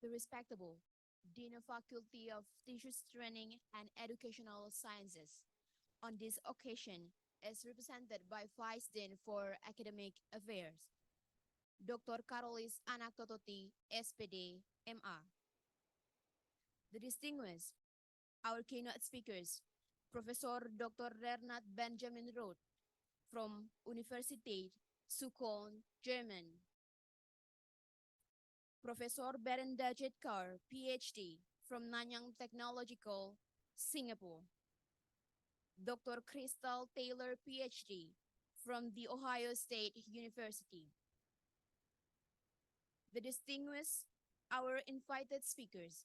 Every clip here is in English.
the respectable Dean of Faculty of Teachers Training and Educational Sciences. On this occasion is represented by Vice Dean for Academic Affairs, Dr. Carolis Anaktototi, SPD, MA. The distinguished, our keynote speakers, Professor Dr. Bernard Benjamin Roth from Universität Sukon, German. Professor Berenda Jetkar, PhD, from Nanyang Technological, Singapore. Dr. Crystal Taylor, PhD, from The Ohio State University. The distinguished, our invited speakers,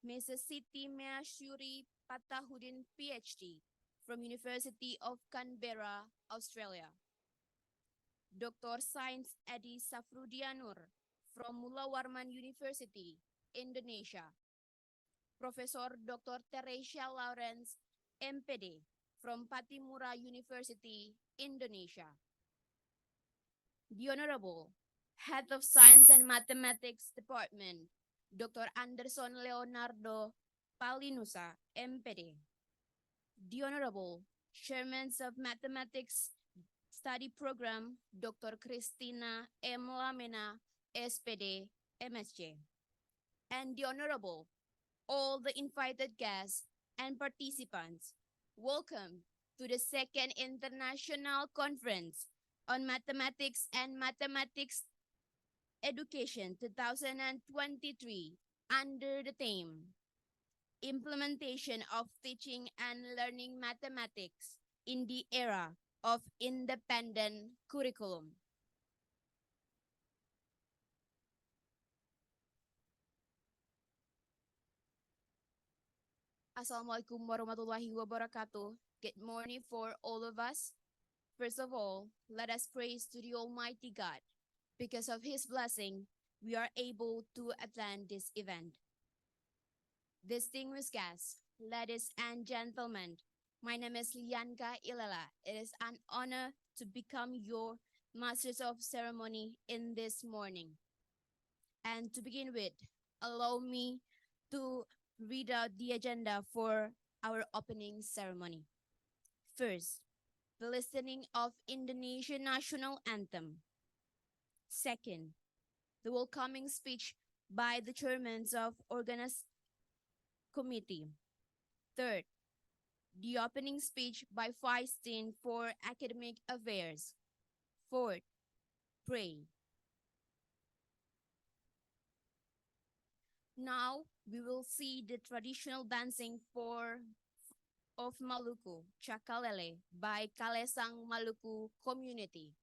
Mrs. Siti Mahashuri Patahudin, PhD, from University of Canberra, Australia. Dr. Sains Edi Safrudianur, from Mula Warman University, Indonesia. Professor Dr. Teresia Lawrence, MPD, from Pattimura University, Indonesia. The Honorable Head of Science and Mathematics Department, Dr. Anderson Leonardo Palinusa, MPD. The Honorable Chairman of Mathematics Study Program, Dr. Christina M. Lamena, SPD, MSc. And the Honorable, all the invited guests and participants, welcome to the Second International Conference on Mathematics and Mathematics Education 2023 under the theme, Implementation of Teaching and Learning Mathematics in the Era of Independent Curriculum. Assalamualaikum warahmatullahi wabarakatuh. Good morning for all of us. First of all, let us praise to the Almighty God. Because of His blessing, we are able to attend this event. Distinguished guests, ladies and gentlemen, my name is Lianka Ilela. It is an honor to become your Masters of Ceremony in this morning. And to begin with, allow me to read out the agenda for our opening ceremony. First, the listening of Indonesian National Anthem. Second, the welcoming speech by the chairmen of organized committee. Third, the opening speech by Vice Dean for Academic Affairs. Fourth, pray. Now, we will see the traditional dancing of Maluku, Chakalele, by Kalesang Maluku community.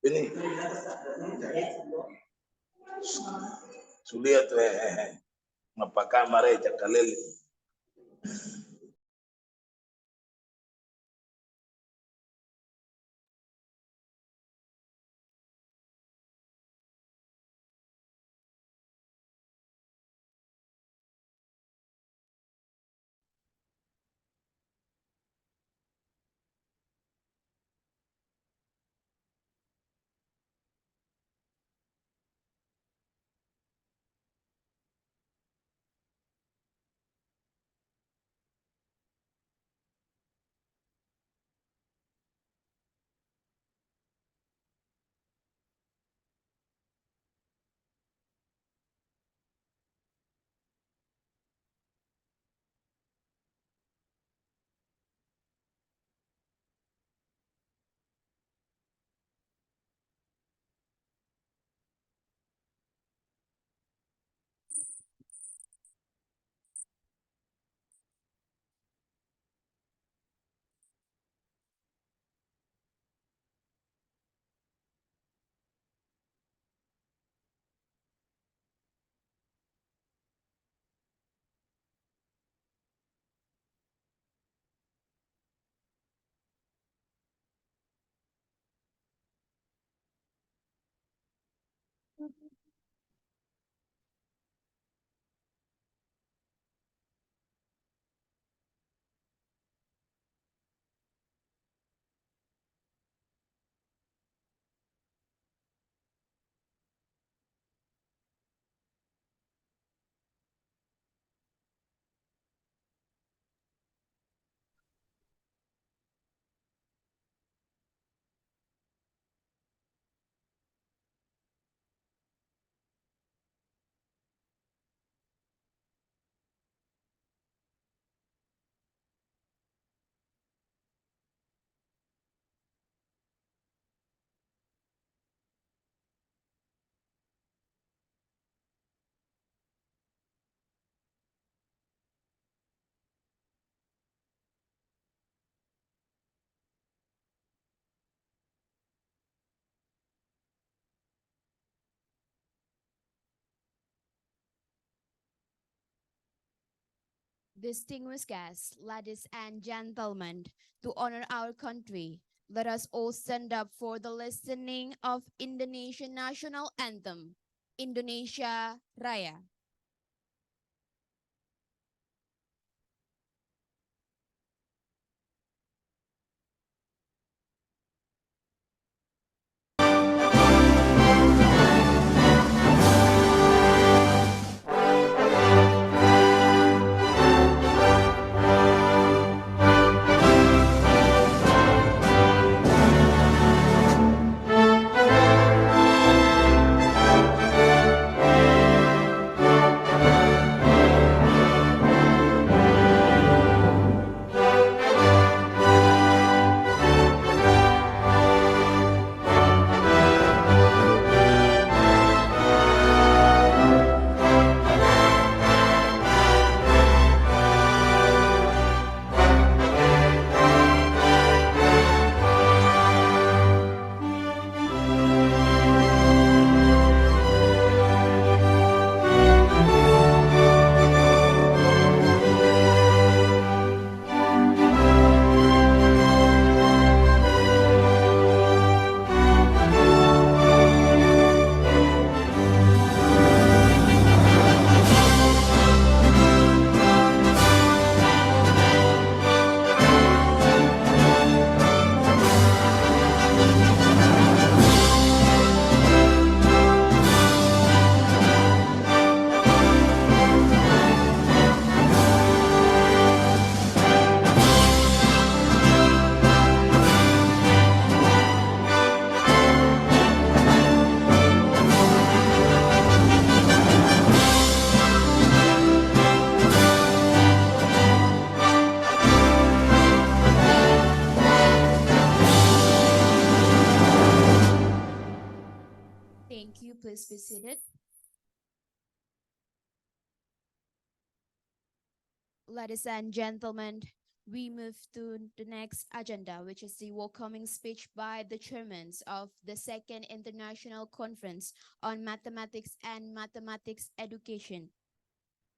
Ini sulia tu mapakamare Chakalele. Distinguished guests, ladies and gentlemen, to honor our country, let us all stand up for the listening of Indonesian national anthem, Indonesia Raya. Thank you. Please be seated. Ladies and gentlemen, we move to the next agenda, which is the welcoming speech by the chairmen of the Second International Conference on Mathematics and Mathematics Education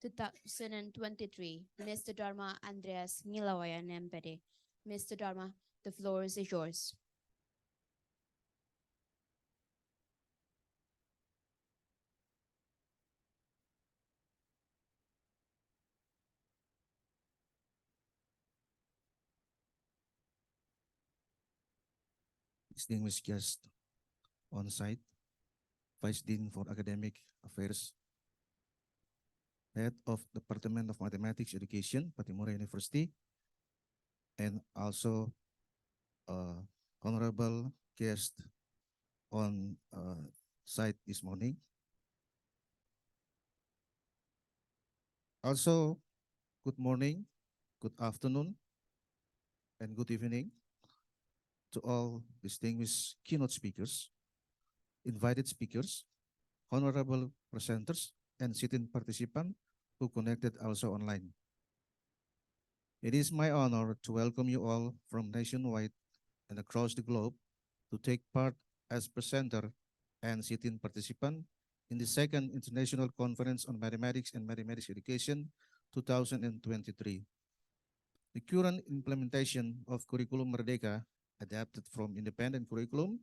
2023, Mr. Dharma Andreas Nilawayan MPD. Mr. Dharma, the floor is yours. Distinguished guest on site, Vice Dean for Academic Affairs, Head of Department of Mathematics Education, Pattimura University, and also honorable guest on site this morning. Also, good morning, good afternoon, and good evening to all distinguished keynote speakers, invited speakers, honorable presenters, and sitting participants who connected also online. It is my honor to welcome you all from nationwide and across the globe to take part as presenter and sitting participant in the Second International Conference on Mathematics and Mathematics Education 2023. The current implementation of Curriculum Merdeka, adapted from independent curriculum,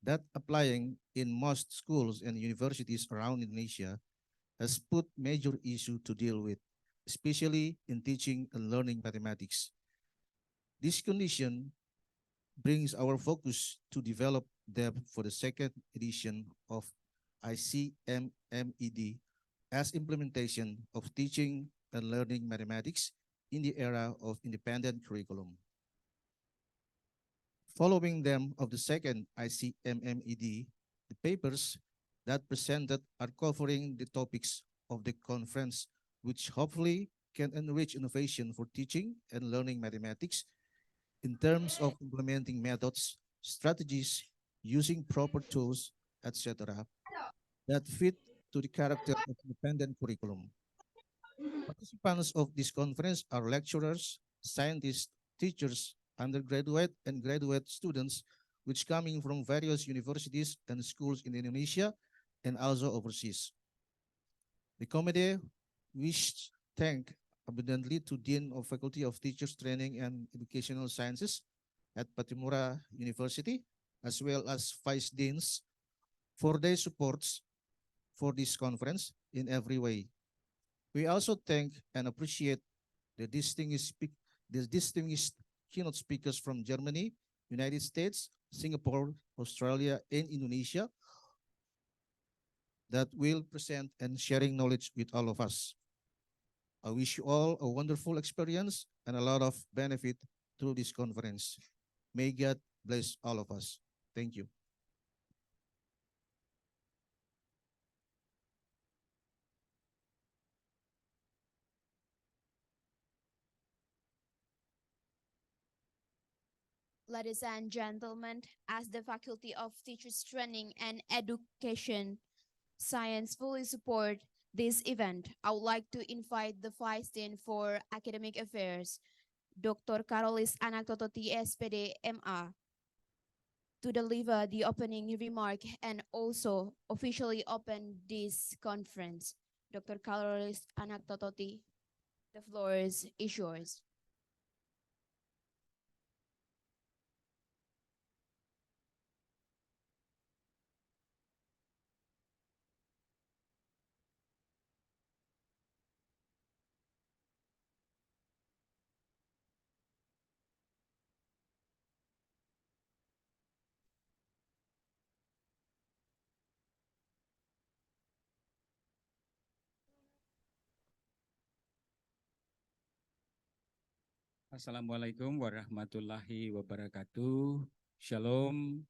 that applying in most schools and universities around Indonesia has put major issue to deal with, especially in teaching and learning mathematics. This condition brings our focus to develop them for the second edition of ICMMEd as implementation of teaching and learning mathematics in the era of independent curriculum. Following them of the second ICMMEd, the papers that presented are covering the topics of the conference, which hopefully can enrich innovation for teaching and learning mathematics in terms of implementing methods, strategies, using proper tools, etc., that fit to the character of independent curriculum. Participants of this conference are lecturers, scientists, teachers, undergraduate and graduate students, which coming from various universities and schools in Indonesia and also overseas. The committee wishes to thank abundantly to Dean of Faculty of Teachers Training and Educational Sciences at Pattimura University, as well as Vice Deans for their supports for this conference in every way. We also thank and appreciate the distinguished keynote speakers from Germany, United States, Singapore, Australia, and Indonesia that will present and sharing knowledge with all of us. I wish you all a wonderful experience and a lot of benefit through this conference. May God bless all of us. Thank you. Ladies and gentlemen, as the Faculty of Teachers Training and Education Science fully support this event, I would like to invite the Vice Dean for Academic Affairs, Dr. Carolis Anaktototi, SPD, MA, to deliver the opening remark and also officially open this conference. Dr. Carolis Anaktototi, the floor is yours. Assalamualaikum warahmatullahi wabarakatuh. Shalom,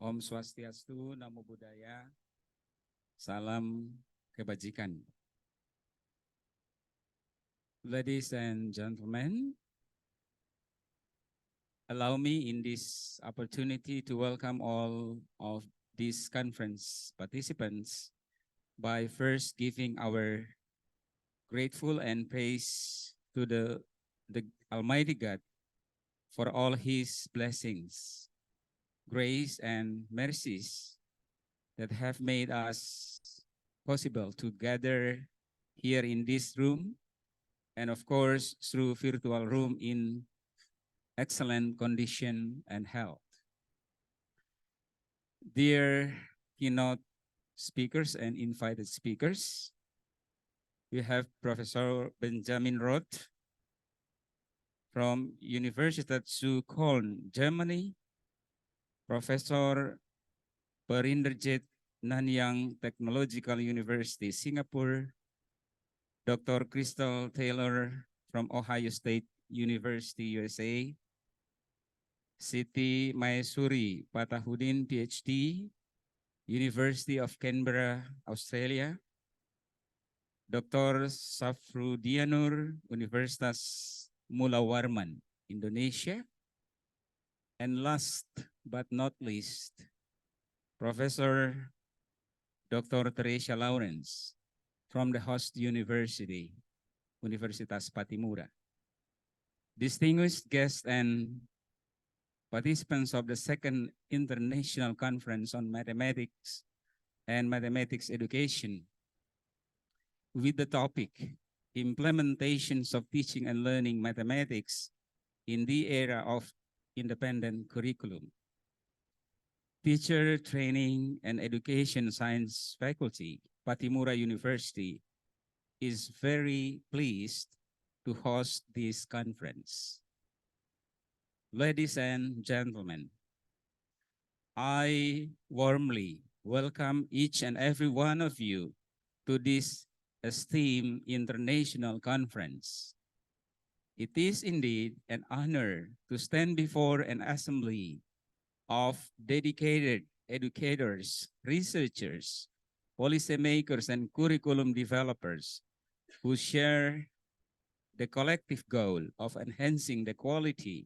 Om Swastiastu, Namo Buddhaya, Salam Kebajikan. Ladies and gentlemen, allow me in this opportunity to welcome all of these conference participants by first giving our grateful and praise to the Almighty God for all His blessings, grace, and mercies that have made us possible to gather here in this room, and of course through virtual room in excellent condition and health. Dear keynote speakers and invited speakers, we have Professor Benjamin Roth from Universität zu Köln, Germany, Professor Perinderjit Nanyang Technological University, Singapore, Dr. Crystal Taylor from Ohio State University, USA, Siti Maesuri Patahudin, PhD, University of Canberra, Australia, Dr. Safrudianur, Universitas Mula Warman, Indonesia, and last but not least, Professor Dr. Teresa Lawrence from the host university, Universitas Pattimura. Distinguished guests and participants of the Second International Conference on Mathematics and Mathematics Education with the topic, Implementations of Teaching and Learning Mathematics in the Era of Independent Curriculum. Teacher Training and Education Science Faculty, Pattimura University, is very pleased to host this conference. Ladies and gentlemen, I warmly welcome each and every one of you to this esteemed international conference. It is indeed an honor to stand before an assembly of dedicated educators, researchers, policymakers, and curriculum developers who share the collective goal of enhancing the quality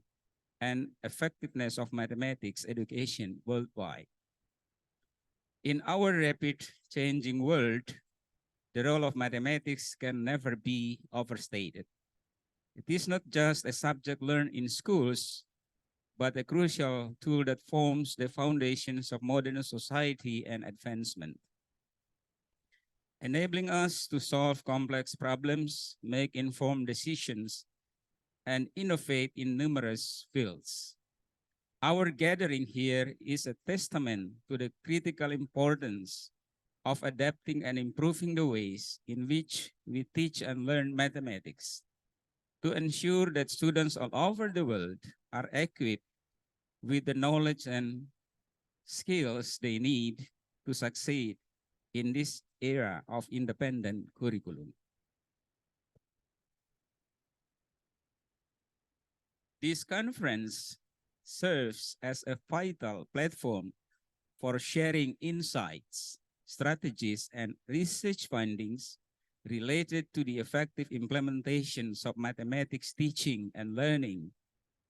and effectiveness of mathematics education worldwide. In our rapid changing world, the role of mathematics can never be overstated. It is not just a subject learned in schools, but a crucial tool that forms the foundations of modern society and advancement, enabling us to solve complex problems, make informed decisions, and innovate in numerous fields. Our gathering here is a testament to the critical importance of adapting and improving the ways in which we teach and learn mathematics to ensure that students all over the world are equipped with the knowledge and skills they need to succeed in this era of independent curriculum. This conference serves as a vital platform for sharing insights, strategies, and research findings related to the effective implementations of mathematics teaching and learning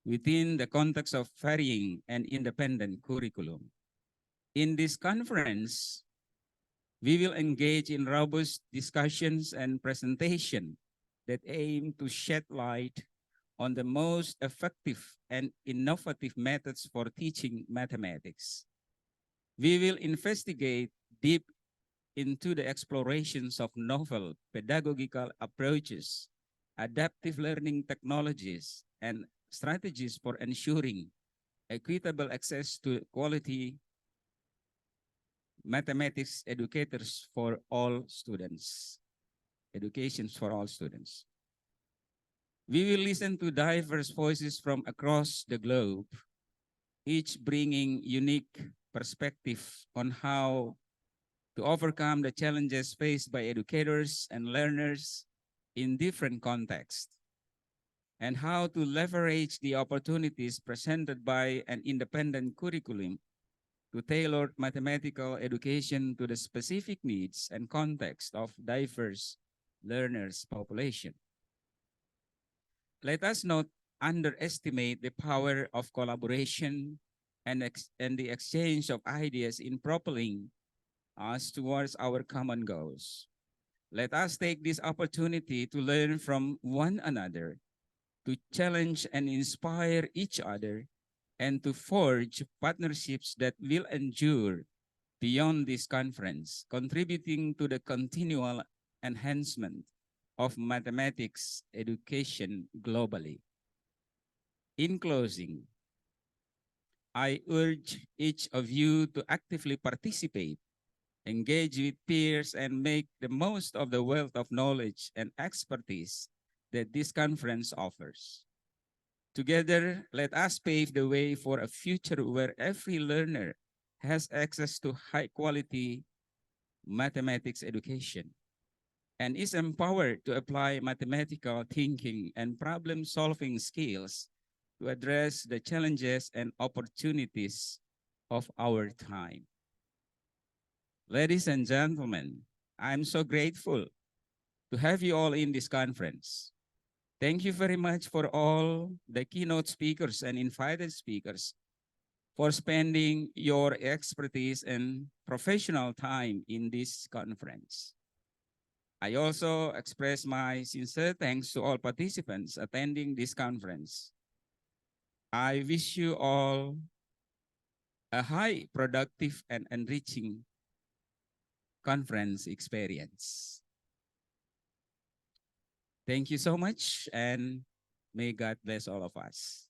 within the context of varying and independent curriculum. In this conference, we will engage in robust discussions and presentation that aim to shed light on the most effective and innovative methods for teaching mathematics. We will investigate deep into the explorations of novel pedagogical approaches, adaptive learning technologies, and strategies for ensuring equitable access to quality mathematics educators for all students, educations for all students. We will listen to diverse voices from across the globe, each bringing unique perspective on how to overcome the challenges faced by educators and learners in different contexts, and how to leverage the opportunities presented by an independent curriculum to tailor mathematical education to the specific needs and context of diverse learners' population. Let us not underestimate the power of collaboration and the exchange of ideas in propelling us towards our common goals. Let us take this opportunity to learn from one another, to challenge and inspire each other, and to forge partnerships that will endure beyond this conference, contributing to the continual enhancement of mathematics education globally. In closing, I urge each of you to actively participate, engage with peers, and make the most of the wealth of knowledge and expertise that this conference offers. Together, let us pave the way for a future where every learner has access to high-quality mathematics education and is empowered to apply mathematical thinking and problem-solving skills to address the challenges and opportunities of our time. Ladies and gentlemen, I'm so grateful to have you all in this conference. Thank you very much for all the keynote speakers and invited speakers for spending your expertise and professional time in this conference. I also express my sincere thanks to all participants attending this conference. I wish you all a high, productive, and enriching conference experience. Thank you so much, and may God bless all of us.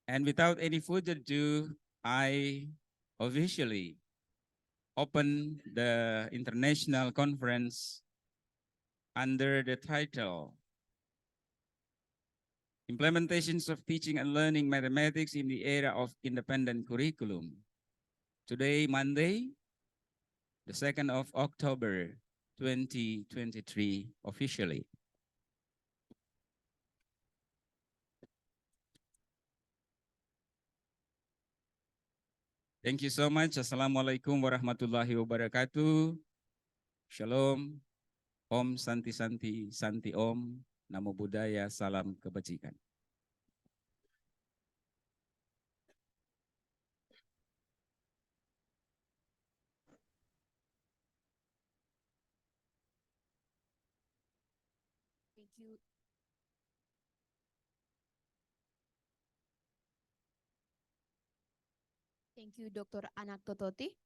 And without any further ado, I officially open the international conference under the title Implementations of Teaching and Learning Mathematics in the Era of Independent Curriculum. Today, Monday, the 2nd of October, 2023, officially. Thank you so much. Assalamualaikum warahmatullahi wabarakatuh. Shalom. Om Santi Santi Santi Om. Namo Buddhaya. Salam kebajikan. Thank you. Thank you, Dr. Anak Tototi.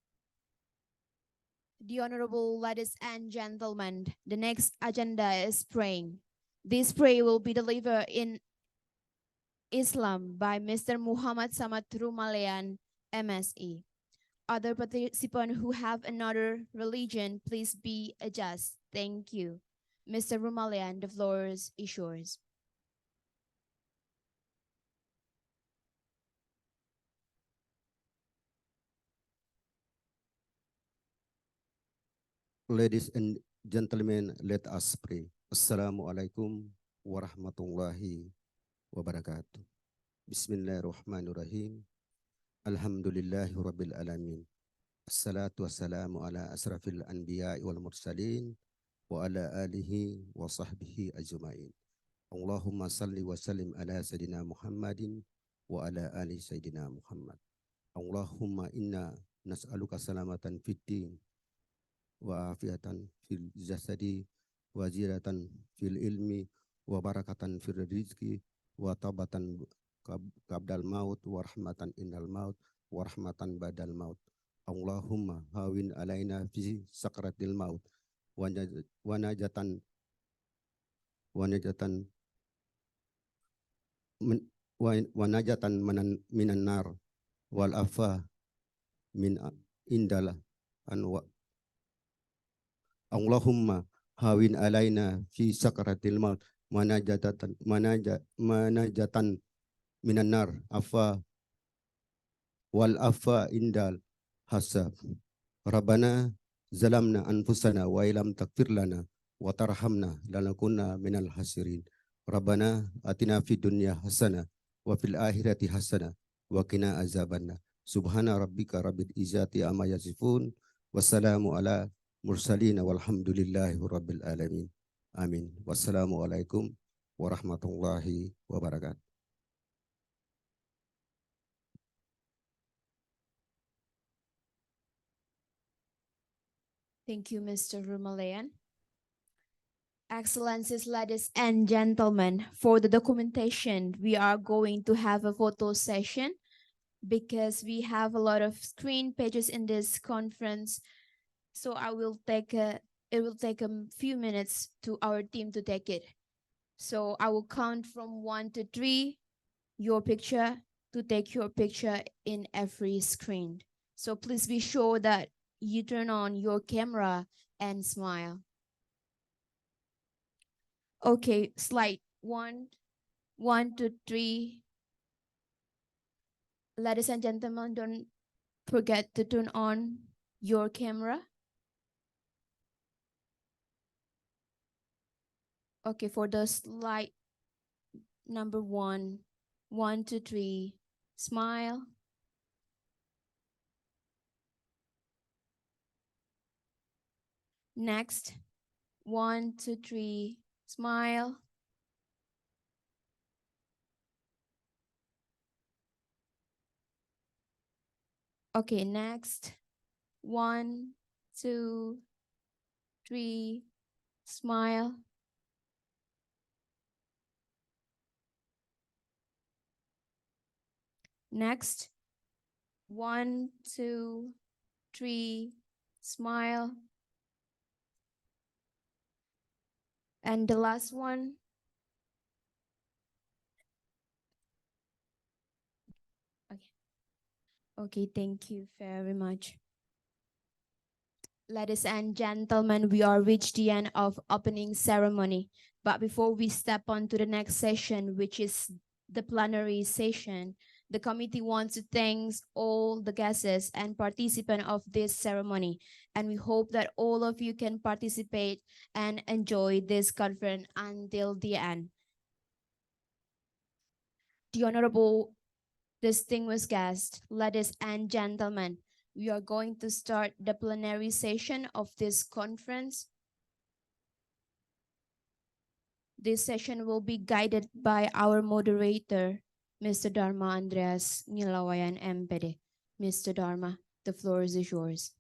The Honorable ladies and gentlemen, the next agenda is praying. This prayer will be delivered in Islam by Mr. Muhammad Samad Rumalayan, MSE. Other participants who have another religion, please be adjust. Thank you. Mr. Rumalayan, the floor is yours. Ladies and gentlemen, let us pray. Assalamualaikum warahmatullahi wabarakatuh. Bismillahirrahmanirrahim. Alhamdulillahi rabbil alamin. Assalatu wassalamu ala asrafil anbiya'i wal mursalin wa ala alihi wa sahbihi ajma'in. Allahumma salli wa sallim ala sayyidina Muhammadin wa ala ali sayyidina Muhammad. Allahumma inna nas'aluka salamatan fid din wa afiatan fil jasadi wa ziratan fil ilmi wa barakatan fil rizki wa tabatan qabdal maut wa rahmatan innal maut wa rahmatan badal maut. Allahumma hawin alaina fi sakratil maut wa najatan minan nar wal afa min indala anwa. Allahumma hawin alaina fi sakaratil maut manajatan minan nar afa wal afa indal hasab. Rabbana zalamna anfusana wa ilam takfir lana wa tarhamna lanakunna minal hasirin. Rabbana atina fid dunya hasana wa fil akhirati hasana wa qina azabanna. Subhana rabbika rabbil izzati amma yasifun. Wassalamu ala mursalin walhamdulillahi rabbil alamin. Amin. Wassalamualaikum warahmatullahi wabarakatuh. Thank you, Mr. Rumalayan. Excellencies, ladies and gentlemen, for the documentation, we are going to have a photo session because we have a lot of screen pages in this conference. So it will take a few minutes to our team to take it. So I will count from 1 to 3, your picture, to take your picture in every screen. So please be sure that you turn on your camera and smile. Okay, slide 1, 1 to 3. Ladies and gentlemen, don't forget to turn on your camera. Okay, for the slide number 1, 1 to 3, smile. Next, 1 to 3, smile. Okay, next, 1, 2, 3, smile. Next, 1, 2, 3, smile. And the last one. Okay, thank you very much. Ladies and gentlemen, we are reached the end of opening ceremony. But before we step on to the next session, which is the plenary session, the committee wants to thank all the guests and participants of this ceremony. And we hope that all of you can participate and enjoy this conference until the end. The Honorable distinguished guests, ladies and gentlemen, we are going to start the plenary session of this conference. This session will be guided by our moderator, Mr. Dharma Andreas Nilawayan MPD. Mr. Dharma, the floor is yours.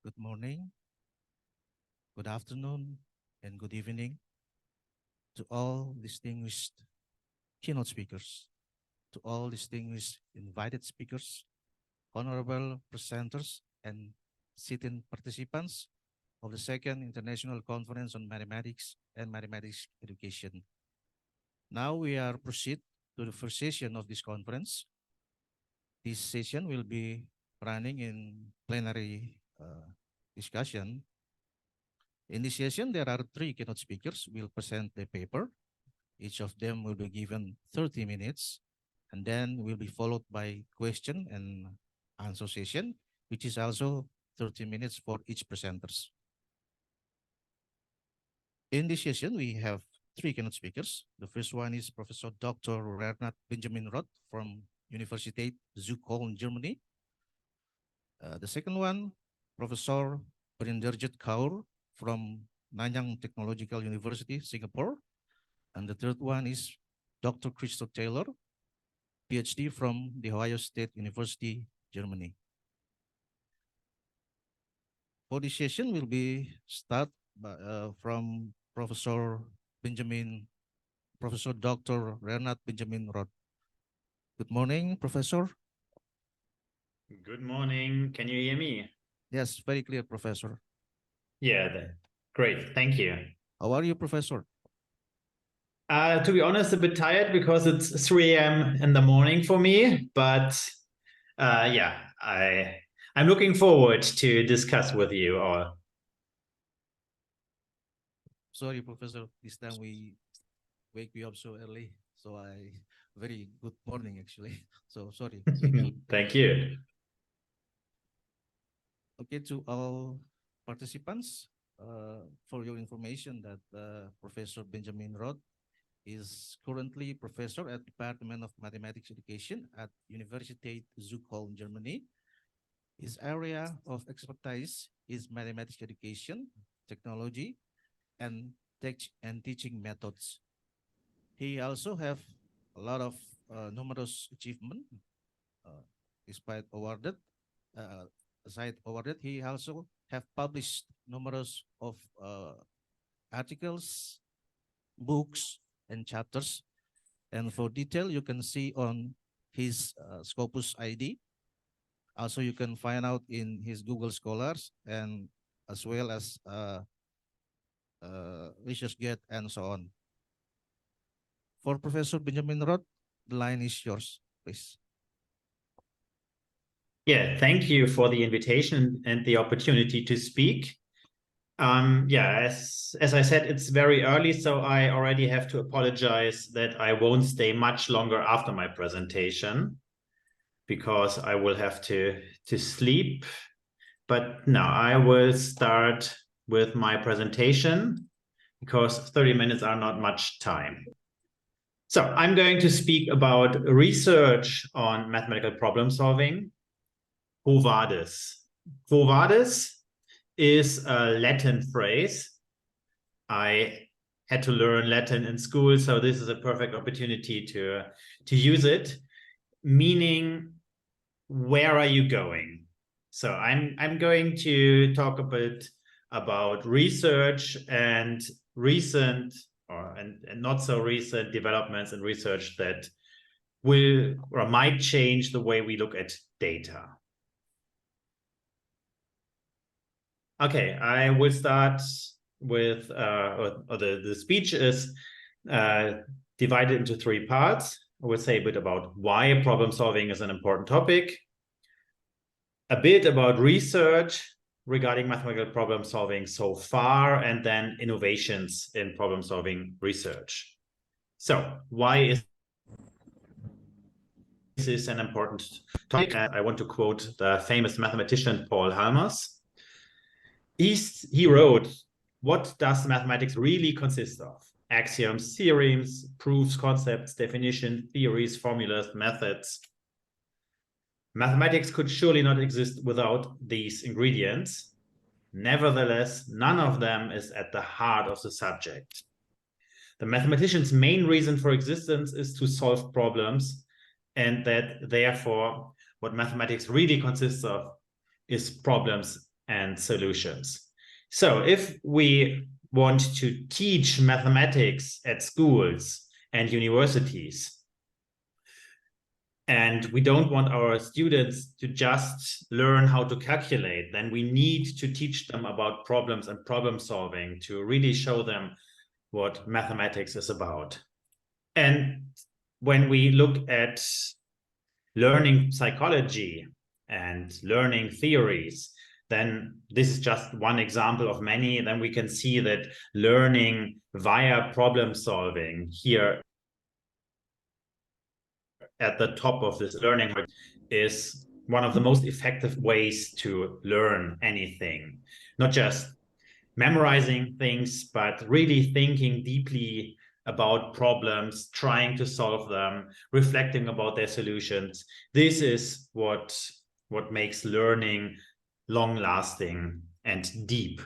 Good morning, good afternoon, and good evening to all distinguished keynote speakers, to all distinguished invited speakers, honorable presenters, and sit-in participants of the Second International Conference on Mathematics and Mathematics Education. Now we are proceed to the first session of this conference. This session will be running in plenary discussion. In this session, there are three keynote speakers who will present the paper. Each of them will be given 30 minutes, and then will be followed by question and answer session, which is also 30 minutes for each presenters. In this session, we have three keynote speakers. The first one is Professor Dr. Renat Benjamin Roth from Universität Zuchholm, Germany. The second one, Professor Brinderjit Kaur from Nanyang Technological University, Singapore. And the third one is Dr. Christo Taylor, PhD from The Ohio State University, Germany. For this session will be start from Professor Dr. Renat Benjamin Roth. Good morning, Professor. Good morning. Can you hear me? Yes, very clear, Professor. Yeah, great. Thank you. How are you, Professor? To be honest, a bit tired because it's 3 a.m. in the morning for me, but yeah, I'm looking forward to discuss with you all. Sorry, Professor. This time we wake you up so early. So very good morning, actually. So sorry. Thank you. Okay, to all participants, for your information that Professor Benjamin Roth is currently professor at Department of Mathematics Education at Universität Zuchholm, Germany. His area of expertise is mathematics education, technology, and teaching methods. He also have a lot of numerous achievement, despite awarded. Aside awarded, he also have published numerous of articles, books, and chapters. And for detail, you can see on his Scopus ID. Also, you can find out in his Google Scholars and as well as ResearchGate and so on. For Professor Benjamin Roth, the line is yours, please. Yeah, thank you for the invitation and the opportunity to speak. Yeah, as I said, it's very early, so I already have to apologize that I won't stay much longer after my presentation because I will have to sleep. But now I will start with my presentation because 30 minutes are not much time. So I'm going to speak about research on mathematical problem solving. Quo vadis? Quo vadis is a Latin phrase. I had to learn Latin in school, so this is a perfect opportunity to use it, meaning where are you going? So I'm going to talk a bit about research and recent and not so recent developments in research that will or might change the way we look at data. Okay, I will start with the speech is divided into 3 parts. I will say a bit about why problem solving is an important topic, a bit about research regarding mathematical problem solving so far, and then innovations in problem solving research. So why is this an important topic? I want to quote the famous mathematician Paul Halmers. He wrote, "What does mathematics really consist of? Axioms, theorems, proofs, concepts, definitions, theories, formulas, methods. Mathematics could surely not exist without these ingredients. Nevertheless, none of them is at the heart of the subject. The mathematician's main reason for existence is to solve problems, and that therefore what mathematics really consists of is problems and solutions." So if we want to teach mathematics at schools and universities, and we don't want our students to just learn how to calculate, then we need to teach them about problems and problem solving to really show them what mathematics is about. And when we look at learning psychology and learning theories, then this is just one example of many. Then we can see that learning via problem solving here at the top of this learning is one of the most effective ways to learn anything. Not just memorizing things, but really thinking deeply about problems, trying to solve them, reflecting about their solutions. This is what makes learning long-lasting and deep.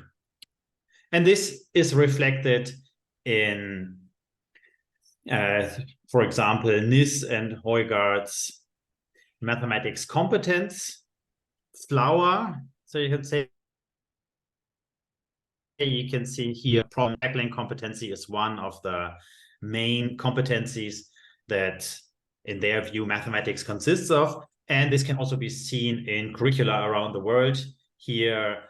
And this is reflected in, for example, Nis and Heugard's mathematics competence flower. So you can say you can see here problem tackling competency is one of the main competencies that, in their view, mathematics consists of. And this can also be seen in curricula around the world. Here,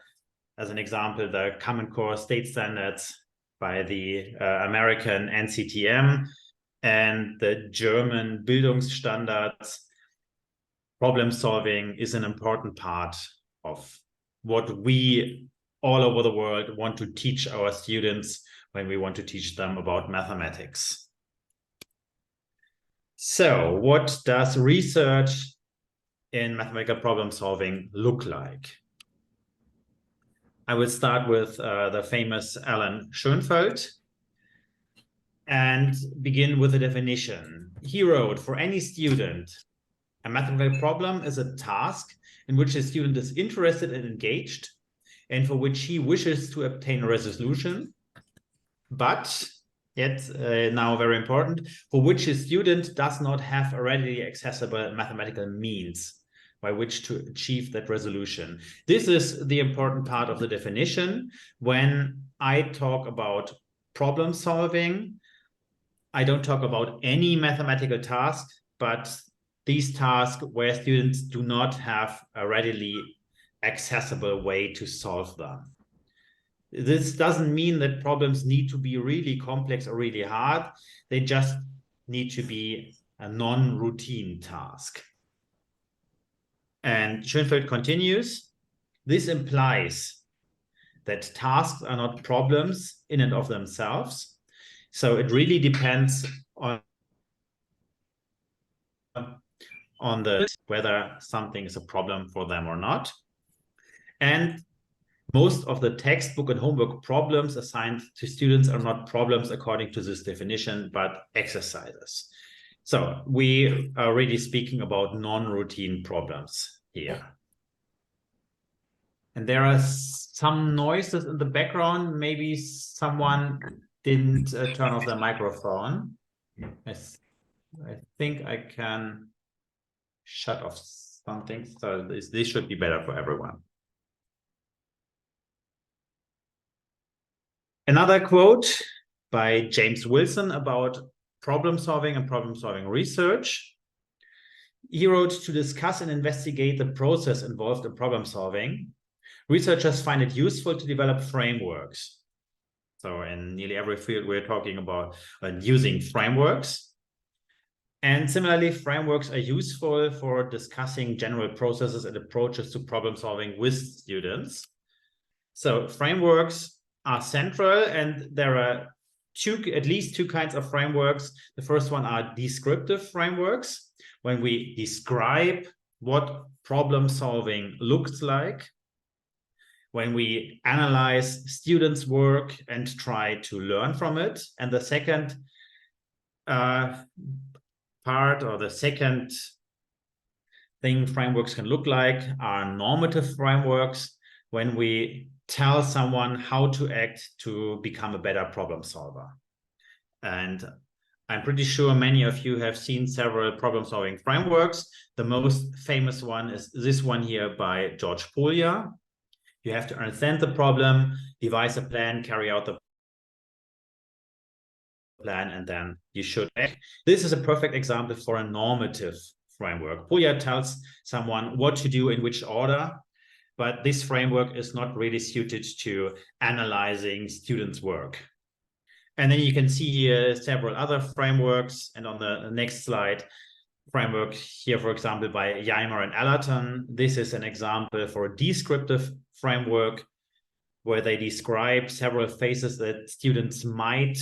as an example, the Common Core State Standards by the American NCTM and the German Bildungsstandards. Problem solving is an important part of what we all over the world want to teach our students when we want to teach them about mathematics. So, what does research in mathematical problem solving look like? I will start with the famous Alan Schoenfeld and begin with a definition. He wrote, for any student, a mathematical problem is a task in which a student is interested and engaged, and for which he wishes to obtain a resolution, but yet now very important, for which a student does not have a readily accessible mathematical means by which to achieve that resolution. This is the important part of the definition. When I talk about problem solving, I don't talk about any mathematical task, but these tasks where students do not have a readily accessible way to solve them. This doesn't mean that problems need to be really complex or really hard. They just need to be a non-routine task. And Schoenfeld continues, this implies that tasks are not problems in and of themselves. So it really depends on whether something is a problem for them or not. And most of the textbook and homework problems assigned to students are not problems according to this definition, but exercises. So we are really speaking about non-routine problems here. And there are some noises in the background. Maybe someone didn't turn off the microphone. I think I can shut off something. So this should be better for everyone. Another quote by James Wilson about problem solving and problem solving research. He wrote, to discuss and investigate the process involved in problem solving, researchers find it useful to develop frameworks. So in nearly every field, we're talking about using frameworks. And similarly, frameworks are useful for discussing general processes and approaches to problem solving with students. So frameworks are central, and there are at least two kinds of frameworks. The first one are descriptive frameworks, when we describe what problem solving looks like, when we analyze students' work and try to learn from it. And the second part, or the second thing frameworks can look like, are normative frameworks, when we tell someone how to act to become a better problem solver. And I'm pretty sure many of you have seen several problem-solving frameworks. The most famous one is this one here by George Polya. You have to understand the problem, devise a plan, carry out the plan, and then you should act. This is a perfect example for a normative framework. Polya tells someone what to do in which order, but this framework is not really suited to analyzing students' work. And then you can see here several other frameworks. And on the next slide, framework here, for example, by Yeimer and Allerton. This is an example for a descriptive framework where they describe several phases that students might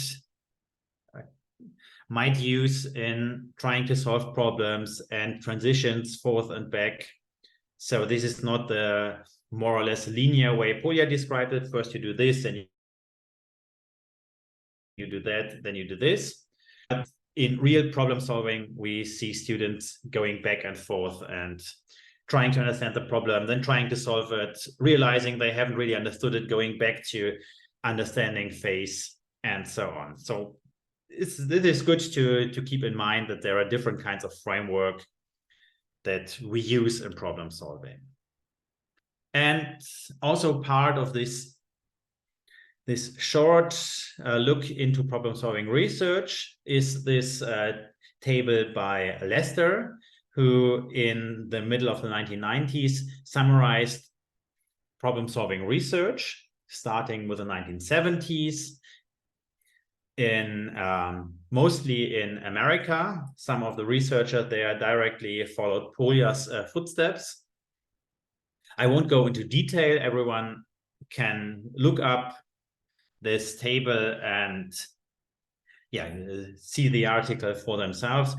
use in trying to solve problems and transitions forth and back. So this is not the more or less linear way Polya described it. First you do this, then you do that, then you do this. But in real problem solving, we see students going back and forth and trying to understand the problem, then trying to solve it, realizing they haven't really understood it, going back to understanding phase, and so on. So this is good to keep in mind that there are different kinds of framework that we use in problem solving. And also part of this This short look into problem-solving research is this table by Lester, who in the middle of the 1990s summarized problem-solving research, starting with the 1970s, in mostly in America. Some of the researchers there directly followed Polya's footsteps. I won't go into detail. Everyone can look up this table and see the article for themselves.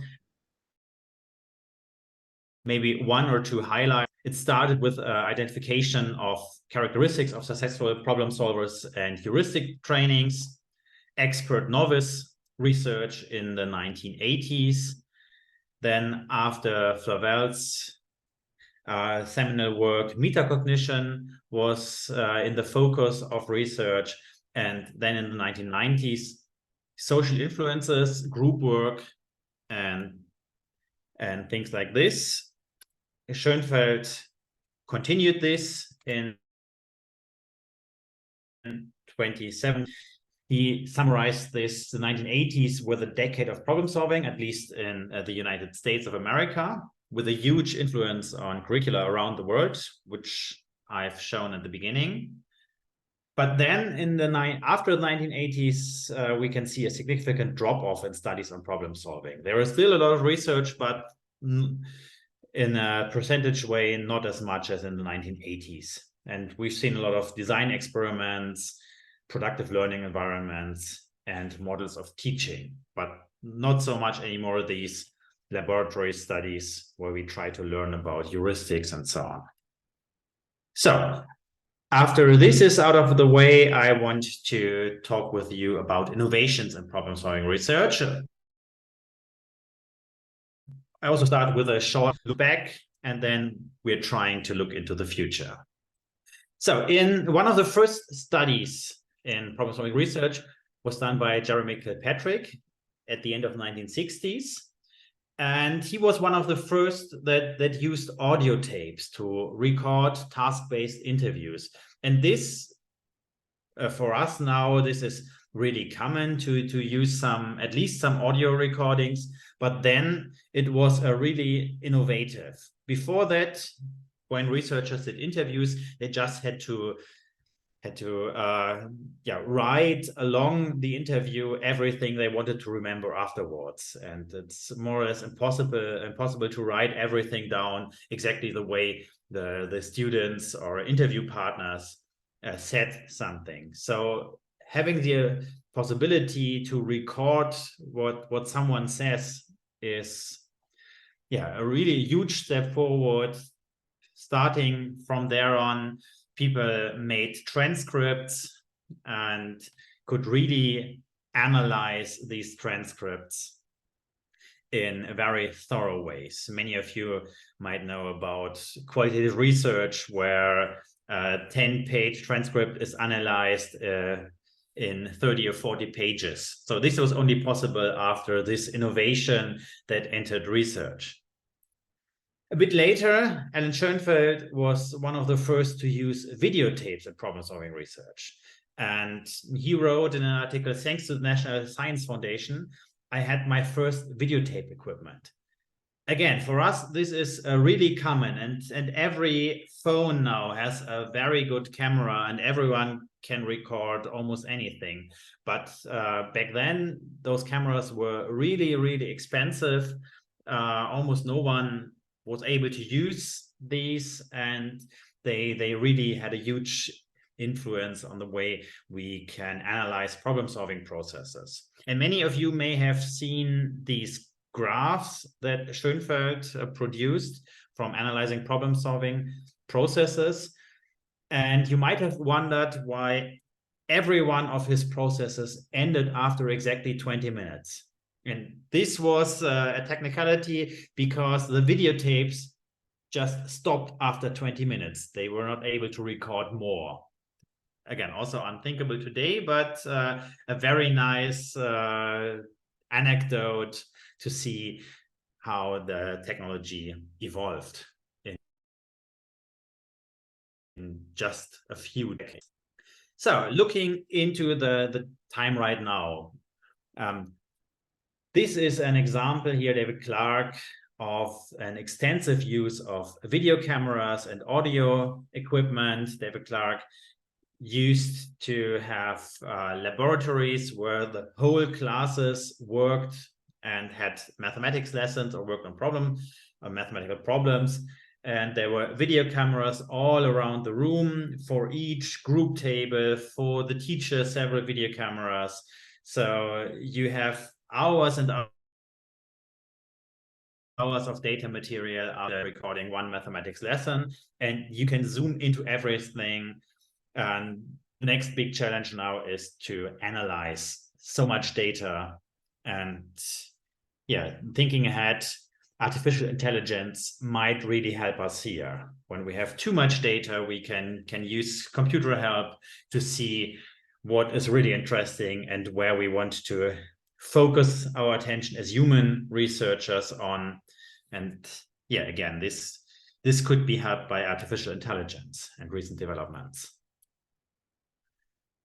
Maybe one or two highlights. It started with identification of characteristics of successful problem solvers and heuristic trainings, expert novice research in the 1980s. Then after Flavel's seminal work, metacognition was in the focus of research. And then in the 1990s, social influences, group work, and things like this. Schoenfeld continued this in 2007. He summarized this, the 1980s were the decade of problem solving, at least in the United States of America, with a huge influence on curricula around the world, which I've shown at the beginning. But then in after the 1980s, we can see a significant drop-off in studies on problem solving. There is still a lot of research, but in a percentage way, not as much as in the 1980s. And we've seen a lot of design experiments, productive learning environments, and models of teaching, but not so much anymore these laboratory studies where we try to learn about heuristics and so on. So after this is out of the way, I want to talk with you about innovations in problem-solving research. I also start with a short look back, and then we're trying to look into the future. So in one of the first studies in problem-solving research was done by Jeremy Kilpatrick at the end of the 1960s. And he was one of the first that used audio tapes to record task-based interviews. And this, for us now, this is really common to use at least some audio recordings, but then it was really innovative. Before that, when researchers did interviews, they just had to write along the interview everything they wanted to remember afterwards, and it's more or less impossible to write everything down exactly the way the students or interview partners said something. So having the possibility to record what someone says is a really huge step forward. Starting from there on, people made transcripts and could really analyze these transcripts in very thorough ways. Many of you might know about qualitative research, where a 10-page transcript is analyzed in 30 or 40 pages. So this was only possible after this innovation that entered research. A bit later, Alan Schoenfeld was one of the first to use videotapes in problem-solving research. And he wrote in an article, "Thanks to the National Science Foundation, I had my first videotape equipment." Again, for us, this is really common, and every phone now has a very good camera, and everyone can record almost anything. But back then, those cameras were really, really expensive. Almost no one was able to use these, and they really had a huge influence on the way we can analyze problem-solving processes. And many of you may have seen these graphs that Schoenfeld produced from analyzing problem-solving processes. And you might have wondered why every one of his processes ended after exactly 20 minutes. And this was a technicality because the videotapes just stopped after 20 minutes. They were not able to record more. Again, also unthinkable today, but a very nice anecdote to see how the technology evolved in just a few decades. So looking into the time right now, this is an example here, David Clark, of an extensive use of video cameras and audio equipment. David Clark used to have laboratories where the whole classes worked and had mathematics lessons or worked on mathematical problems. And there were video cameras all around the room for each group table, for the teacher, several video cameras. So you have hours and hours of data material after recording one mathematics lesson, and you can zoom into everything. And the next big challenge now is to analyze so much data. And yeah, thinking ahead, artificial intelligence might really help us here. When we have too much data, we can use computer help to see what is really interesting and where we want to focus our attention as human researchers on. And yeah, again, this could be helped by artificial intelligence and recent developments.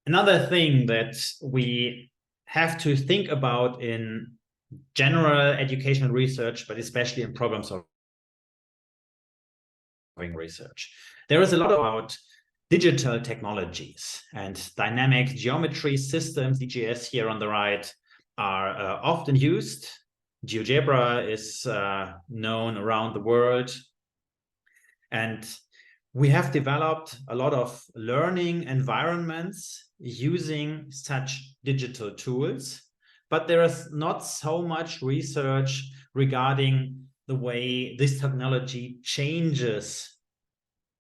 Another thing that we have to think about in general educational research, but especially in problem solving research, there is a lot about digital technologies, and dynamic geometry systems, DGS here on the right, are often used. GeoGebra is known around the world, and we have developed a lot of learning environments using such digital tools, but there is not so much research regarding the way this technology changes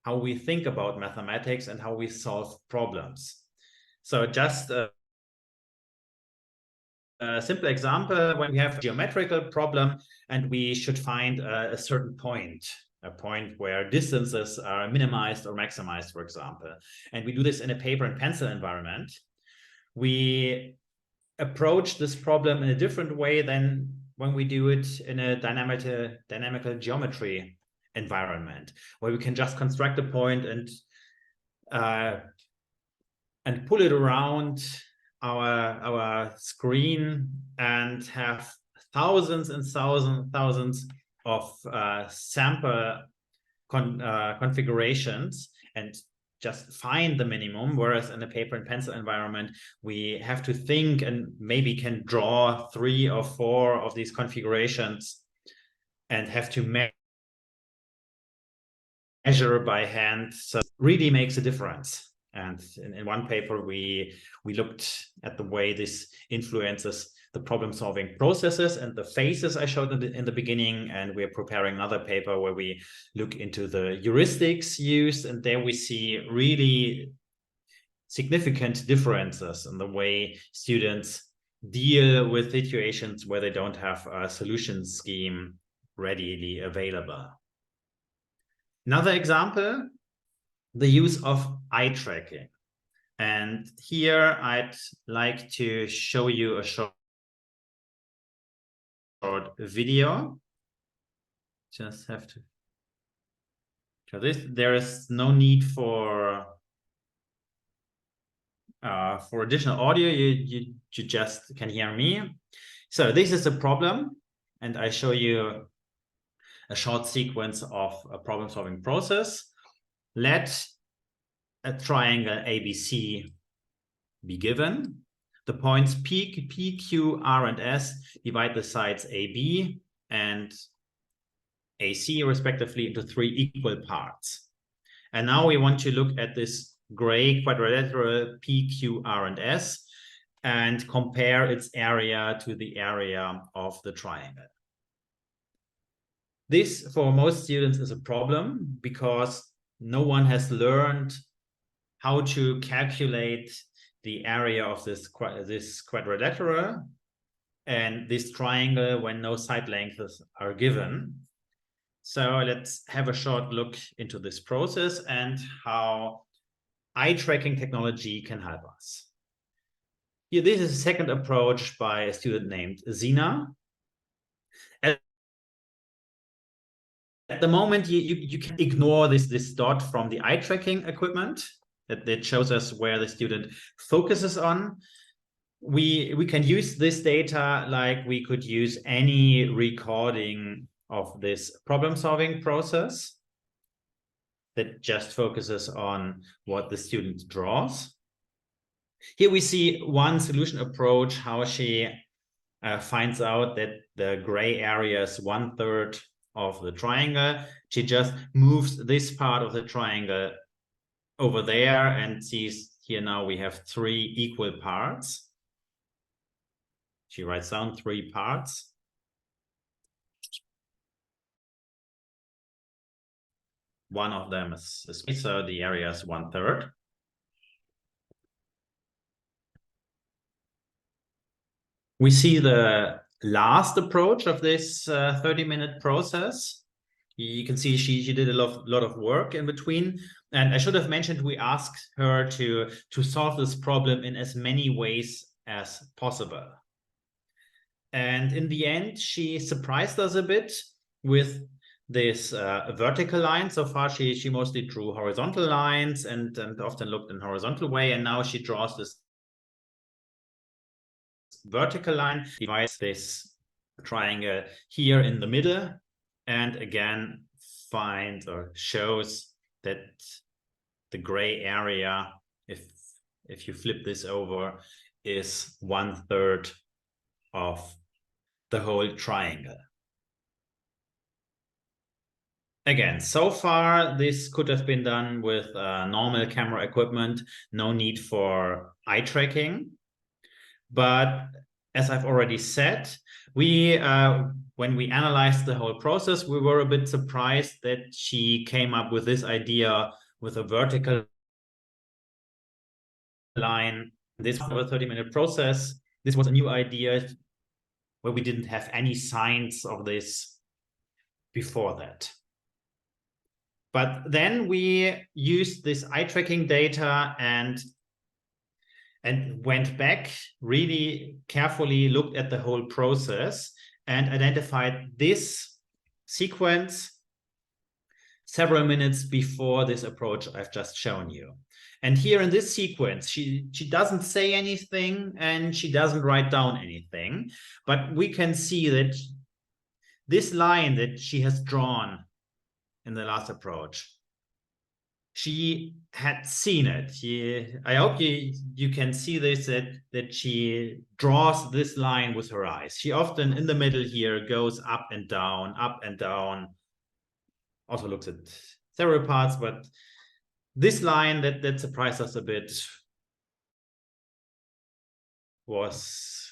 how we think about mathematics and how we solve problems. So just a simple example, when we have a geometrical problem and we should find a certain point, a point where distances are minimized or maximized, for example, and we do this in a paper and pencil environment, we approach this problem in a different way than when we do it in a dynamical geometry environment, where we can just construct a point and pull it around our screen and have thousands and thousands of sample configurations and just find the minimum, whereas in a paper and pencil environment, we have to think and maybe can draw 3 or 4 of these configurations and have to measure by hand. So it really makes a difference. And in one paper, we looked at the way this influences the problem-solving processes and the phases I showed in the beginning, and we're preparing another paper where we look into the heuristics used, and there we see really significant differences in the way students deal with situations where they don't have a solution scheme readily available. Another example, the use of eye tracking. And here I'd like to show you a short video. Just have to show this. There is no need for additional audio. You just can hear me. So this is a problem, and I show you a short sequence of a problem-solving process. Let a triangle ABC be given. The points P, Q, R, and S divide the sides AB and AC respectively into 3 equal parts. And now we want to look at this gray quadrilateral P, Q, R, and S and compare its area to the area of the triangle. This, for most students, is a problem because no one has learned how to calculate the area of this quadrilateral and this triangle when no side lengths are given. So let's have a short look into this process and how eye tracking technology can help us. Here, this is a second approach by a student named Zina. At the moment, you can ignore this dot from the eye tracking equipment. That shows us where the student focuses on. We can use this data like we could use any recording of this problem-solving process that just focuses on what the student draws. Here we see one solution approach, how she finds out that the gray area is 1/3 of the triangle. She just moves this part of the triangle over there and sees here now we have 3 equal parts. She writes down 3 parts. One of them is so the area is 1/3. We see the last approach of this 30-minute process. You can see she did a lot of work in between. And I should have mentioned, we asked her to solve this problem in as many ways as possible. And in the end, she surprised us a bit with this vertical line. So far, she mostly drew horizontal lines and often looked in a horizontal way. And now she draws this vertical line, divides this triangle here in the middle, and again finds or shows that the gray area, if you flip this over, is 1/3 of the whole triangle. Again, so far this could have been done with normal camera equipment, no need for eye tracking. But as I've already said, when we analyzed the whole process, we were a bit surprised that she came up with this idea with a vertical line. This was a 30-minute process. This was a new idea where we didn't have any signs of this before that. But then we used this eye tracking data and went back, really carefully looked at the whole process and identified this sequence several minutes before this approach I've just shown you. And here in this sequence, she doesn't say anything and she doesn't write down anything, but we can see that this line that she has drawn in the last approach, she had seen it. I hope you can see this, that she draws this line with her eyes. She often in the middle here goes up and down, also looks at several parts, but this line that surprised us a bit was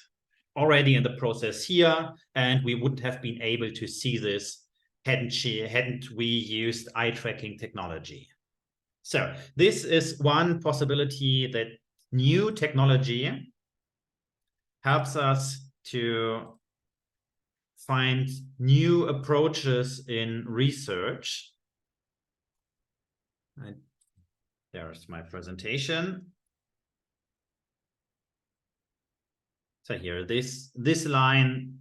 already in the process here, and we wouldn't have been able to see this hadn't we used eye tracking technology. So this is one possibility, that new technology helps us to find new approaches in research. There's my presentation. So here, this line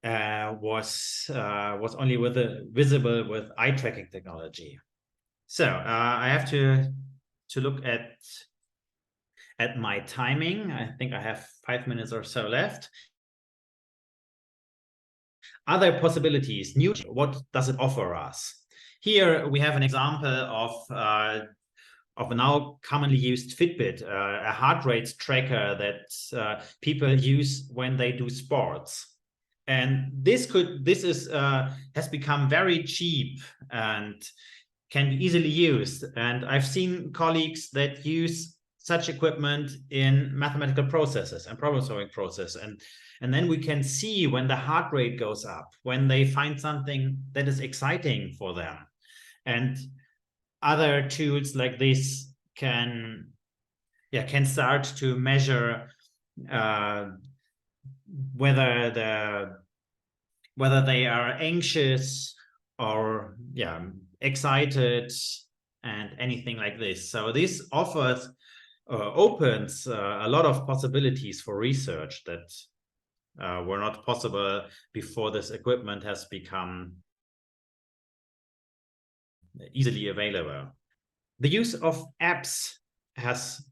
was only visible with eye tracking technology. So I have to look at my timing. I think I have 5 minutes or so left. Other possibilities, new, what does it offer us? Here we have an example of a now commonly used Fitbit, a heart rate tracker that people use when they do sports. And this has become very cheap and can be easily used. And I've seen colleagues that use such equipment in mathematical processes and problem-solving process. And then we can see when the heart rate goes up, when they find something that is exciting for them. And other tools like this can start to measure whether they are anxious or excited and anything like this. So this offers opens a lot of possibilities for research that were not possible before this equipment has become easily available. The use of apps has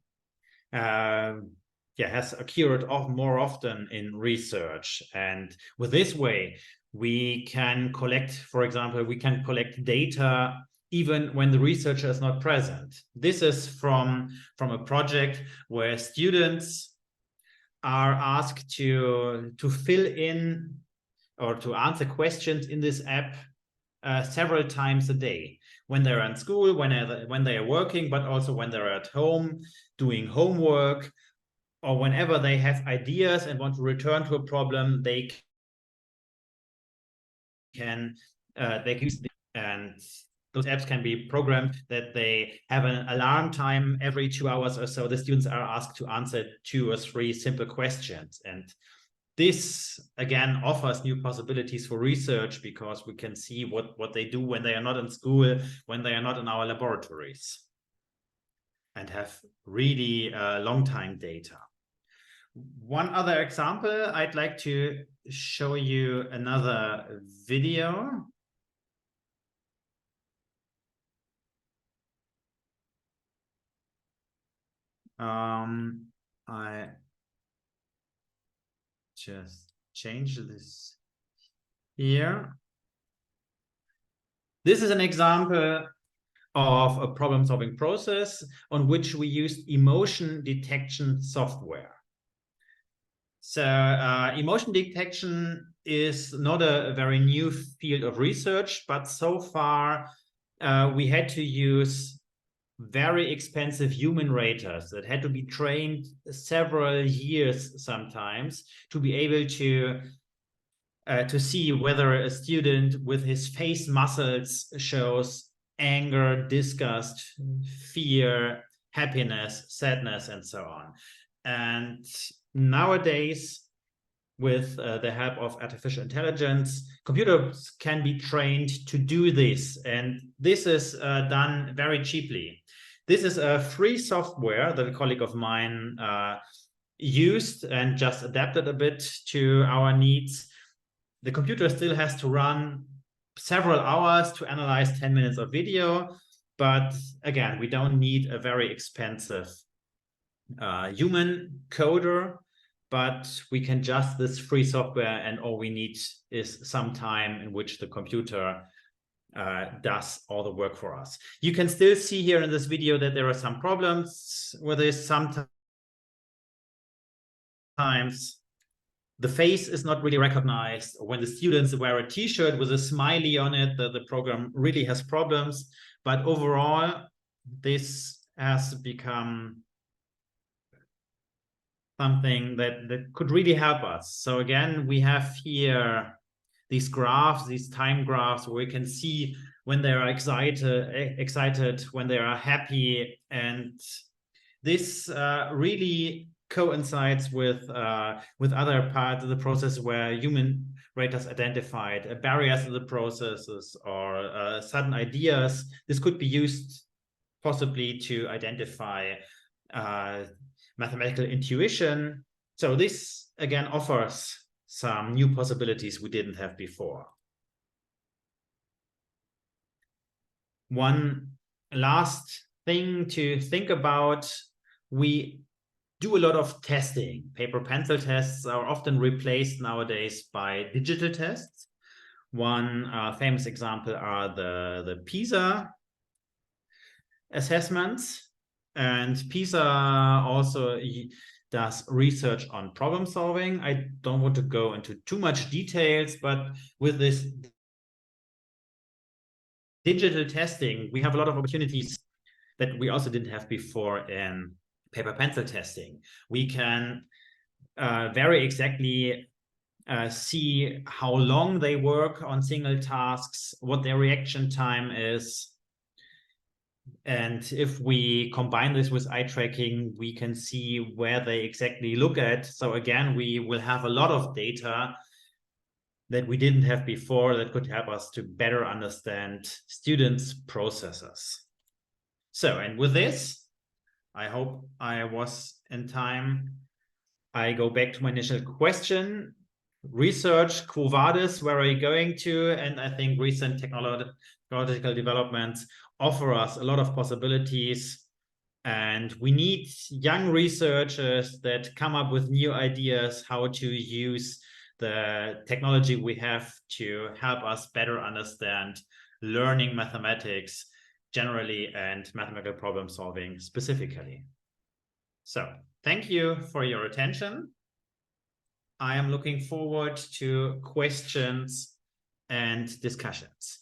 occurred more often in research, and with this way we can collect, for example, we can collect data even when the researcher is not present. This is from a project where students are asked to fill in or to answer questions in this app several times a day, when they're in school, when they are working, but also when they're at home doing homework, or whenever they have ideas and want to return to a problem, they can use the, and those apps can be programmed that they have an alarm time every 2 hours or so. The students are asked to answer 2 or 3 simple questions, and this again offers new possibilities for research, because we can see what they do when they are not in school, when they are not in our laboratories, and have really long time data. One other example, I'd like to show you another video. I just change this here. This is an example of a problem-solving process on which we used emotion detection software. So emotion detection is not a very new field of research, but so far we had to use very expensive human raters that had to be trained several years sometimes to be able to see whether a student with his face muscles shows anger, disgust, fear, happiness, sadness, and so on. And nowadays, with the help of artificial intelligence, computers can be trained to do this, and this is done very cheaply. This is a free software that a colleague of mine used and just adapted a bit to our needs. The computer still has to run several hours to analyze 10 minutes of video, but again, we don't need a very expensive human coder, but we can just this free software, and all we need is some time in which the computer does all the work for us. You can still see here in this video that there are some problems with this. Sometimes the face is not really recognized. When the students wear a t-shirt with a smiley on it, the program really has problems. But overall, this has become something that could really help us. So again, we have here these graphs, these time graphs, where we can see when they are excited, when they are happy, and this really coincides with other parts of the process where human raters identified barriers in the processes or sudden ideas. This could be used possibly to identify mathematical intuition. So this again offers some new possibilities we didn't have before. One last thing to think about, we do a lot of testing. Paper pencil tests are often replaced nowadays by digital tests. One famous example are the PISA assessments, and PISA also does research on problem solving. I don't want to go into too much details, but with this digital testing, we have a lot of opportunities that we also didn't have before in paper pencil testing. We can very exactly see how long they work on single tasks, what their reaction time is. And if we combine this with eye tracking, we can see where they exactly look at. So again, we will have a lot of data that we didn't have before that could help us to better understand students' processes. So, and with this, I hope I was in time. I go back to my initial question. Research, quo vadis, where are you going to? And I think recent technological developments offer us a lot of possibilities. And we need young researchers that come up with new ideas how to use the technology we have to help us better understand learning mathematics generally and mathematical problem solving specifically. So thank you for your attention. I am looking forward to questions and discussions.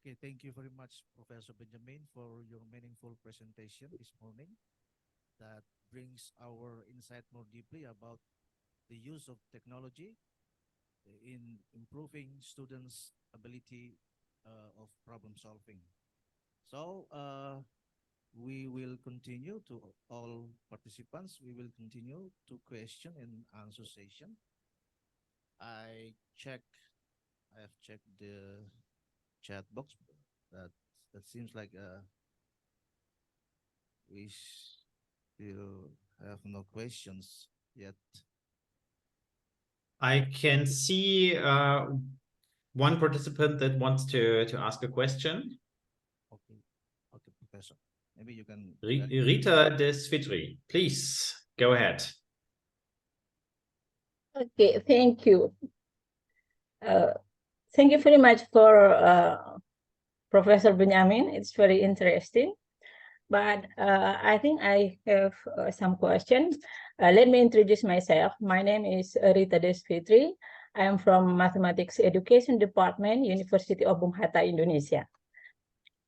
Okay, thank you very much, Professor Benjamin, for your meaningful presentation this morning that brings our insight more deeply about the use of technology in improving students' ability of problem solving. So we will continue to all participants. We will continue to question and answer session. I have checked the chat box. That seems like we still have no questions yet. I can see one participant that wants to ask a question. Okay, Professor. Maybe you can. Rita Desfitri, please go ahead. Okay, thank you. Thank you very much for Professor Benjamin. It's very interesting. But I think I have some questions. Let me introduce myself. My name is Rita Desfitri. I am from Mathematics Education Department, University of Unpatti, Indonesia.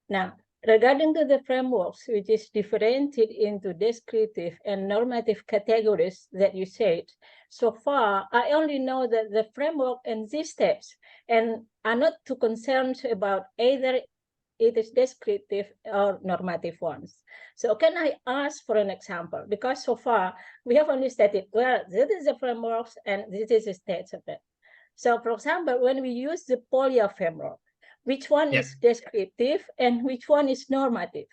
Now, regarding to the frameworks, which is differentiated into descriptive and normative categories that you said, so far, I only know that the framework and these steps, and I'm not too concerned about either it is descriptive or normative ones. So can I ask for an example? Because so far, we have only stated, well, this is the frameworks and this is the states of it. So for example, when we use the Polya framework, which one is descriptive and which one is normative?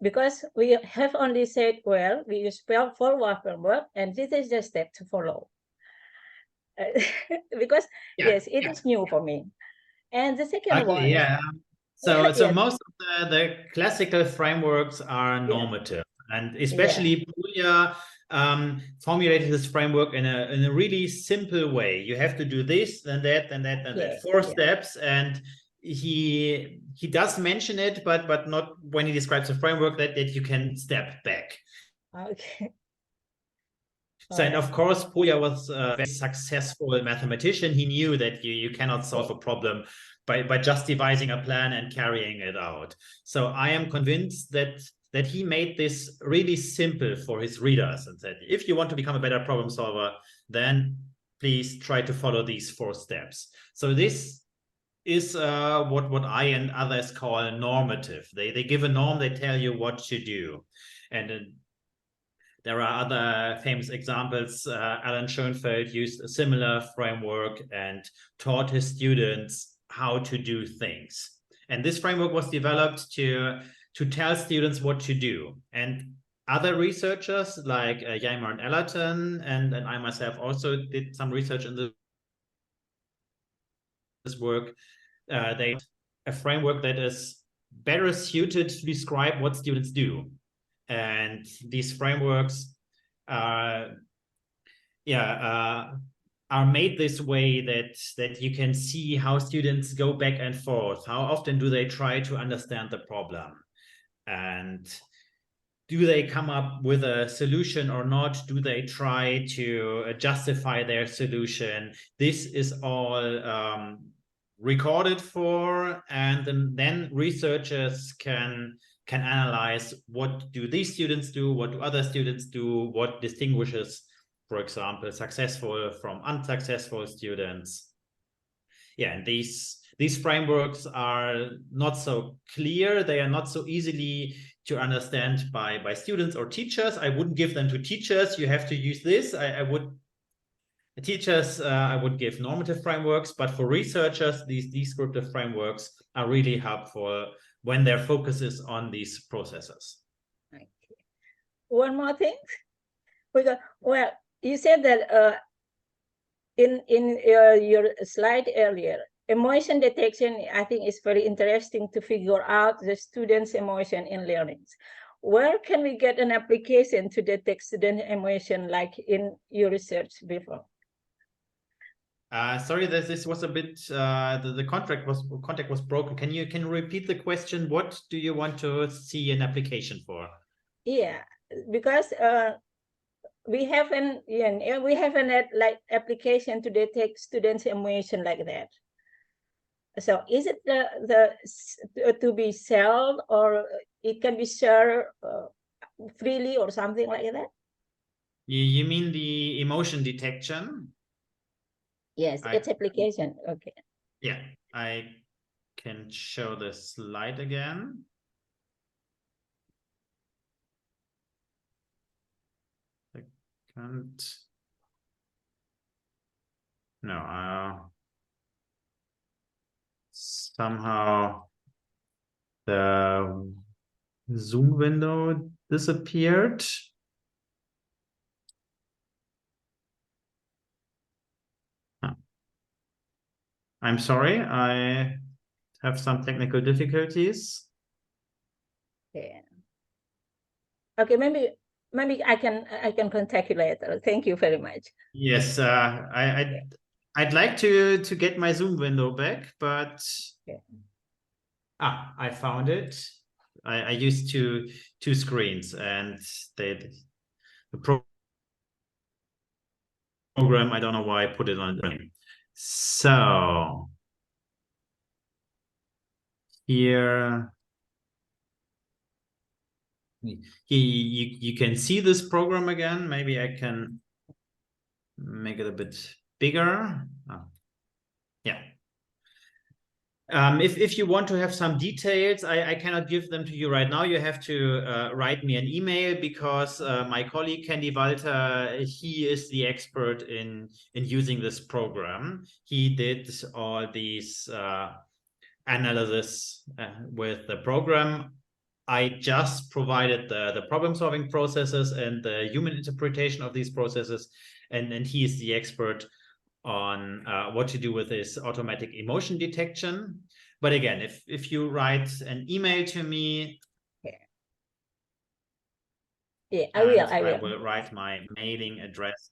Because we have only said, well, we use Polya framework and this is the step to follow. Because yes, it is new for me. And the second one. Yeah. So yes. Most of the classical frameworks are normative, and especially Polya formulated this framework in a really simple way. You have to do this, then that, and that, and that. 4 steps, and he does mention it, but not when he describes the framework that you can step back. Okay. So, and of course, Polya was a very successful mathematician. He knew that you cannot solve a problem by just devising a plan and carrying it out. So I am convinced that he made this really simple for his readers and said, if you want to become a better problem solver, then please try to follow these 4 steps. So this is what I and others call normative. They give a norm, they tell you what to do. And there are other famous examples. Alan Schoenfeld used a similar framework and taught his students how to do things. And this framework was developed to tell students what to do. And other researchers like Yaimar and Ellerton and I myself also did some research in this work. They have a framework that is better suited to describe what students do. And these frameworks are made this way that you can see how students go back and forth. How often do they try to understand the problem? And do they come up with a solution or not? Do they try to justify their solution? This is all recorded for, and then researchers can analyze what do these students do, what do other students do, what distinguishes, for example, successful from unsuccessful students. Yeah, and these frameworks are not so clear. They are not so easily to understand by students or teachers. I wouldn't give them to teachers. You have to use this. I would Teachers, I would give normative frameworks, but for researchers, these descriptive frameworks are really helpful when their focus is on these processes. Okay. One more thing, because well, you said that in your slide earlier, emotion detection, I think, is very interesting to figure out the student's emotion in learning. Where can we get an application to detect student emotion, like in your research before? Sorry that this was a bit the contact was broken. Can you repeat the question? What do you want to see an application for? Yeah, because we have an like application to detect students' emotion like that. So is it to be sold, or it can be shared freely or something like that? You mean the emotion detection? Yes, it's application. Okay. Yeah, I can show the slide again. I can't. No, somehow the Zoom window disappeared. I'm sorry, I have some technical difficulties. Yeah. Okay, maybe I can contact you later. Thank you very much. Yes, I'd like to get my Zoom window back, but I found it. I used two screens, and the program, I don't know why I put it on. So here you can see this program again. Maybe I can make it a bit bigger. Yeah. If you want to have some details, I cannot give them to you right now. You have to write me an email, because my colleague Candy Walter, he is the expert in using this program. He did all these analysis with the program. I just provided the problem-solving processes and the human interpretation of these processes, and he is the expert on what to do with this automatic emotion detection. But again, if you write an email to me, yeah, I will write my mailing address,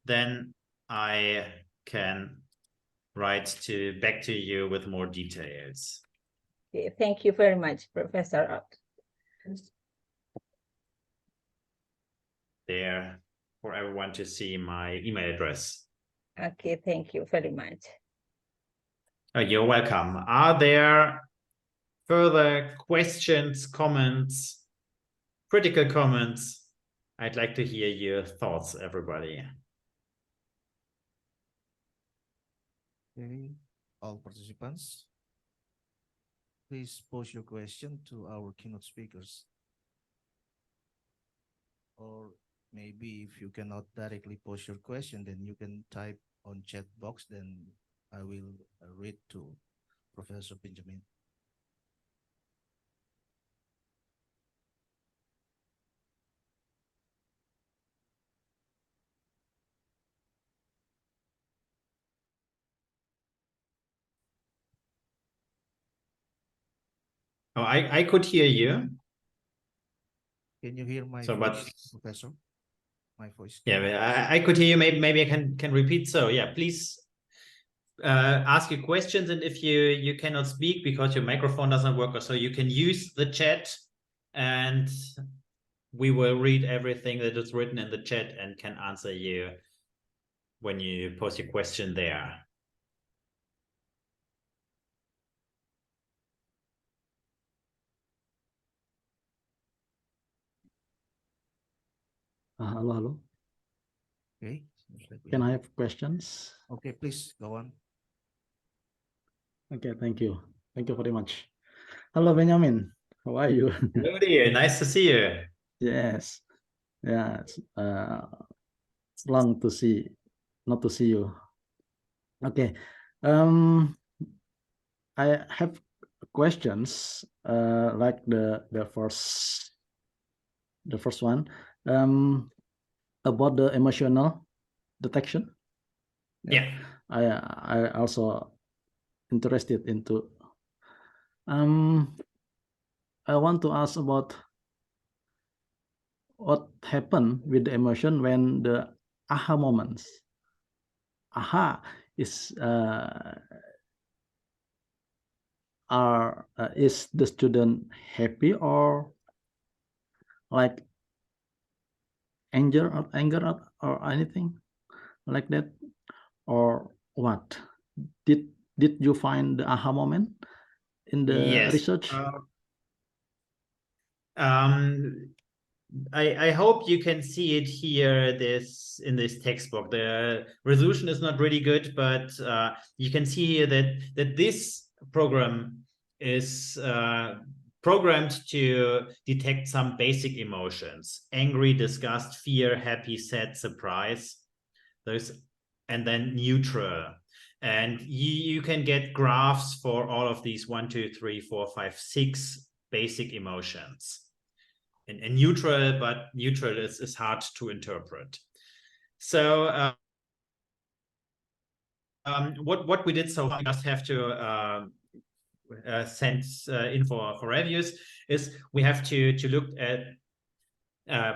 then I can write back to you with more details. Okay, thank you very much, Professor. There for everyone to see my email address. Okay, thank you very much. You're welcome. Are there further questions, comments, critical comments? I'd like to hear your thoughts, everybody. Okay, all participants, please pose your question to our keynote speakers. Or maybe if you cannot directly pose your question, then you can type on chat box, then I will read to Professor Benjamin. Oh, I could hear you. Can you hear my So, voice, Professor? My voice. Yeah, I could hear you. Maybe I can repeat. So yeah, please ask your questions, and if you cannot speak because your microphone doesn't work, or so, you can use the chat, and we will read everything that is written in the chat and can answer you when you post your question there. Hello. Okay. Can I have questions? Okay, please go on. Okay, thank you. Thank you very much. Hello, Benjamin. How are you? Hello dear, nice to see you. Yes. Yeah. It's long to see not to see you. Okay. I have questions like the first one about the emotional detection. Yeah. I also interested into. I want to ask about what happened with the emotion when the aha moments. Aha is is the student happy or like anger or anything like that, or what? Did you find the aha moment in the Yes. research? I hope you can see it here in this textbook. The resolution is not really good, but you can see here that this program is programmed to detect some basic emotions: angry, disgust, fear, happy, sad, surprise. And then neutral. And you can get graphs for all of these 1, 2, 3, 4, 5, 6 basic emotions. And neutral, but neutral is hard to interpret. So what we did so far, we just have to send in for reviews, is we have to look at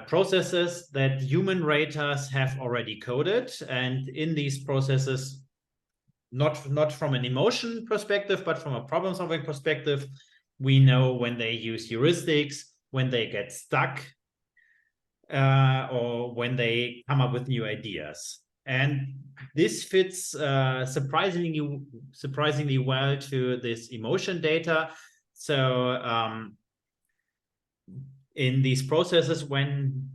processes that human raters have already coded. And in these processes, not from an emotion perspective, but from a problem solving perspective, we know when they use heuristics, when they get stuck, or when they come up with new ideas. And this fits surprisingly well to this emotion data. So in these processes, when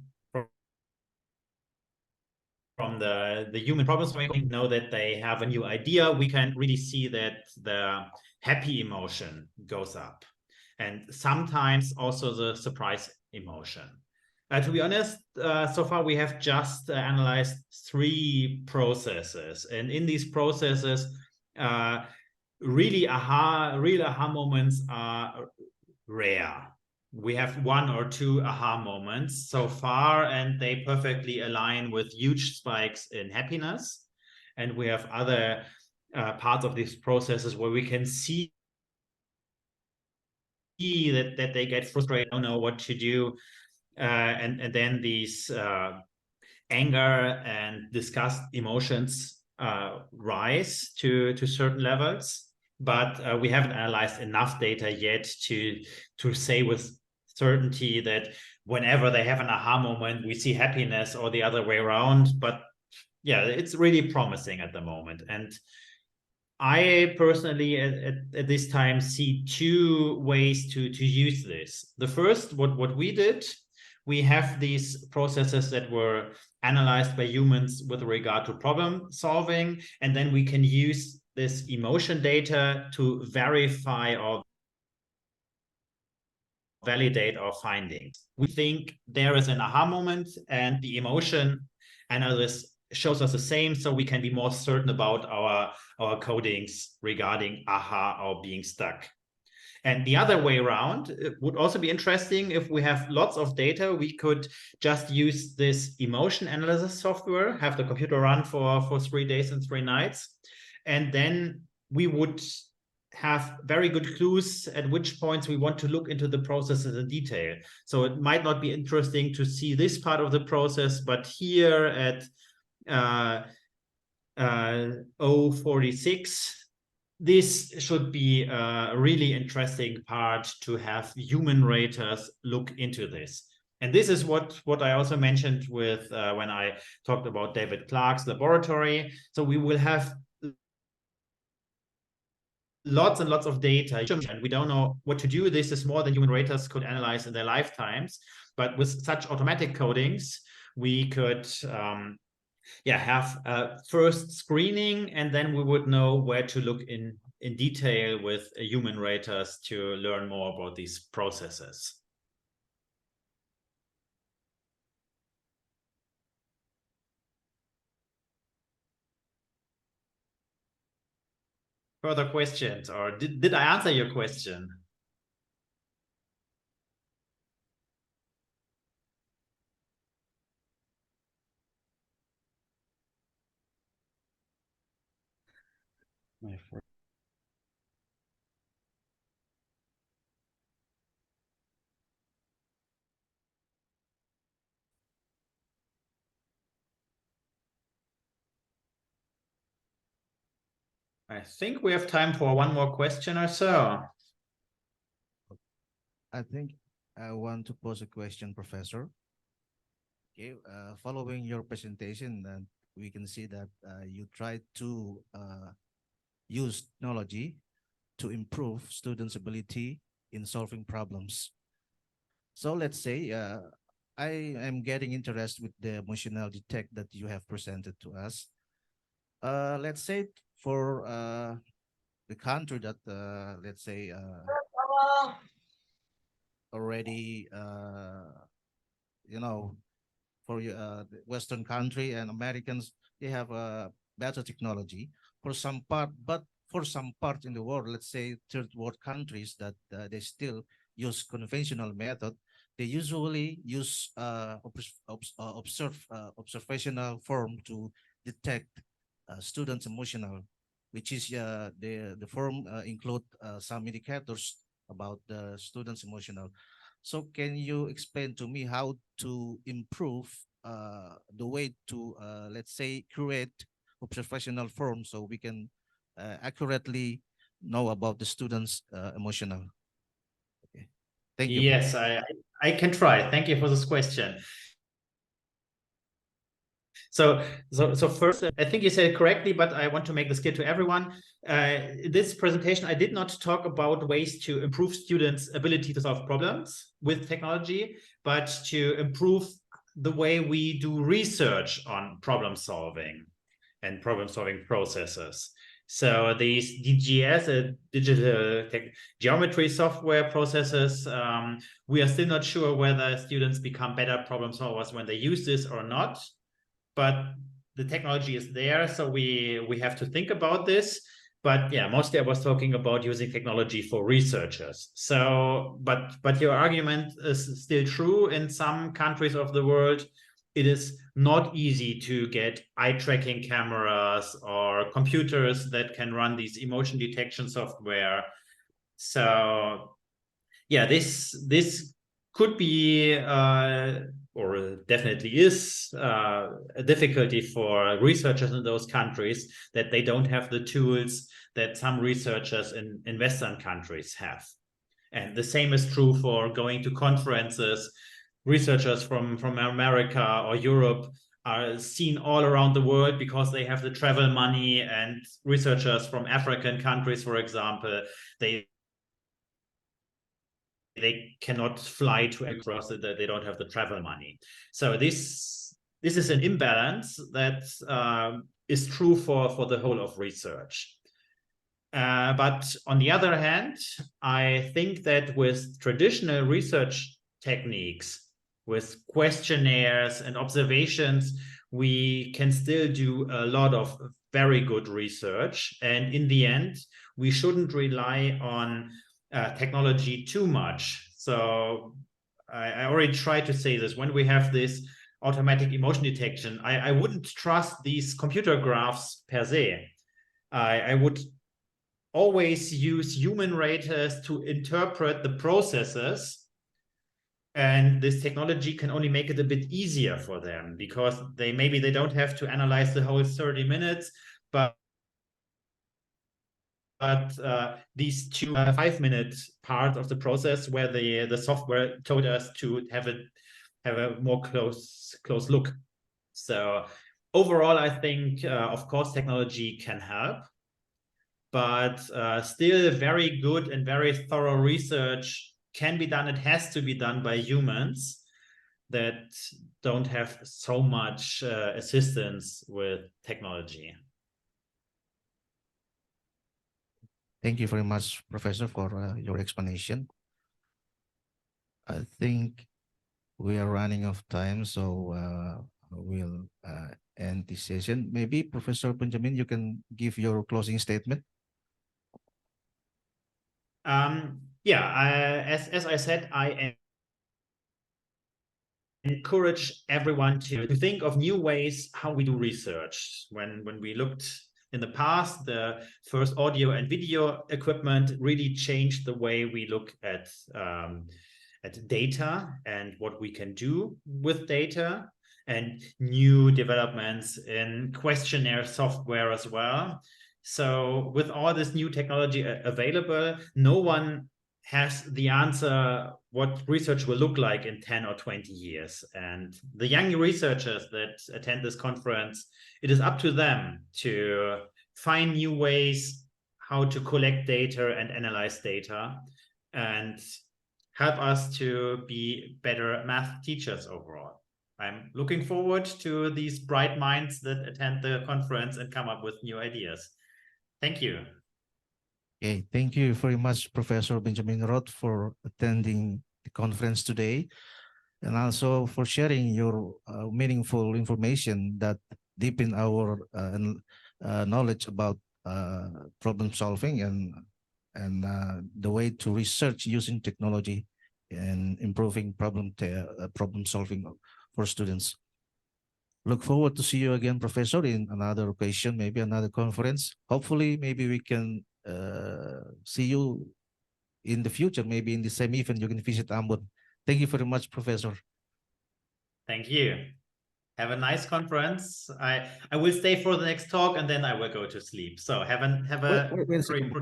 from the human problem solving know that they have a new idea, we can really see that the happy emotion goes up, and sometimes also the surprise emotion. To be honest, so far we have just analyzed 3 processes, and in these processes, real aha moments are rare. We have 1 or 2 aha moments so far, and they perfectly align with huge spikes in happiness. And we have other parts of these processes where we can see that they get frustrated, don't know what to do, and then these anger and disgust emotions rise to certain levels. But we haven't analyzed enough data yet to say with certainty that whenever they have an aha moment, we see happiness, or the other way around. But yeah, it's really promising at the moment. And I personally at this time see 2 ways to use this. The first, what we did, we have these processes that were analyzed by humans with regard to problem solving, and then we can use this emotion data to verify or validate our findings. We think there is an aha moment, and the emotion analysis shows us the same, so we can be more certain about our codings regarding aha or being stuck. And the other way around, it would also be interesting if we have lots of data, we could just use this emotion analysis software, have the computer run for 3 days and 3 nights, and then we would have very good clues at which points we want to look into the processes in detail. So it might not be interesting to see this part of the process, but here at 046, this should be a really interesting part to have human raters look into this. And this is what I also mentioned with when I talked about David Clark's laboratory. So we will have lots and lots of data, and we don't know what to do. This is more than human raters could analyze in their lifetimes. But with such automatic codings, we could have first screening, and then we would know where to look in detail with human raters to learn more about these processes. further questions, or did I answer your question? My friend. I think we have time for one more question or so. I think I want to pose a question, Professor. Okay, following your presentation, we can see that you tried to use technology to improve students' ability in solving problems. So let's say I am getting interested with the emotional detect that you have presented to us. Let's say for the country that let's say already you know, for the Western country and Americans, they have a better technology for some part, but for some part in the world, let's say third world countries that they still use conventional method, they usually use observational form to detect students emotional, which is the form include some indicators about the students emotional. So can you explain to me how to improve the way to, let's say, create observational form so we can accurately know about the students' emotional? Okay. Thank you. Yes, I can try. Thank you for this question. So first, I think you said it correctly, but I want to make this clear to everyone. This presentation, I did not talk about ways to improve students' ability to solve problems with technology, but to improve the way we do research on problem solving and problem solving processes. So these DGS, digital geometry software processes, we are still not sure whether students become better problem solvers when they use this or not. But the technology is there, so we have to think about this. But yeah, mostly I was talking about using technology for researchers. So, but your argument is still true. In some countries of the world, it is not easy to get eye tracking cameras or computers that can run these emotion detection software. So yeah, this could be or definitely is a difficulty for researchers in those countries, that they don't have the tools that some researchers in Western countries have. And the same is true for going to conferences. Researchers from America or Europe are seen all around the world because they have the travel money, and researchers from African countries, for example, they cannot fly to across that they don't have the travel money. So this is an imbalance that is true for the whole of research. But on the other hand, I think that with traditional research techniques, with questionnaires and observations, we can still do a lot of very good research. And in the end, we shouldn't rely on technology too much. So I already tried to say this. When we have this automatic emotion detection, I wouldn't trust these computer graphs per se. I would always use human raters to interpret the processes, and this technology can only make it a bit easier for them, because maybe they don't have to analyze the whole 30 minutes, but these 5-minute part of the process where the software told us to have a more close look. So overall, I think of course technology can help, but still very good and very thorough research can be done. It has to be done by humans that don't have so much assistance with technology. Thank you very much, Professor, for your explanation. I think we are running out of time, so we'll end this session. Maybe Professor Benjamin, you can give your closing statement. As I said, I encourage everyone to think of new ways how we do research. When we looked in the past, the first audio and video equipment really changed the way we look at data and what we can do with data, and new developments in questionnaire software as well. So with all this new technology available, no one has the answer what research will look like in 10 or 20 years. And the young researchers that attend this conference, it is up to them to find new ways how to collect data and analyze data, and help us to be better math teachers overall. I'm looking forward to these bright minds that attend the conference and come up with new ideas. Thank you. Okay, thank you very much, Professor Benjamin Roth, for attending the conference today, and also for sharing your meaningful information that deepen our knowledge about problem solving and the way to research using technology and improving problem solving for students. Look forward to see you again, Professor, in another occasion, maybe another conference. Hopefully, maybe we can see you in the future, maybe in the same event you can visit Ambon. Thank you very much, Professor. Thank you. Have a nice conference. I will stay for the next talk and then I will go to sleep. So wait a second,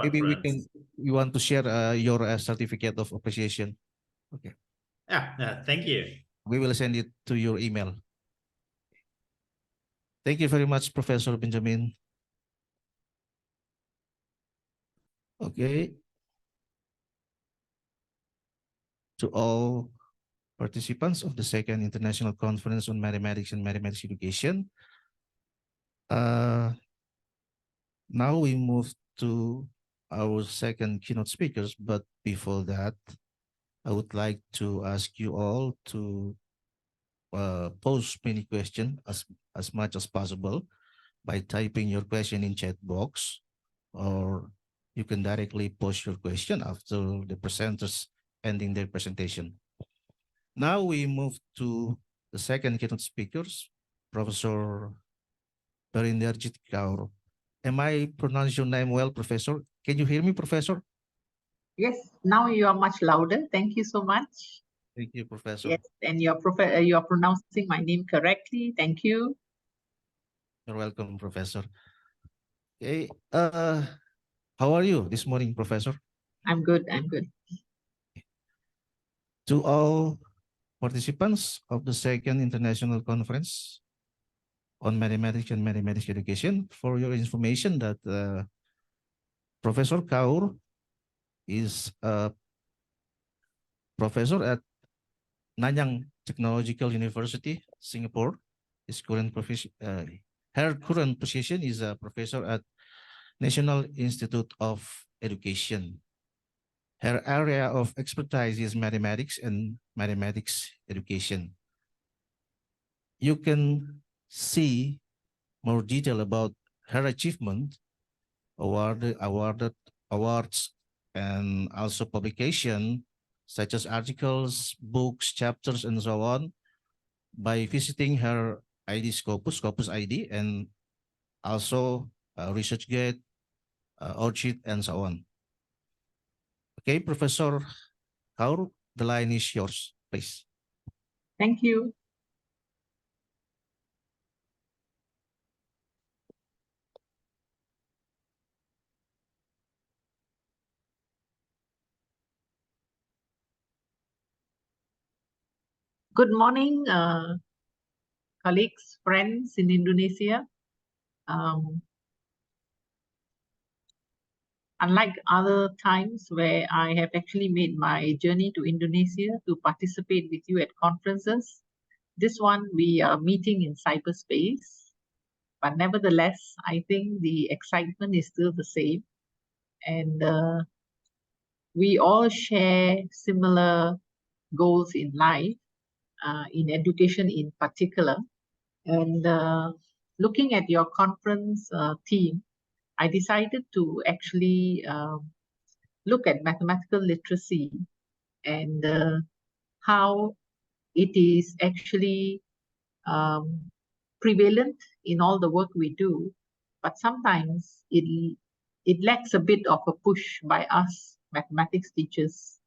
maybe you want to share your certificate of appreciation. Okay. Yeah, thank you. We will send it to your email. Thank you very much, Professor Benjamin. Okay. To all participants of the Second International Conference on Mathematics and Mathematics Education, now we move to our second keynote speakers, but before that, I would like to ask you all to pose many questions as much as possible by typing your question in chat box, or you can directly post your question after the presenters ending their presentation. Now we move to the second keynote speakers, Professor Parinderjit Kaur. Am I pronouncing your name well, Professor? Can you hear me, Professor? Yes, now you are much louder. Thank you so much. Thank you, Professor. Yes, and you're pronouncing my name correctly. Thank you. You're welcome, Professor. Okay, how are you this morning, Professor? I'm good, I'm good. To all participants of the Second International Conference on Mathematics and Mathematics Education, for your information that Professor Kaur is a professor at Nanyang Technological University, Singapore. Her current position is a professor at National Institute of Education. Her area of expertise is mathematics and mathematics education. You can see more detail about her achievement, awards, and also publication, such as articles, books, chapters, and so on, by visiting her ID Scopus ID, and also ResearchGate, Orchid, and so on. Okay, Professor Kaur, the line is yours, please. Thank you. Good morning, colleagues, friends in Indonesia. Unlike other times where I have actually made my journey to Indonesia to participate with you at conferences, this one we are meeting in cyberspace. But nevertheless, I think the excitement is still the same. And we all share similar goals in life, in education in particular. And looking at your conference team, I decided to actually look at mathematical literacy and how it is actually prevalent in all the work we do, but sometimes it lacks a bit of a push by us mathematics teachers.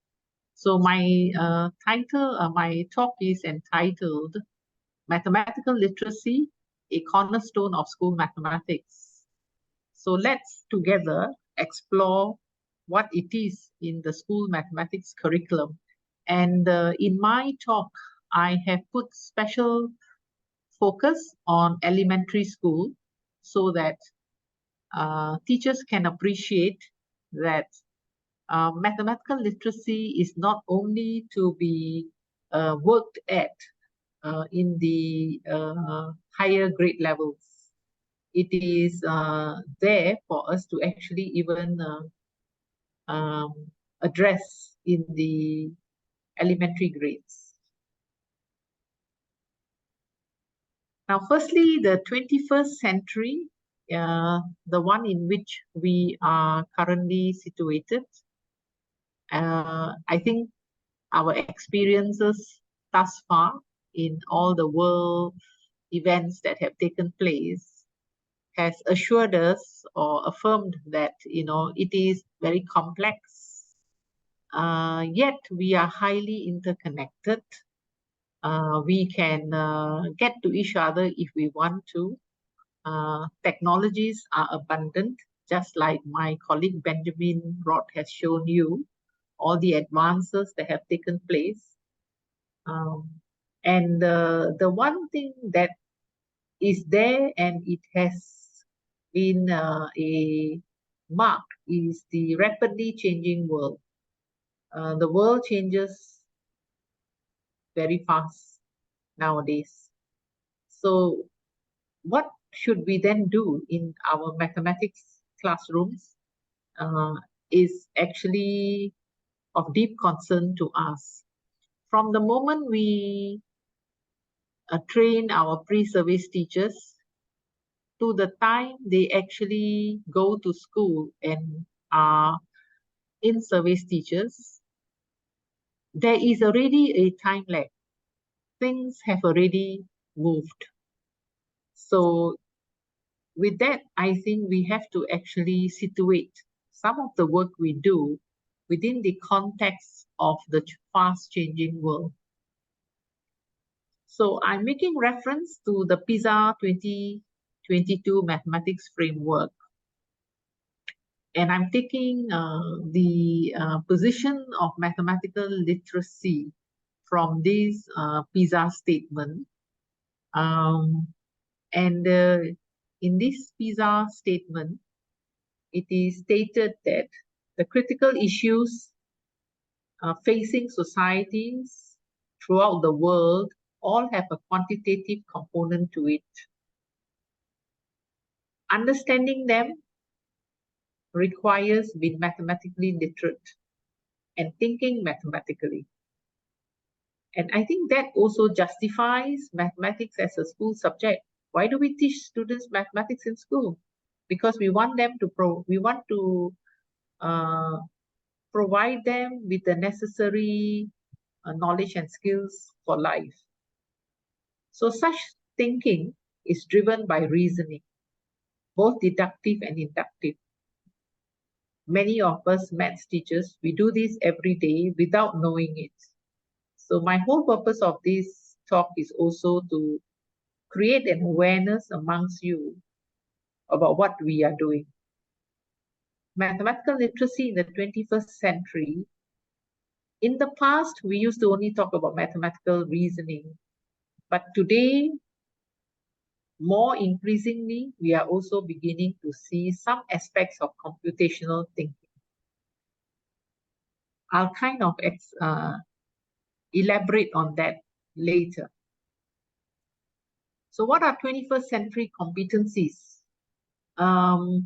So my my talk is entitled Mathematical Literacy, a Cornerstone of School Mathematics. So let's together explore what it is in the school mathematics curriculum. And in my talk, I have put special focus on elementary school so that teachers can appreciate that mathematical literacy is not only to be worked at in the higher grade levels. It is there for us to actually even address in the elementary grades. Now, firstly, the 21st century, the one in which we are currently situated, I think our experiences thus far in all the world events that have taken place has assured us or affirmed that, you know, it is very complex, yet we are highly interconnected. We can get to each other if we want to. Technologies are abundant, just like my colleague Benjamin Roth has shown you, all the advances that have taken place. And the one thing that is there and it has been a mark is the rapidly changing world. The world changes very fast nowadays. So what should we then do in our mathematics classrooms is actually of deep concern to us. From the moment we train our pre-service teachers to the time they actually go to school and are in-service teachers, there is already a time lag. Things have already moved. So with that, I think we have to actually situate some of the work we do within the context of the fast-changing world. So I'm making reference to the PISA 2022 mathematics framework. And I'm taking the position of mathematical literacy from this PISA statement. In this PISA statement, it is stated that the critical issues facing societies throughout the world all have a quantitative component to it. Understanding them requires being mathematically literate and thinking mathematically. And I think that also justifies mathematics as a school subject. Why do we teach students mathematics in school? Because we want them to provide them with the necessary knowledge and skills for life. So such thinking is driven by reasoning, both deductive and inductive. Many of us maths teachers, we do this every day without knowing it. So my whole purpose of this talk is also to create an awareness amongst you about what we are doing. Mathematical literacy in the 21st century. In the past, we used to only talk about mathematical reasoning, but today, more increasingly, we are also beginning to see some aspects of computational thinking. I'll kind of elaborate on that later. So what are 21st century competencies? The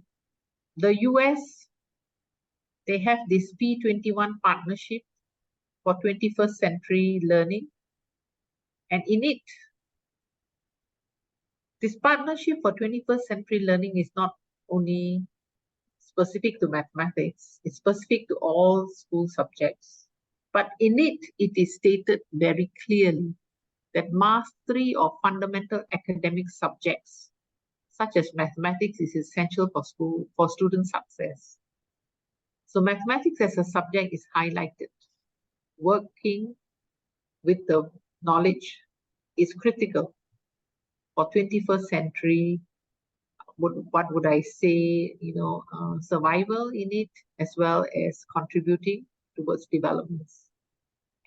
US, they have this P21 partnership for 21st century learning. And in it, this partnership for 21st century learning is not only specific to mathematics. It's specific to all school subjects. But in it, it is stated very clearly that mastery of fundamental academic subjects, such as mathematics, is essential for student success. So mathematics as a subject is highlighted. Working with the knowledge is critical for 21st century. What would I say? Survival in it, as well as contributing towards developments.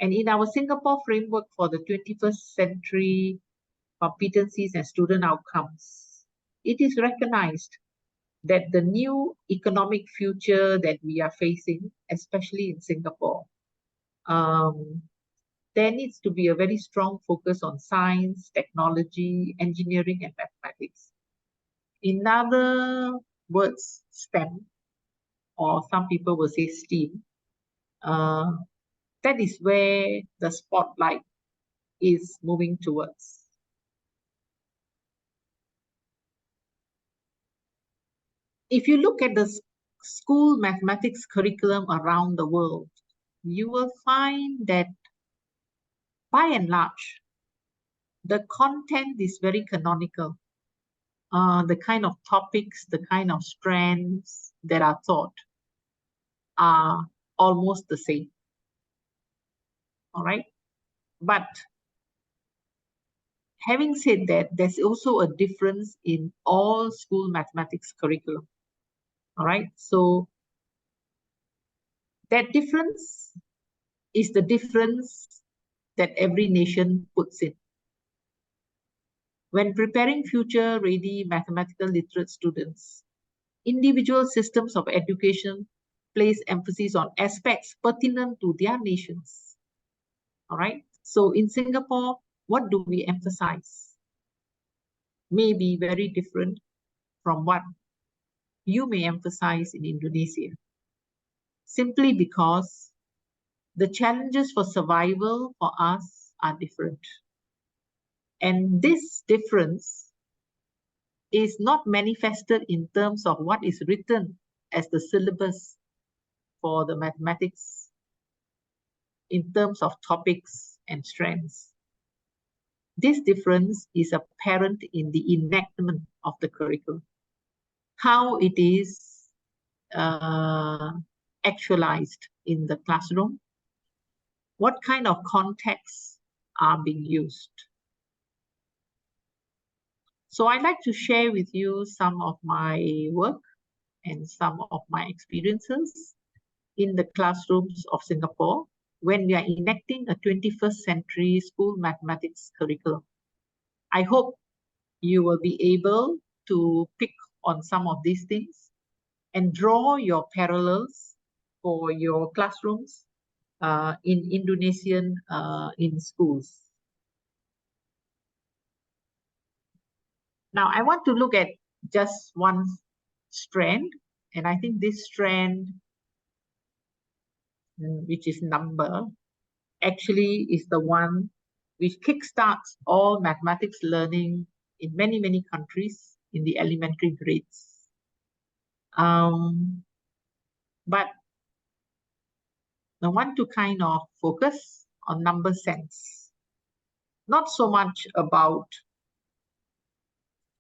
And in our Singapore framework for the 21st century competencies and student outcomes, it is recognized that the new economic future that we are facing, especially in Singapore, there needs to be a very strong focus on science, technology, engineering, and mathematics. In other words, STEM, or some people will say STEAM, that is where the spotlight is moving towards. If you look at the school mathematics curriculum around the world, you will find that by and large, the content is very canonical. The kind of topics, the kind of strands that are taught are almost the same. All right. But having said that, there's also a difference in all school mathematics curriculum. All right. So that difference is the difference that every nation puts in. When preparing future-ready mathematical literate students, individual systems of education place emphasis on aspects pertinent to their nations. All right. So in Singapore, what do we emphasize? May be very different from what you may emphasize in Indonesia, simply because the challenges for survival for us are different. And this difference is not manifested in terms of what is written as the syllabus for the mathematics in terms of topics and strands. This difference is apparent in the enactment of the curriculum, how it is actualized in the classroom, what kind of contexts are being used. So I'd like to share with you some of my work and some of my experiences in the classrooms of Singapore when we are enacting a 21st century school mathematics curriculum. I hope you will be able to pick on some of these things and draw your parallels for your classrooms in Indonesian in schools. Now, I want to look at just one strand, and I think this strand, which is number, actually is the one which kickstarts all mathematics learning in many, many countries in the elementary grades. But I want to kind of focus on number sense, not so much about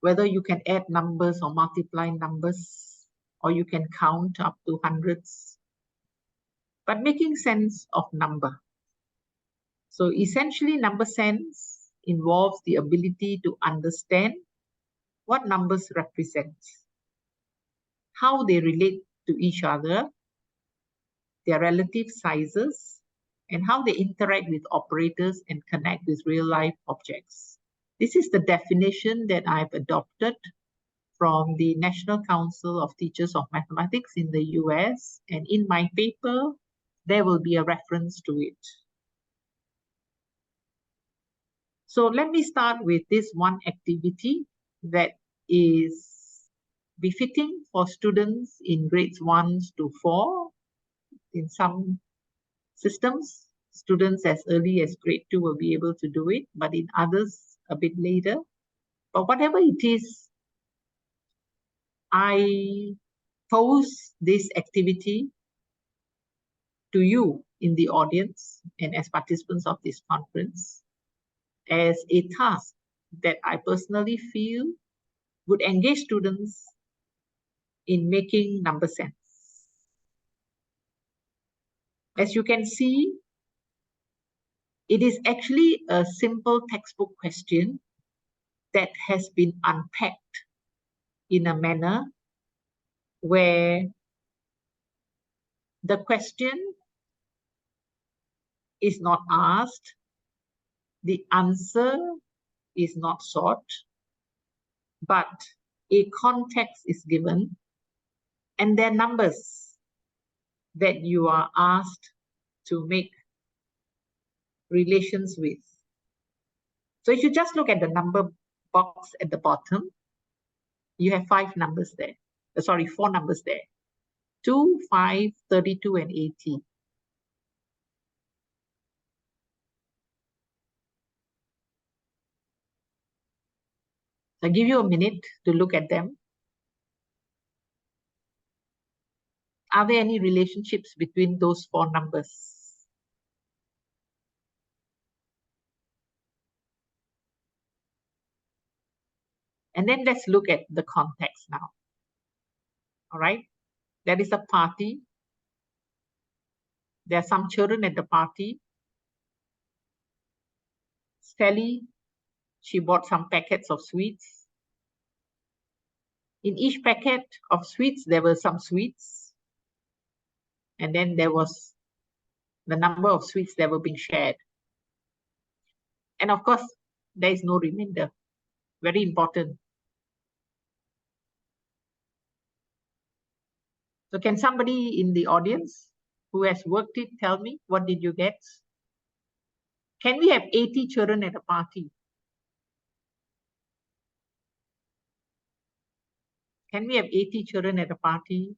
whether you can add numbers or multiply numbers, or you can count up to hundreds, but making sense of number. So essentially, number sense involves the ability to understand what numbers represent, how they relate to each other, their relative sizes, and how they interact with operators and connect with real-life objects. This is the definition that I've adopted from the National Council of Teachers of Mathematics in the US, and in my paper, there will be a reference to it. So let me start with this one activity that is befitting for students in grades 1 to 4. In some systems, students as early as grade 2 will be able to do it, but in others, a bit later. But whatever it is, I pose this activity to you in the audience and as participants of this conference as a task that I personally feel would engage students in making number sense. As you can see, it is actually a simple textbook question that has been unpacked in a manner where the question is not asked, the answer is not sought, but a context is given, and there are numbers that you are asked to make relations with. So if you just look at the number box at the bottom, you have 5 numbers there. Sorry, 4 numbers there. 2, 5, 32, and 80. I'll give you a minute to look at them. Are there any relationships between those 4 numbers? And then let's look at the context now. All right, there is a party. There are some children at the party. Sally, she bought some packets of sweets. In each packet of sweets, there were some sweets. And then there was the number of sweets that were being shared. And of course, there is no remainder. Very important. So can somebody in the audience who has worked it tell me, what did you get? Can we have 80 children at a party? Can we have 80 children at a party?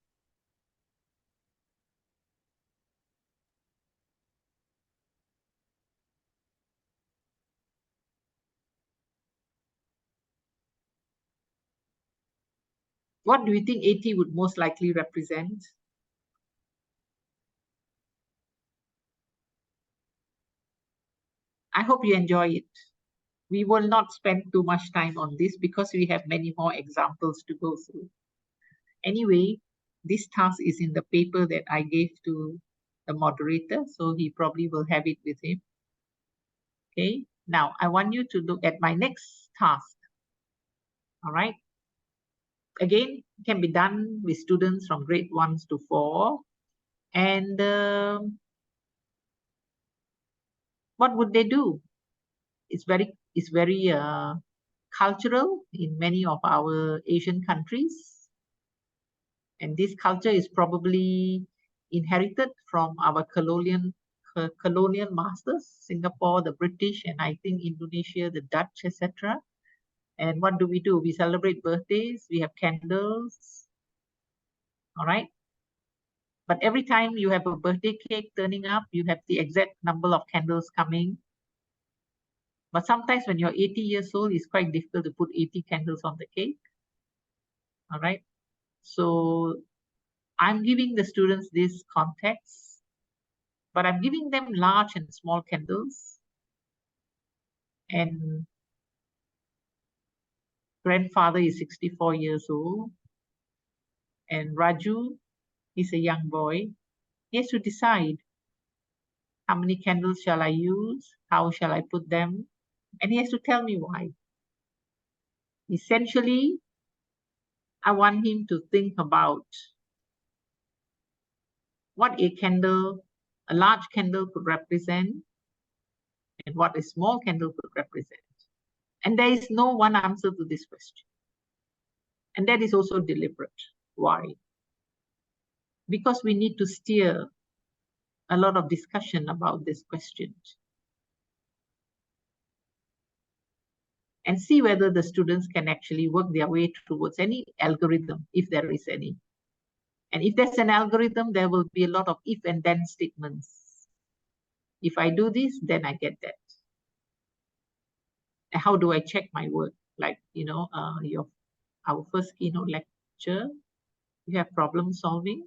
What do you think 80 would most likely represent? I hope you enjoy it. We will not spend too much time on this because we have many more examples to go through. Anyway, this task is in the paper that I gave to the moderator, so he probably will have it with him. Okay, now I want you to look at my next task. All right. Again, it can be done with students from grade 1 to 4. And what would they do? It's very cultural in many of our Asian countries. And this culture is probably inherited from our colonial masters, Singapore, the British, and I think Indonesia, the Dutch, etc. And what do? We celebrate birthdays, we have candles, all right? But every time you have a birthday cake turning up, you have the exact number of candles coming. But sometimes when you're 80 years old, it's quite difficult to put 80 candles on the cake, all right? So I'm giving the students this context, but I'm giving them large and small candles. And grandfather is 64 years old. And Raju is a young boy. He has to decide how many candles shall I use? How shall I put them? And he has to tell me why. Essentially, I want him to think about what a large candle could represent and what a small candle could represent. And there is no one answer to this question. And that is also deliberate. Why? Because we need to steer a lot of discussion about this question and see whether the students can actually work their way towards any algorithm, if there is any. And if there's an algorithm, there will be a lot of if and then statements. If I do this, then I get that. And how do I check my work? Like, our first keynote lecture, you have problem solving.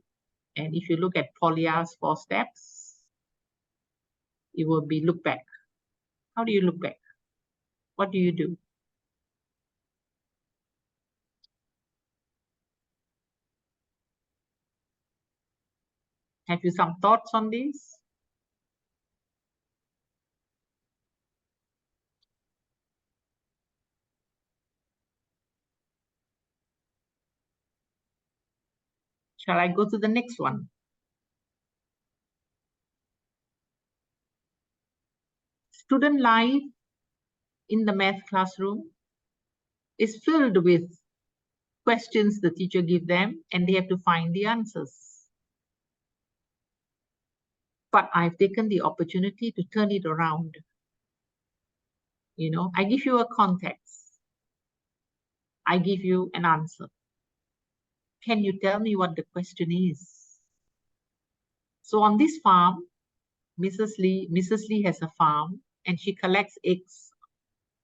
And if you look at Polia's 4 steps, it will be look back. How do you look back? What do you do? Have you some thoughts on this? Shall I go to the next one? Student life in the math classroom is filled with questions the teacher gives them, and they have to find the answers. But I've taken the opportunity to turn it around. You know, I give you a context. I give you an answer. Can you tell me what the question is? So on this farm, Mrs. Lee has a farm, and she collects eggs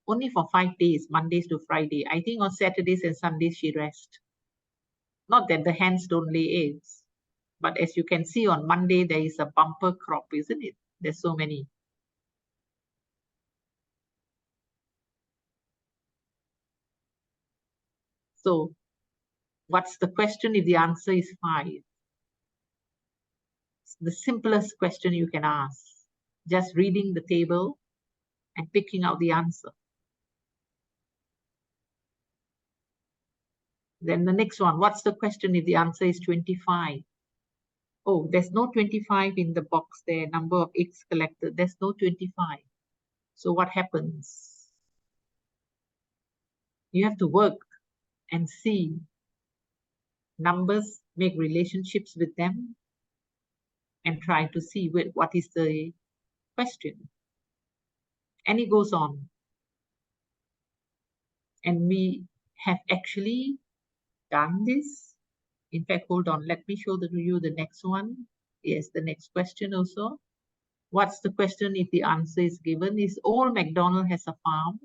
only for 5 days, Mondays to Friday. I think on Saturdays and Sundays she rests. Not that the hens don't lay eggs, but as you can see on Monday, there is a bumper crop, isn't it? There's so many. So what's the question if the answer is 5? It's the simplest question you can ask. Just reading the table and picking out the answer. Then the next one, what's the question if the answer is 25? Oh, there's no 25 in the box there, number of eggs collected. There's no 25. So what happens? You have to work and see numbers, make relationships with them, and try to see what is the question. And it goes on. And we have actually done this. In fact, hold on, let me show you the next one. Yes, the next question also. What's the question if the answer is given? Is Old MacDonald has a farm?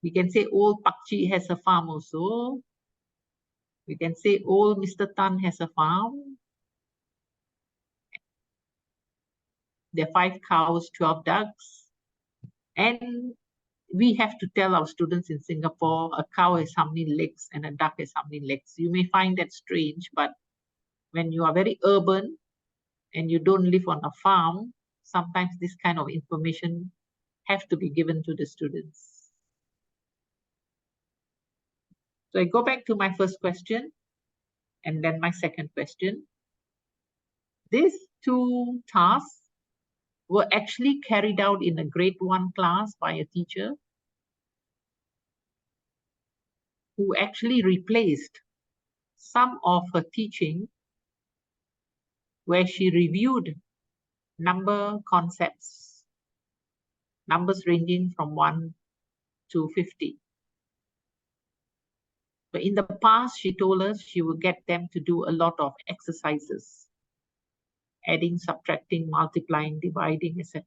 We can say Old Pakchi has a farm also. We can say Old Mr. Tan has a farm. There are 5 cows, 12 ducks. And we have to tell our students in Singapore, a cow has how many legs and a duck has how many legs. You may find that strange, but when you are very urban and you don't live on a farm, sometimes this kind of information have to be given to the students. So I go back to my first question and then my second question. These 2 tasks were actually carried out in a grade 1 class by a teacher who actually replaced some of her teaching where she reviewed number concepts, numbers ranging from 1 to 50. But in the past, she told us she would get them to do a lot of exercises, adding, subtracting, multiplying, dividing, etc.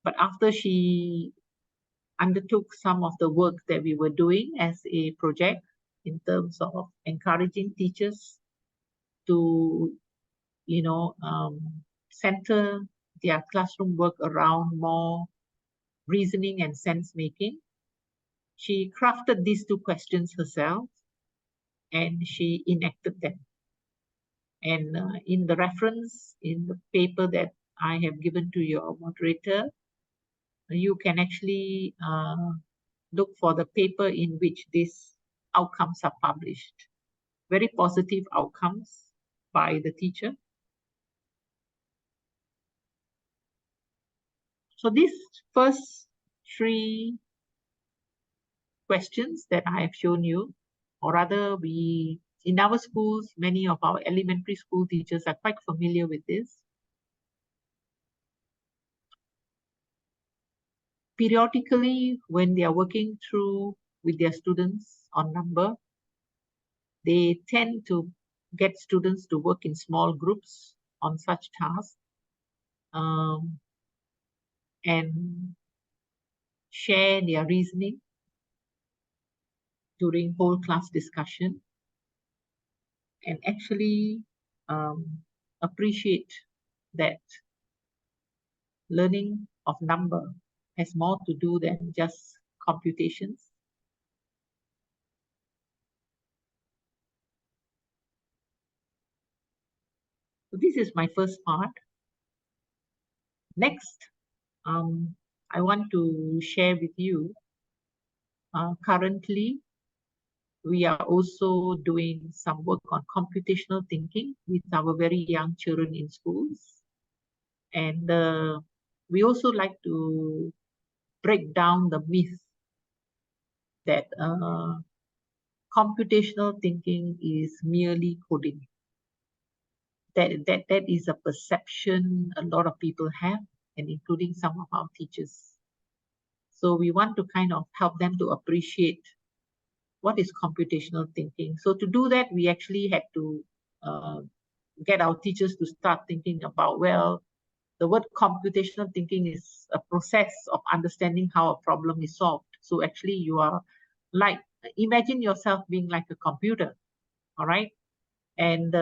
But after she undertook some of the work that we were doing as a project in terms of encouraging teachers to, center their classroom work around more reasoning and sense making, she crafted these 2 questions herself and she enacted them. And in the reference, in the paper that I have given to your moderator, you can actually look for the paper in which these outcomes are published. Very positive outcomes by the teacher. So these first 3 questions that I have shown you, or rather in our schools, many of our elementary school teachers are quite familiar with this. Periodically, when they are working through with their students on number, they tend to get students to work in small groups on such tasks and share their reasoning, during whole class discussion and actually appreciate that learning of number has more to do than just computations. So this is my first part. Next, I want to share with you, currently, we are also doing some work on computational thinking with our very young children in schools. And we also like to break down the myth that computational thinking is merely coding. That is a perception a lot of people have, and including some of our teachers. So we want to kind of help them to appreciate what is computational thinking. So to do that, we actually had to get our teachers to start thinking about, well, the word computational thinking is a process of understanding how a problem is solved. So actually you are like, imagine yourself being like a computer, all right? And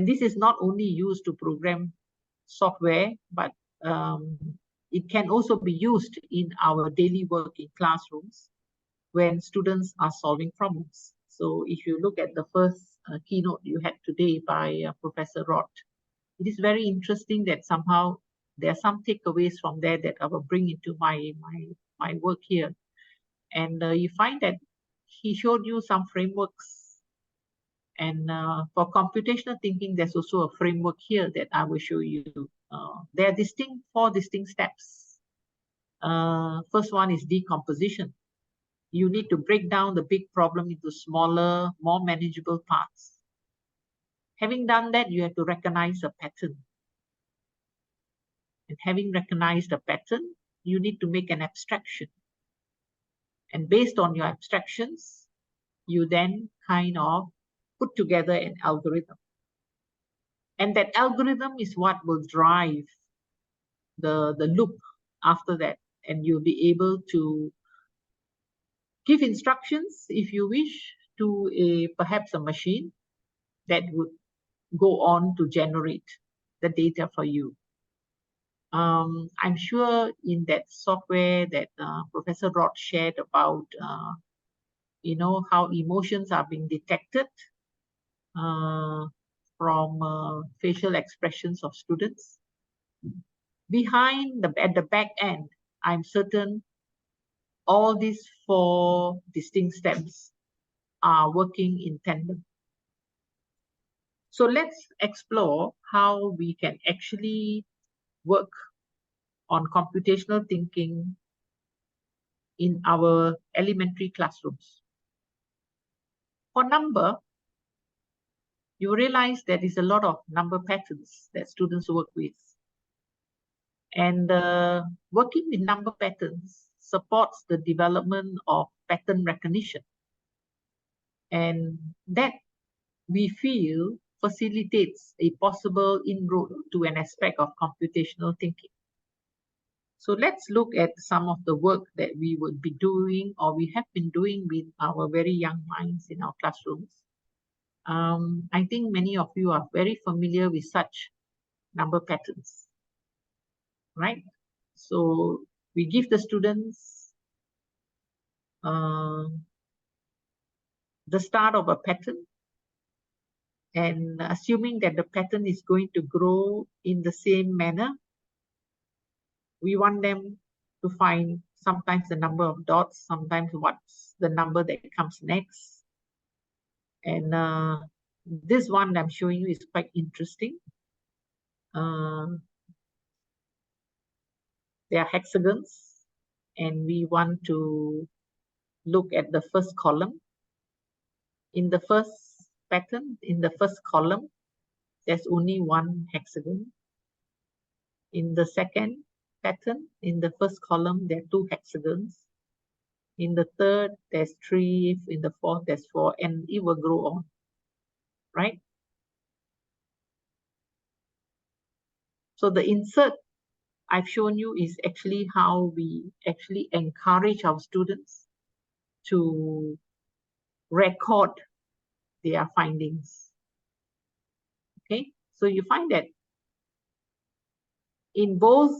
this is not only used to program software, but it can also be used in our daily work in classrooms when students are solving problems. So if you look at the first keynote you had today by Professor Roth, it is very interesting that somehow there are some takeaways from there that I will bring into my work here. And you find that he showed you some frameworks. And for computational thinking, there's also a framework here that I will show you. There are four distinct steps. First one is decomposition. You need to break down the big problem into smaller, more manageable parts. Having done that, you have to recognize a pattern. And having recognized a pattern, you need to make an abstraction. And based on your abstractions, you then kind of put together an algorithm. And that algorithm is what will drive the loop after that. And you'll be able to give instructions, if you wish, to perhaps a machine that would go on to generate the data for you. I'm sure in that software that Professor Roth shared about, you know, how emotions are being detected from facial expressions of students. Behind at the back end, I'm certain all these four distinct steps are working in tandem. So let's explore how we can actually work on computational thinking in our elementary classrooms. For number, you realize there is a lot of number patterns that students work with. And working with number patterns supports the development of pattern recognition. And that, we feel, facilitates a possible inroad to an aspect of computational thinking. So let's look at some of the work that we would be doing or we have been doing with our very young minds in our classrooms. I think many of you are very familiar with such number patterns, right? So we give the students the start of a pattern, and assuming that the pattern is going to grow in the same manner, we want them to find sometimes the number of dots, sometimes what's the number that comes next. And this one I'm showing you is quite interesting. They are hexagons, and we want to look at the first column. In the first pattern, in the first column, there's only one hexagon. In the second pattern, in the first column, there are two hexagons. In the third, there's three. In the fourth, there's four, and it will grow on, right? So the insert I've shown you is actually how we actually encourage our students to record their findings. Okay, so you find that in both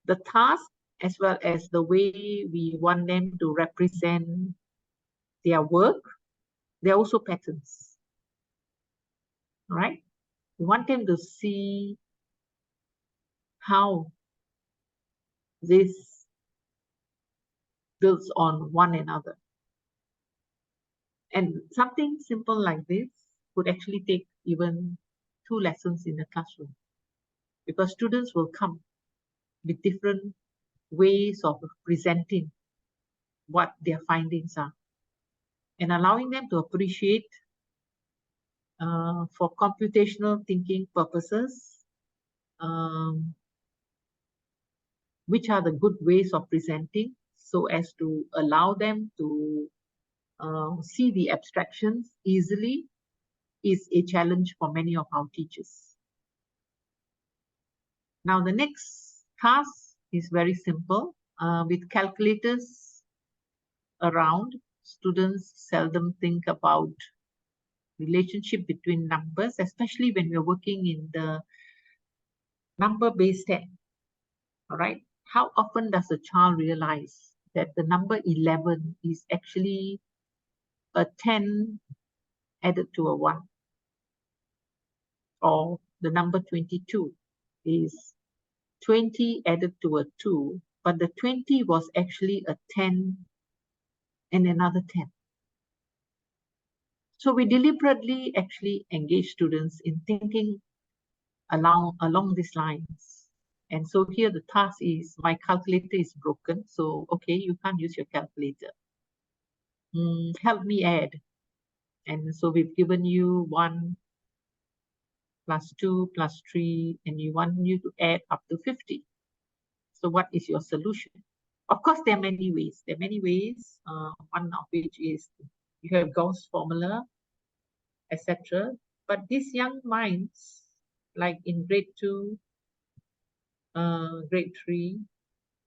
the task as well as the way we want them to represent their work, there are also patterns. All right, we want them to see how this builds on one another. And something simple like this could actually take even 2 lessons in the classroom, because students will come with different ways of presenting what their findings are, and allowing them to appreciate for computational thinking purposes, which are the good ways of presenting, so as to allow them to see the abstractions easily, is a challenge for many of our teachers. Now, the next task is very simple. With calculators around, students seldom think about relationship between numbers, especially when we're working in the number base 10. All right. How often does a child realize that the number 11 is actually a 10 added to a 1? Or the number 22 is 20 added to a 2, but the 20 was actually a 10 and another 10. So we deliberately actually engage students in thinking along these lines. And so here the task is, my calculator is broken, so okay, you can't use your calculator. Help me add. And so we've given you 1 plus 2 plus 3, and you want you to add up to 50. So what is your solution? Of course, there are many ways. There are many ways, one of which is you have Gauss formula, etc. But these young minds, like in grade 2, grade 3,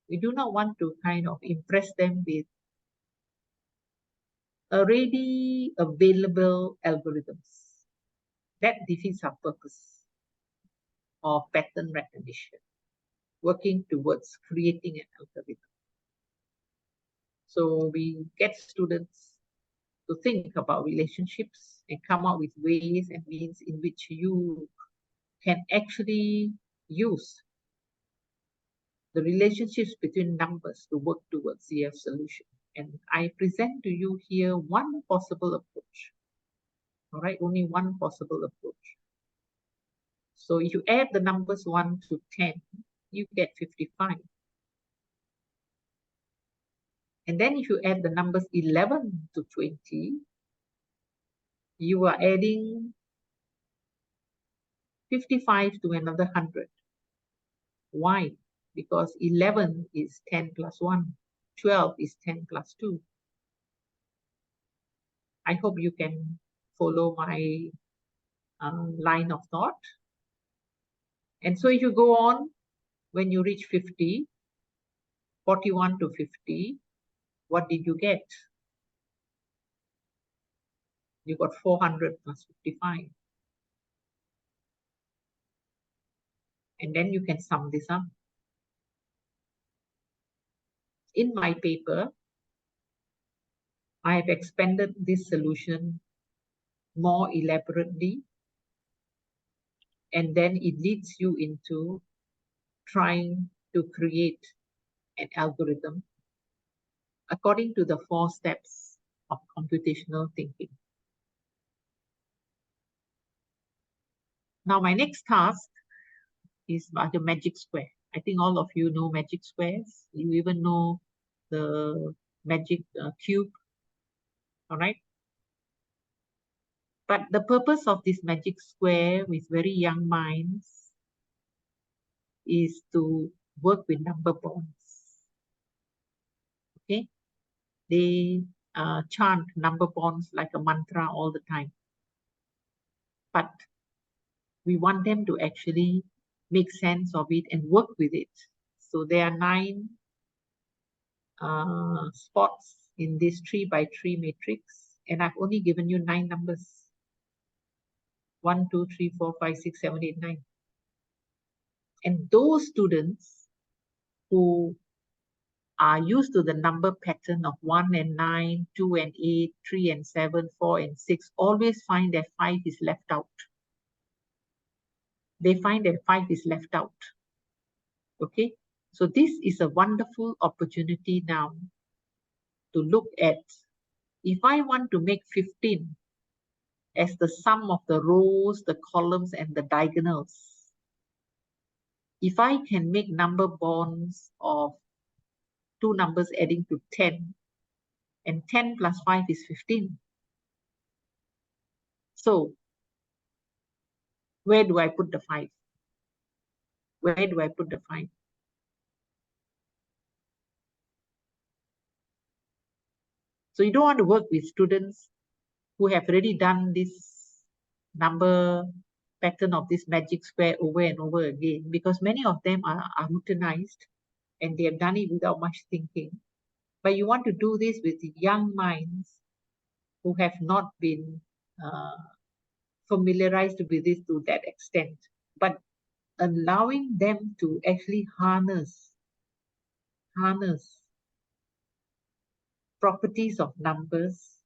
we do not want to kind of impress them with already available algorithms. That defeats our purpose of pattern recognition, working towards creating an algorithm. So we get students to think about relationships and come up with ways and means in which you can actually use the relationships between numbers to work towards their solution. And I present to you here one possible approach. All right, only one possible approach. So if you add the numbers 1 to 10, you get 55. And then if you add the numbers 11 to 20, you are adding 55 to another 100. Why? Because 11 is 10 plus 1. 12 is 10 plus 2. I hope you can follow my line of thought. And so if you go on, when you reach 50, 41 to 50, what did you get? You got 400 plus 55. And then you can sum this up. In my paper, I have expanded this solution more elaborately, and then it leads you into trying to create an algorithm according to the 4 steps of computational thinking. Now, my next task is about the magic square. I think all of you know magic squares. You even know the magic cube. All right. But the purpose of this magic square with very young minds is to work with number bonds. Okay. They chant number bonds like a mantra all the time. But we want them to actually make sense of it and work with it. So there are 9 spots in this 3 by 3 matrix. And I've only given you 9 numbers. 1, 2, 3, 4, 5, 6, 7, 8, 9. And those students who are used to the number pattern of 1 and 9, 2 and 8, 3 and 7, 4 and 6, always find that 5 is left out. They find that 5 is left out. Okay, so this is a wonderful opportunity now to look at, if I want to make 15 as the sum of the rows, the columns, and the diagonals, if I can make number bonds of 2 numbers adding to 10, and 10 plus 5 is 15. So where do I put the 5? Where do I put the 5? So you don't want to work with students who have already done this number pattern of this magic square over and over again, because many of them are routinized and they have done it without much thinking. But you want to do this with young minds who have not been familiarized with this to that extent, but allowing them to actually harness properties of numbers,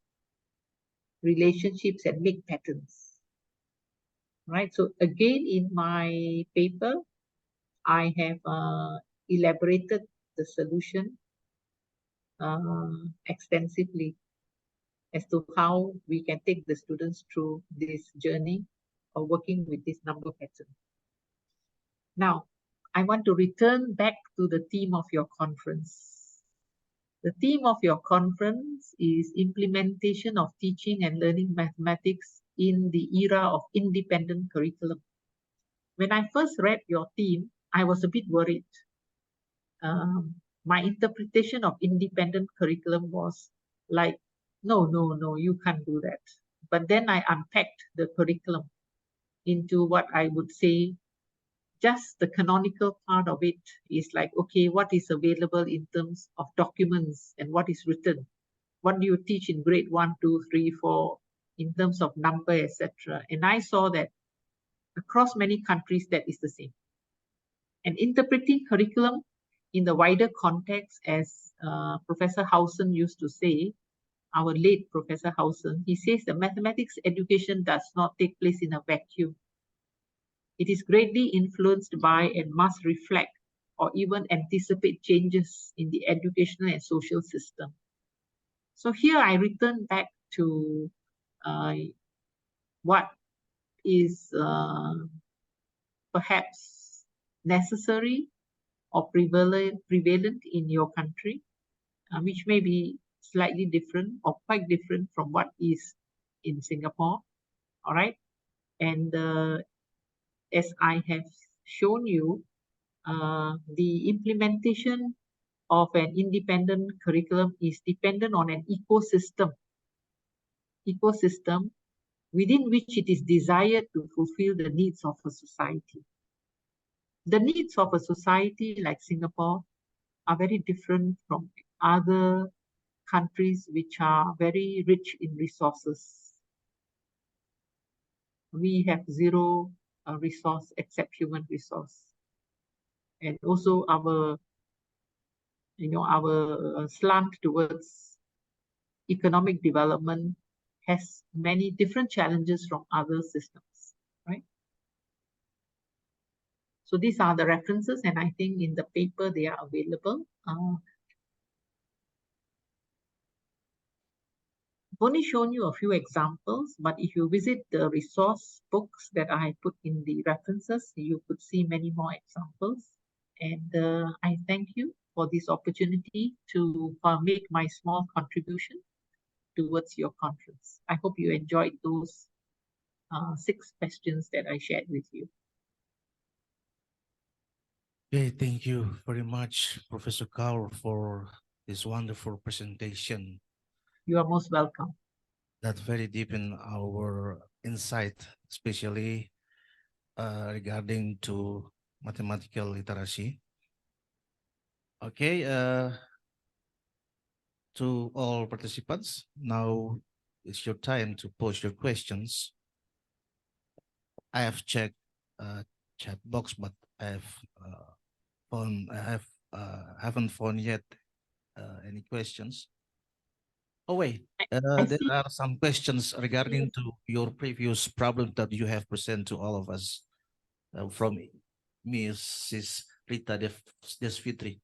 relationships, and make patterns. Right. So again, in my paper, I have elaborated the solution extensively as to how we can take the students through this journey of working with this number pattern. Now, I want to return back to the theme of your conference. The theme of your conference is implementation of teaching and learning mathematics in the era of independent curriculum. When I first read your theme, I was a bit worried. My interpretation of independent curriculum was like, no, you can't do that. But then I unpacked the curriculum into what I would say, just the canonical part of it is like, okay, what is available in terms of documents and what is written? What do you teach in grade 1, 2, 3, 4 in terms of number, etc.? And I saw that across many countries that is the same. And interpreting curriculum in the wider context, as Professor Hausen used to say, our late Professor Hausen, he says that mathematics education does not take place in a vacuum. It is greatly influenced by and must reflect or even anticipate changes in the educational and social system. So here I return back to what is perhaps necessary or prevalent in your country, which may be slightly different or quite different from what is in Singapore. All right. And as I have shown you, the implementation of an independent curriculum is dependent on an ecosystem within which it is desired to fulfill the needs of a society. The needs of a society like Singapore are very different from other countries which are very rich in resources. We have zero resource except human resource. And also our slant towards economic development has many different challenges from other systems, right? So these are the references, and I think in the paper they are available. I've only shown you a few examples, but if you visit the resource books that I put in the references, you could see many more examples. And I thank you for this opportunity to make my small contribution towards your conference. I hope you enjoyed those 6 questions that I shared with you. Okay, thank you very much, Professor Kaur, for this wonderful presentation. You are most welcome. That's very deep in our insight, especially regarding to mathematical literacy. Okay, to all participants, now it's your time to post your questions. I have checked chat box, but I haven't found yet any questions. Oh wait, there see. are some questions regarding to your previous problem that you have presented to all of us from Mrs. Rita Desfitri.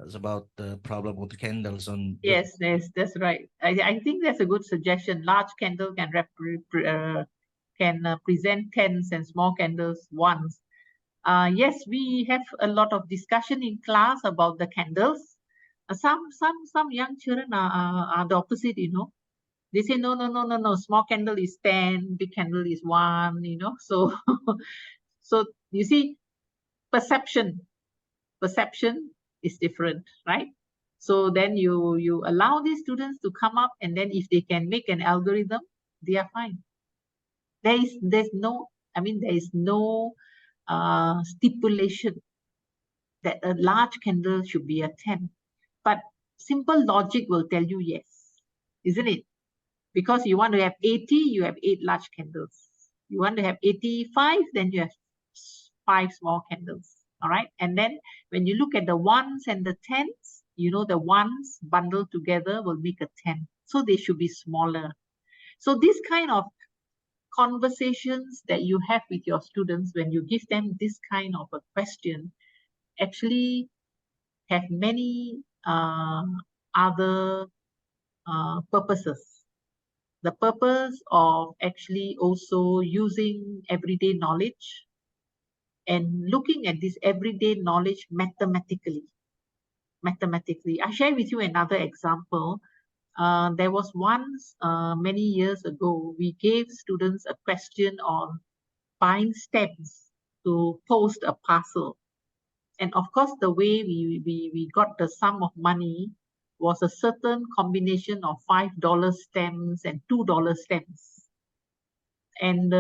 It's about the problem with the candles on. Yes, that's right. I think that's a good suggestion. Large candle can present tens and small candles ones. Yes, we have a lot of discussion in class about the candles. Some young children are the opposite, you know. They say no, small candle is 10, big candle is 1, you know. So so you see, perception is different, right? So then you allow these students to come up, and then if they can make an algorithm, they are fine. There's no stipulation that a large candle should be a 10, but simple logic will tell you yes, isn't it? Because you want to have 80, you have 8 large candles. You want to have 85, then you have 5 small candles. All right. And then when you look at the ones and the tens, you know, the ones bundled together will make a 10. So they should be smaller. So this kind of conversations that you have with your students when you give them this kind of a question actually have many other purposes. The purpose of actually also using everyday knowledge and looking at this everyday knowledge mathematically. I share with you another example. There was once, many years ago, we gave students a question on buying stamps to post a parcel. And of course, the way we got the sum of money was a certain combination of $5 stamps and $2 stamps. And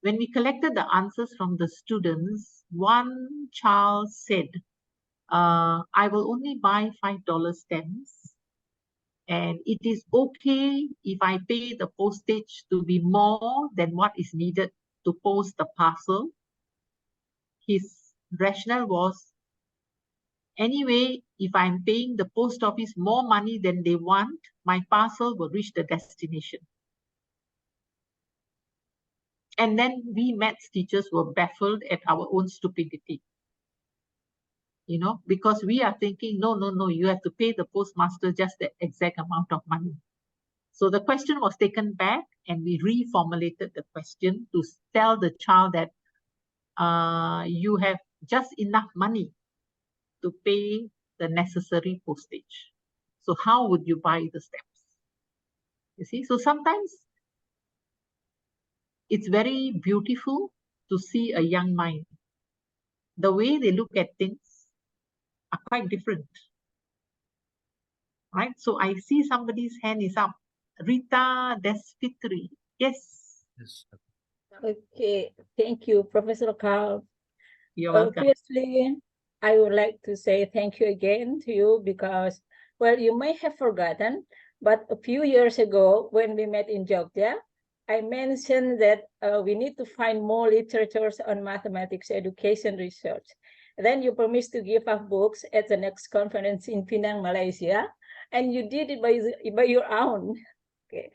when we collected the answers from the students, one child said, I will only buy $5 stamps, and it is okay if I pay the postage to be more than what is needed to post the parcel. His rationale was, anyway, if I'm paying the post office more money than they want, my parcel will reach the destination. And then we maths teachers were baffled at our own stupidity. You know, because we are thinking, no, you have to pay the postmaster just the exact amount of money. So the question was taken back, and we reformulated the question to tell the child that you have just enough money to pay the necessary postage. So how would you buy the stamps? You see, so sometimes it's very beautiful to see a young mind. The way they look at things are quite different, right? So I see somebody's hand is up. Rita Desfitri. Yes. Yes. Okay, thank you, Professor Carl. You're welcome. Obviously, I would like to say thank you again to you because, well, you may have forgotten, but a few years ago when we met in Jogja, I mentioned that we need to find more literatures on mathematics education research. Then you promised to give us books at the next conference in Penang, Malaysia, and you did it by your own. Okay.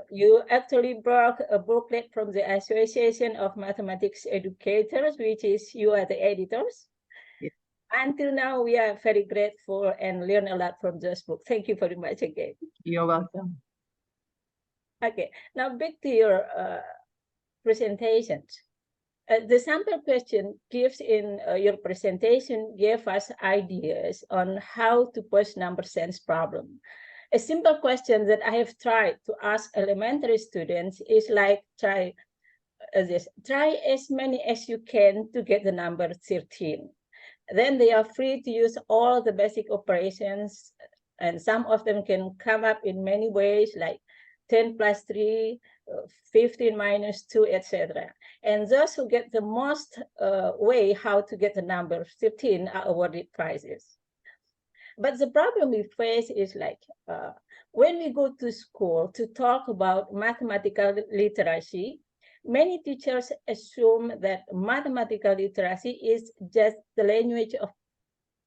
You actually brought a booklet from the Association of Mathematics Educators, which is you are the editors. Yes. Until now, we are very grateful and learn a lot from this book. Thank you very much again. You're welcome. Okay, now back to your presentations. The sample question gives in your presentation gave us ideas on how to pose number sense problem. A simple question that I have tried to ask elementary students is like try as many as you can to get the number 13. Then they are free to use all the basic operations, and some of them can come up in many ways like 10 plus 3, 15 minus 2, etc. And those who get the most way how to get the number 13 are awarded prizes. But the problem we face is like, when we go to school to talk about mathematical literacy, many teachers assume that mathematical literacy is just the language of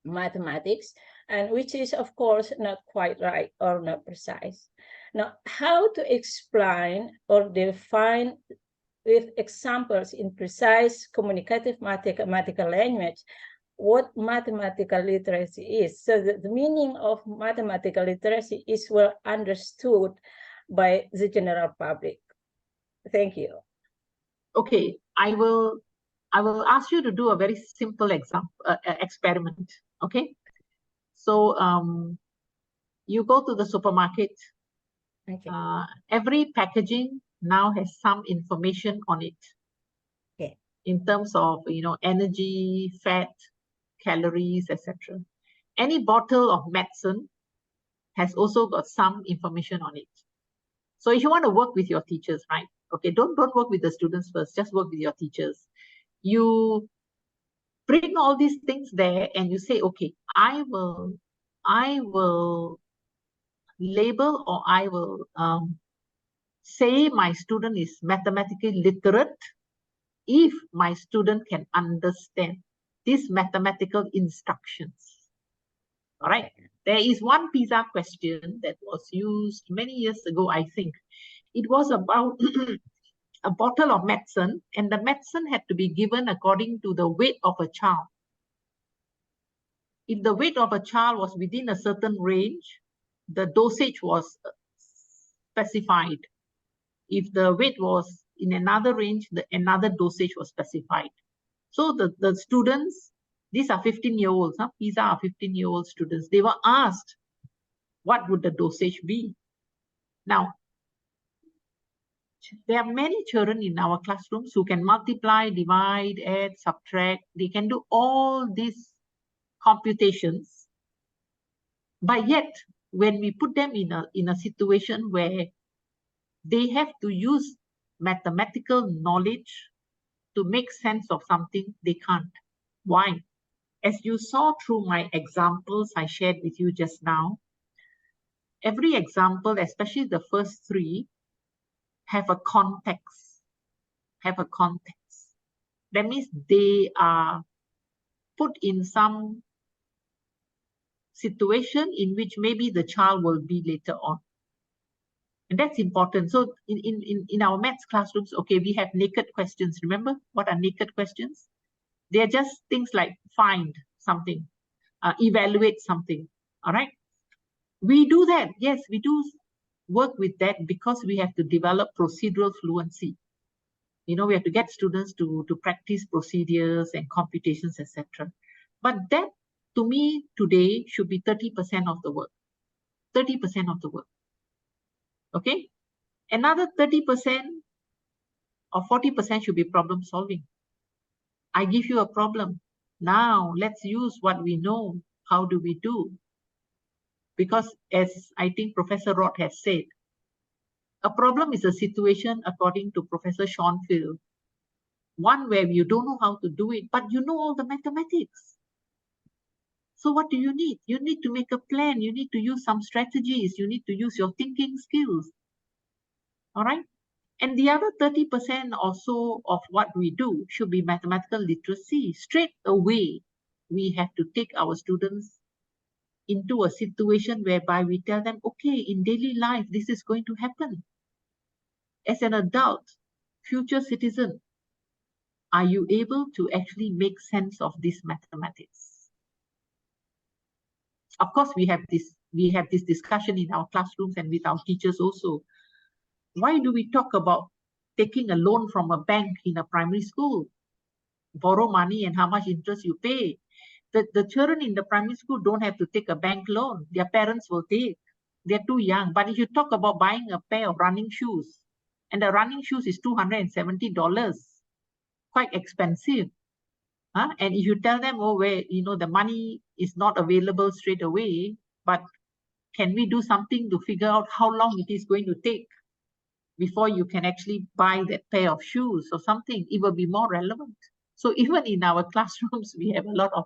mathematics, and which is of course not quite right or not precise. Now, how to explain or define with examples in precise communicative mathematical language what mathematical literacy is, so that the meaning of mathematical literacy is well understood by the general public. Thank you. Okay, I will ask you to do a very simple experiment. Okay, so you go to the supermarket. Okay. Every packaging now has some information on it. Okay. In terms of energy, fat, calories, etc. Any bottle of medicine has also got some information on it. So if you want to work with your teachers, right? Okay, don't work with the students first, just work with your teachers. You bring all these things there and you say, okay, I will label, or I will say my student is mathematically literate if my student can understand these mathematical instructions. All right. There is one PISA question that was used many years ago, I think. It was about a bottle of medicine, and the medicine had to be given according to the weight of a child. If the weight of a child was within a certain range, the dosage was specified. If the weight was in another range, another dosage was specified. So the students, these are 15-year-olds, these are 15-year-old students, they were asked, what would the dosage be? Now, there are many children in our classrooms who can multiply, divide, add, subtract. They can do all these computations. But yet, when we put them in a situation where they have to use mathematical knowledge to make sense of something, they can't. Why? As you saw through my examples I shared with you just now, every example, especially the first three, have a context. That means they are put in some situation in which maybe the child will be later on. And that's important. So in our maths classrooms, okay, we have naked questions. Remember what are naked questions? They are just things like find something, evaluate something, all right? We do that, yes, we do work with that because we have to develop procedural fluency. We have to get students to practice procedures and computations, etc. But that, to me, today should be 30% of the work. 30% of the work. Okay? Another 30% or 40% should be problem solving. I give you a problem. Now, let's use what we know. How do we do? Because as I think Professor Roth has said, a problem is a situation, according to Professor Schoenfield, one where you don't know how to do it, but you know all the mathematics. So what do you need? You need to make a plan. You need to use some strategies. You need to use your thinking skills. All right? And the other 30% or so of what we do should be mathematical literacy. Straight away, we have to take our students into a situation whereby we tell them, okay, in daily life, this is going to happen. As an adult, future citizen, are you able to actually make sense of this mathematics? Of course, we have this discussion in our classrooms and with our teachers also. Why do we talk about taking a loan from a bank in a primary school? Borrow money and how much interest you pay. The children in the primary school don't have to take a bank loan. Their parents will take. They're too young. But if you talk about buying a pair of running shoes, and the running shoes is $270, quite expensive. And if you tell them, oh, where the money is not available straight away, but can we do something to figure out how long it is going to take before you can actually buy that pair of shoes or something? It will be more relevant. So even in our classrooms, we have a lot of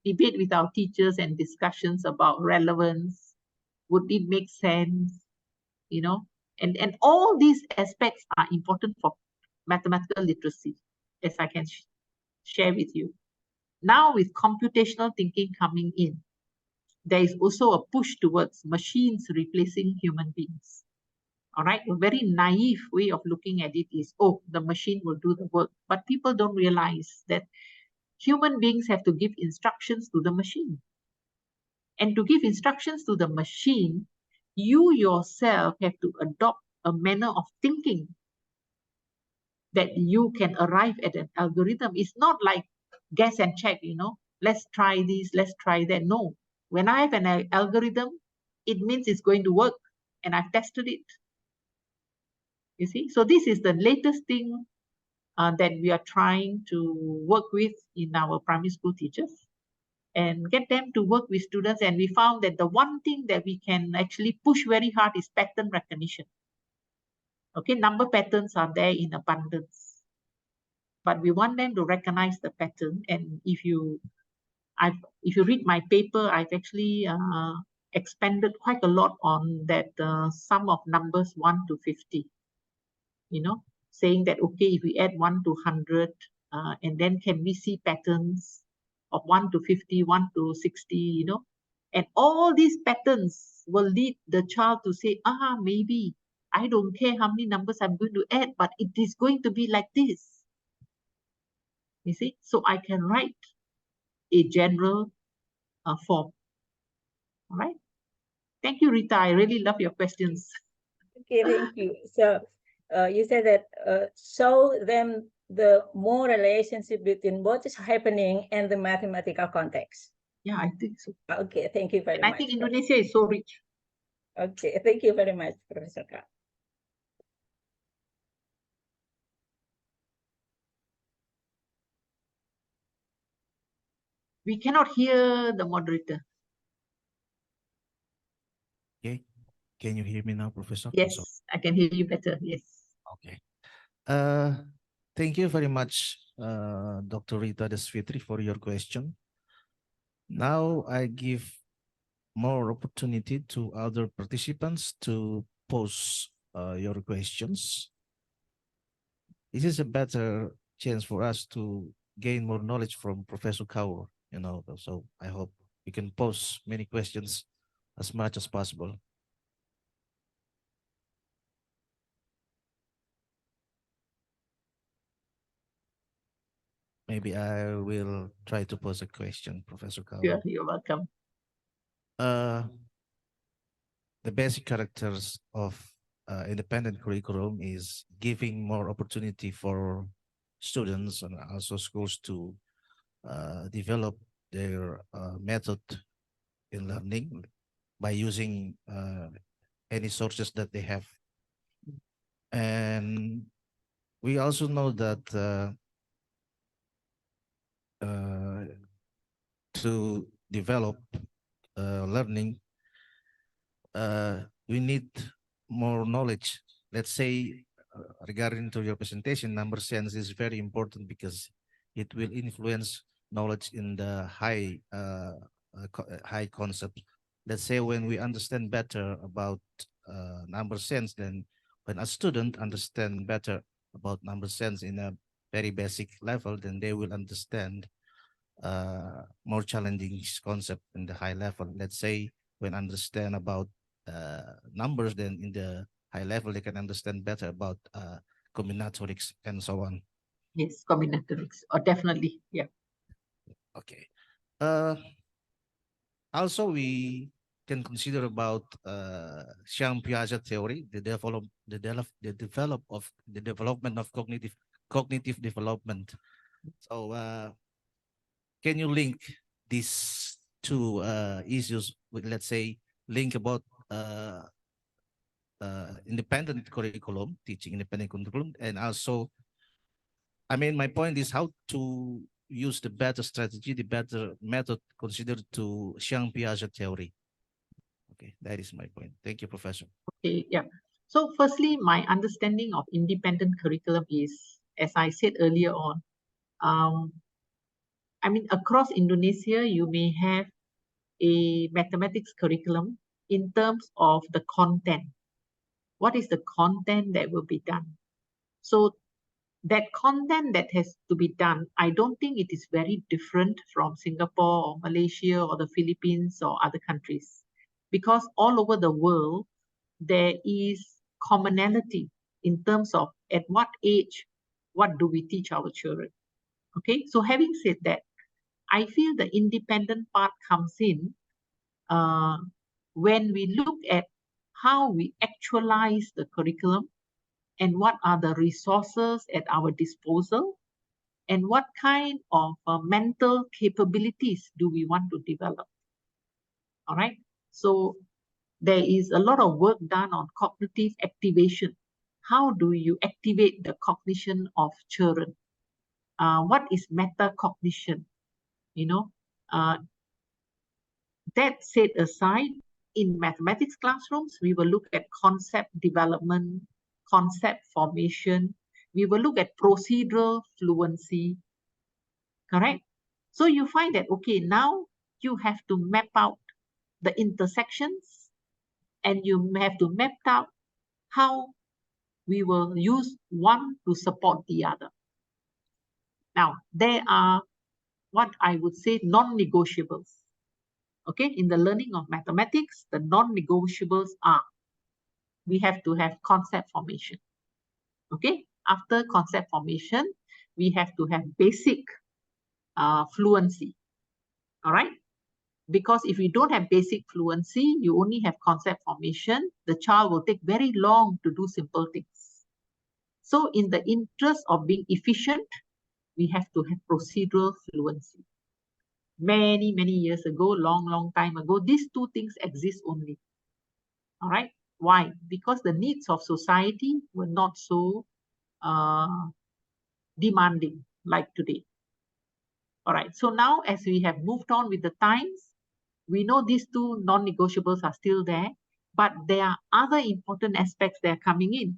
debate with our teachers and discussions about relevance. Would it make sense? You know, and all these aspects are important for mathematical literacy, as I can share with you. Now with computational thinking coming in, there is also a push towards machines replacing human beings. All right, a very naive way of looking at it is, oh, the machine will do the work. But people don't realize that human beings have to give instructions to the machine. And to give instructions to the machine, you yourself have to adopt a manner of thinking that you can arrive at an algorithm. It's not like guess and check, you know, let's try this, let's try that. No, when I have an algorithm, it means it's going to work and I've tested it. You see, so this is the latest thing that we are trying to work with in our primary school teachers and get them to work with students. And we found that the one thing that we can actually push very hard is pattern recognition. Okay, number patterns are there in abundance, but we want them to recognize the pattern. And if you read my paper, I've actually expanded quite a lot on that sum of numbers 1 to 50. You know, saying that, okay, if we add 1 to 100, and then can we see patterns of 1 to 50, 1 to 60, you know, and all these patterns will lead the child to say, maybe I don't care how many numbers I'm going to add, but it is going to be like this. You see, so I can write a general form. All right. Thank you, Rita. I really love your questions. Okay, thank you. So you said that show them the more relationship between what is happening and the mathematical context. Yeah, I think so. Okay, thank you very much. I think Indonesia is so rich. Okay, thank you very much, Professor Kak. We cannot hear the moderator. Okay. Can you hear me now, Professor? Yes, I can hear you better. Yes. Okay. Thank you very much, Dr. Rita Desfitri, for your question. Now I give more opportunity to other participants to pose your questions. This is a better chance for us to gain more knowledge from Professor Kaur, you know, so I hope we can pose many questions as much as possible. Maybe I will try to pose a question, Professor Kaur. Yeah, you're welcome. The basic characters of independent curriculum is giving more opportunity for students and also schools to develop their method in learning by using any sources that they have. And we also know that to develop learning, we need more knowledge. Let's say, regarding to your presentation, number sense is very important because it will influence knowledge in the high concept. Let's say when we understand better about number sense, then when a student understand better about number sense in a very basic level, then they will understand more challenging concept in the high level. Let's say when understand about numbers, then in the high level they can understand better about combinatorics and so on. Yes, combinatorics, or definitely, yeah. Okay. Also, we can consider about Jean Piaget theory, the development of cognitive development. So, can you link these two issues with, let's say, link about independent curriculum, teaching independent curriculum, and also, I mean, my point is how to use the better strategy, the better method considered to Jean Piaget theory. Okay, that is my point. Thank you, Professor. Okay, yeah. So firstly, my understanding of independent curriculum is, as I said earlier on, I mean, across Indonesia, you may have a mathematics curriculum in terms of the content. What is the content that will be done? So that content that has to be done, I don't think it is very different from Singapore or Malaysia or the Philippines or other countries, because all over the world, there is commonality in terms of at what age, what do we teach our children? Okay, so having said that, I feel the independent part comes in when we look at how we actualize the curriculum and what are the resources at our disposal and what kind of mental capabilities do we want to develop. All right, so there is a lot of work done on cognitive activation. How do you activate the cognition of children? What is metacognition? You know, that set aside, in mathematics classrooms, we will look at concept development, concept formation. We will look at procedural fluency, correct? So you find that, okay, now you have to map out the intersections and you have to map out how we will use one to support the other. Now, there are what I would say non-negotiables. Okay, in the learning of mathematics, the non-negotiables are, we have to have concept formation. Okay, after concept formation, we have to have basic fluency. All right, because if you don't have basic fluency, you only have concept formation, the child will take very long to do simple things. So in the interest of being efficient, we have to have procedural fluency. Many, many years ago, long time ago, these two things exist only. All right. Why? Because the needs of society were not so demanding like today. All right. So now, as we have moved on with the times, we know these two non-negotiables are still there, but there are other important aspects that are coming in.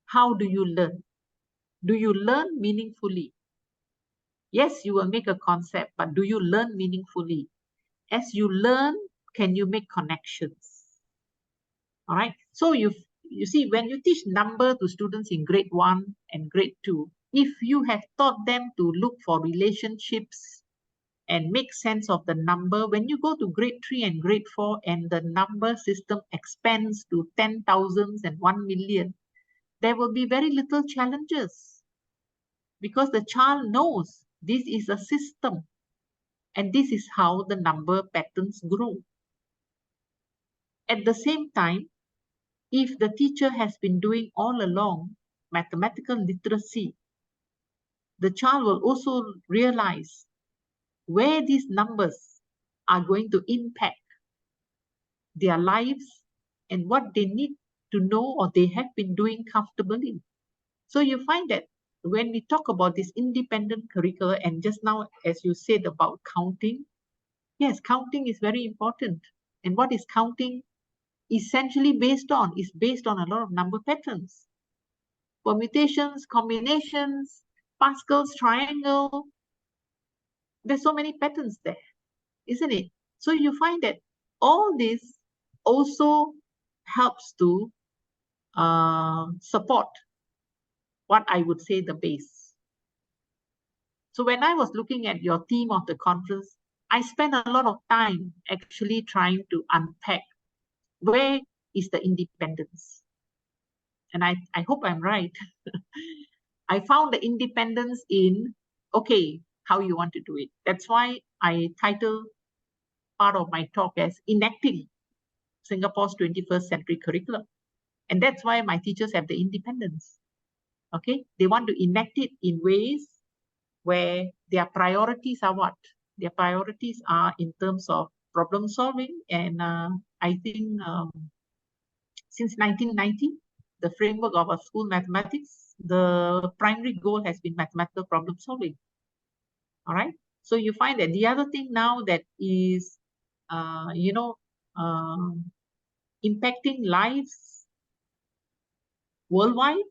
How do you learn? Do you learn meaningfully? Yes, you will make a concept, but do you learn meaningfully? As you learn, can you make connections? All right. So you see, when you teach number to students in grade 1 and grade 2, if you have taught them to look for relationships and make sense of the number, when you go to grade 3 and grade 4 and the number system expands to 10,000s and 1 million, there will be very little challenges because the child knows this is a system and this is how the number patterns grow. At the same time, if the teacher has been doing all along mathematical literacy, the child will also realize where these numbers are going to impact their lives and what they need to know or they have been doing comfortably. So you find that when we talk about this independent curricula, and just now, as you said about counting, yes, counting is very important. And what is counting essentially based on? Is based on a lot of number patterns. Permutations, combinations, Pascal's triangle. There's so many patterns there, isn't it? So you find that all this also helps to support what I would say the base. So when I was looking at your theme of the conference, I spent a lot of time actually trying to unpack where is the independence. And I hope I'm right. I found the independence in, okay, how you want to do it. That's why I titled part of my talk as Enacting Singapore's 21st Century Curriculum. And that's why my teachers have the independence. Okay, they want to enact it in ways where their priorities are what? Their priorities are in terms of problem solving. And I think since 1990, the framework of our school mathematics, the primary goal has been mathematical problem solving. All right. So you find that the other thing now that is, impacting lives worldwide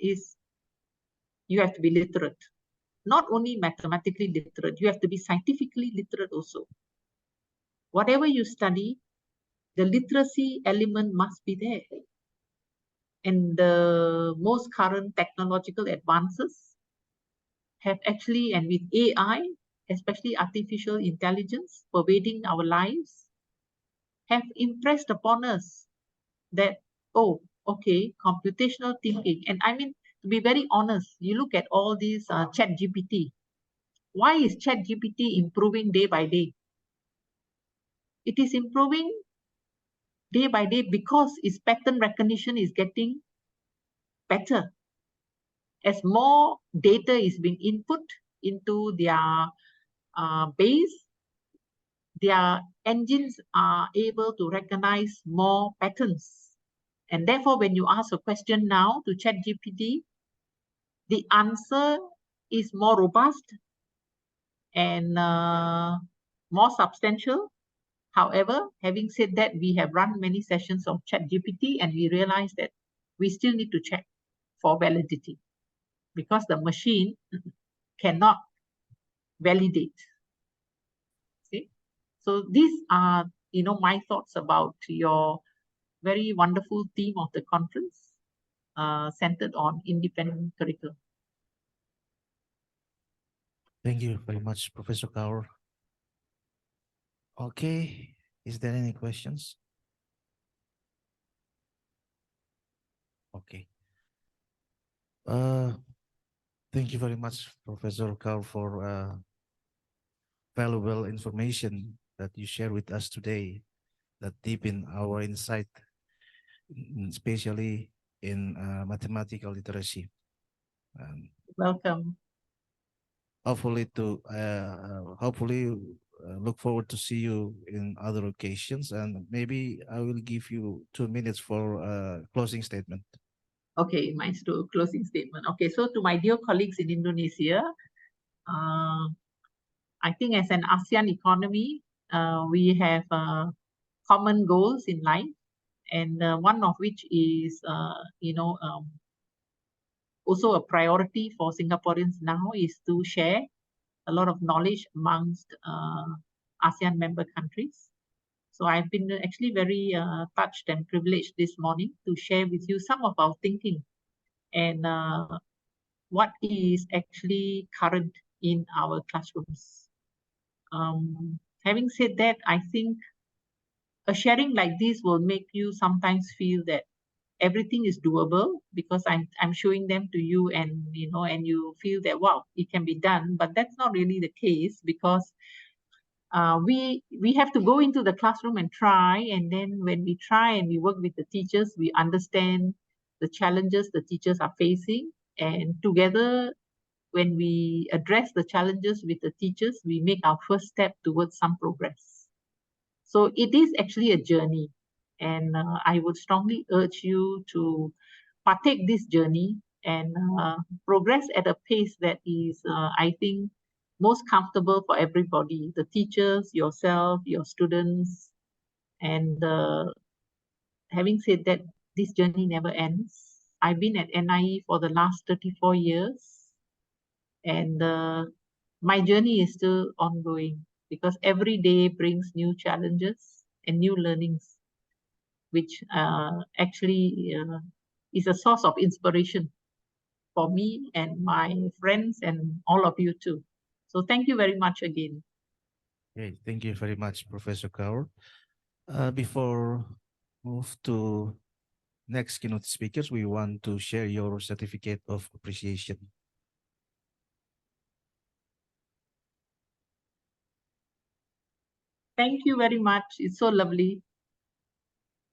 is you have to be literate. not only mathematically literate, you have to be scientifically literate also. Whatever you study, the literacy element must be there. And the most current technological advances have actually, and with AI, especially artificial intelligence pervading our lives, have impressed upon us that, oh, okay, computational thinking. And I mean, to be very honest, you look at all these ChatGPT. Why is ChatGPT improving day by day? It is improving day by day because its pattern recognition is getting better. As more data is being input into their base, their engines are able to recognize more patterns. And therefore, when you ask a question now to ChatGPT, the answer is more robust and more substantial. However, having said that, we have run many sessions of ChatGPT and we realized that we still need to check for validity because the machine cannot validate. See? So these are, my thoughts about your very wonderful theme of the conference, centered on independent curriculum. Thank you very much, Professor Kaur. Okay, is there any questions? Okay. Thank you very much, Professor Kaur, for valuable information that you share with us today that deepen our insight, especially in mathematical literacy. Welcome. Hopefully look forward to see you in other occasions, and maybe I will give you 2 minutes for closing statement. Okay, my closing statement. Okay, so to my dear colleagues in Indonesia, I think as an ASEAN economy, we have common goals in life, and one of which is, also a priority for Singaporeans now is to share a lot of knowledge amongst ASEAN member countries. So I've been actually very touched and privileged this morning to share with you some of our thinking and what is actually current in our classrooms. Having said that, I think a sharing like this will make you sometimes feel that everything is doable because I'm showing them to you, and and you feel that, wow, it can be done. But that's not really the case, because we have to go into the classroom and try, and then when we try and we work with the teachers, we understand the challenges the teachers are facing, and together when we address the challenges with the teachers, we make our first step towards some progress. So it is actually a journey, and I would strongly urge you to partake this journey and progress at a pace that is, I think, most comfortable for everybody, the teachers, yourself, your students. And having said that, this journey never ends. I've been at NIE for the last 34 years, and my journey is still ongoing because every day brings new challenges and new learnings, which actually is a source of inspiration for me and my friends and all of you too. So thank you very much again. Okay, thank you very much, Professor Kaur. Before move to next keynote speakers, we want to share your certificate of appreciation. Thank you very much. It's so lovely.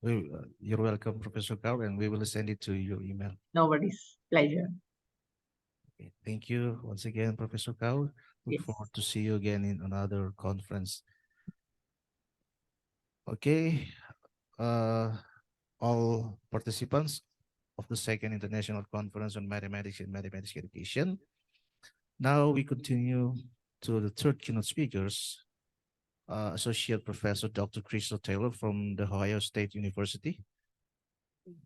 You're welcome, Professor Kaur, and we will send it to your email. No worries. Pleasure. Okay, thank you once again, Professor Kaur. Look forward to see you again in another conference. Okay, all participants of the Second International Conference on Mathematics and Mathematics Education. Now we continue to the third keynote speakers, Associate Professor Dr. Crystal Taylor from the Ohio State University.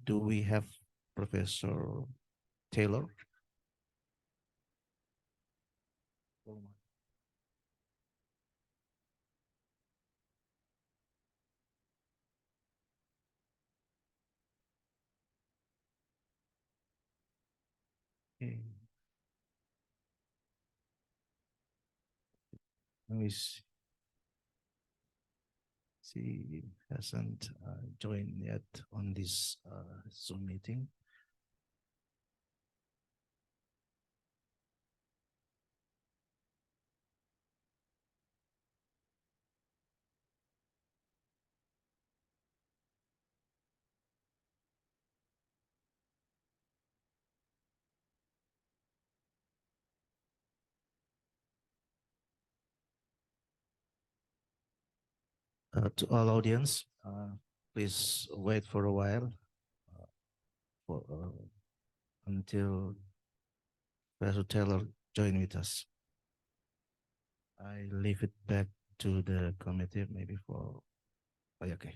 Do we have Professor Taylor? Okay. Miss she hasn't joined yet on this Zoom meeting. To all audience, please wait for a while for, until Professor Taylor join with us. I leave it back to the committee maybe for, oh, okay.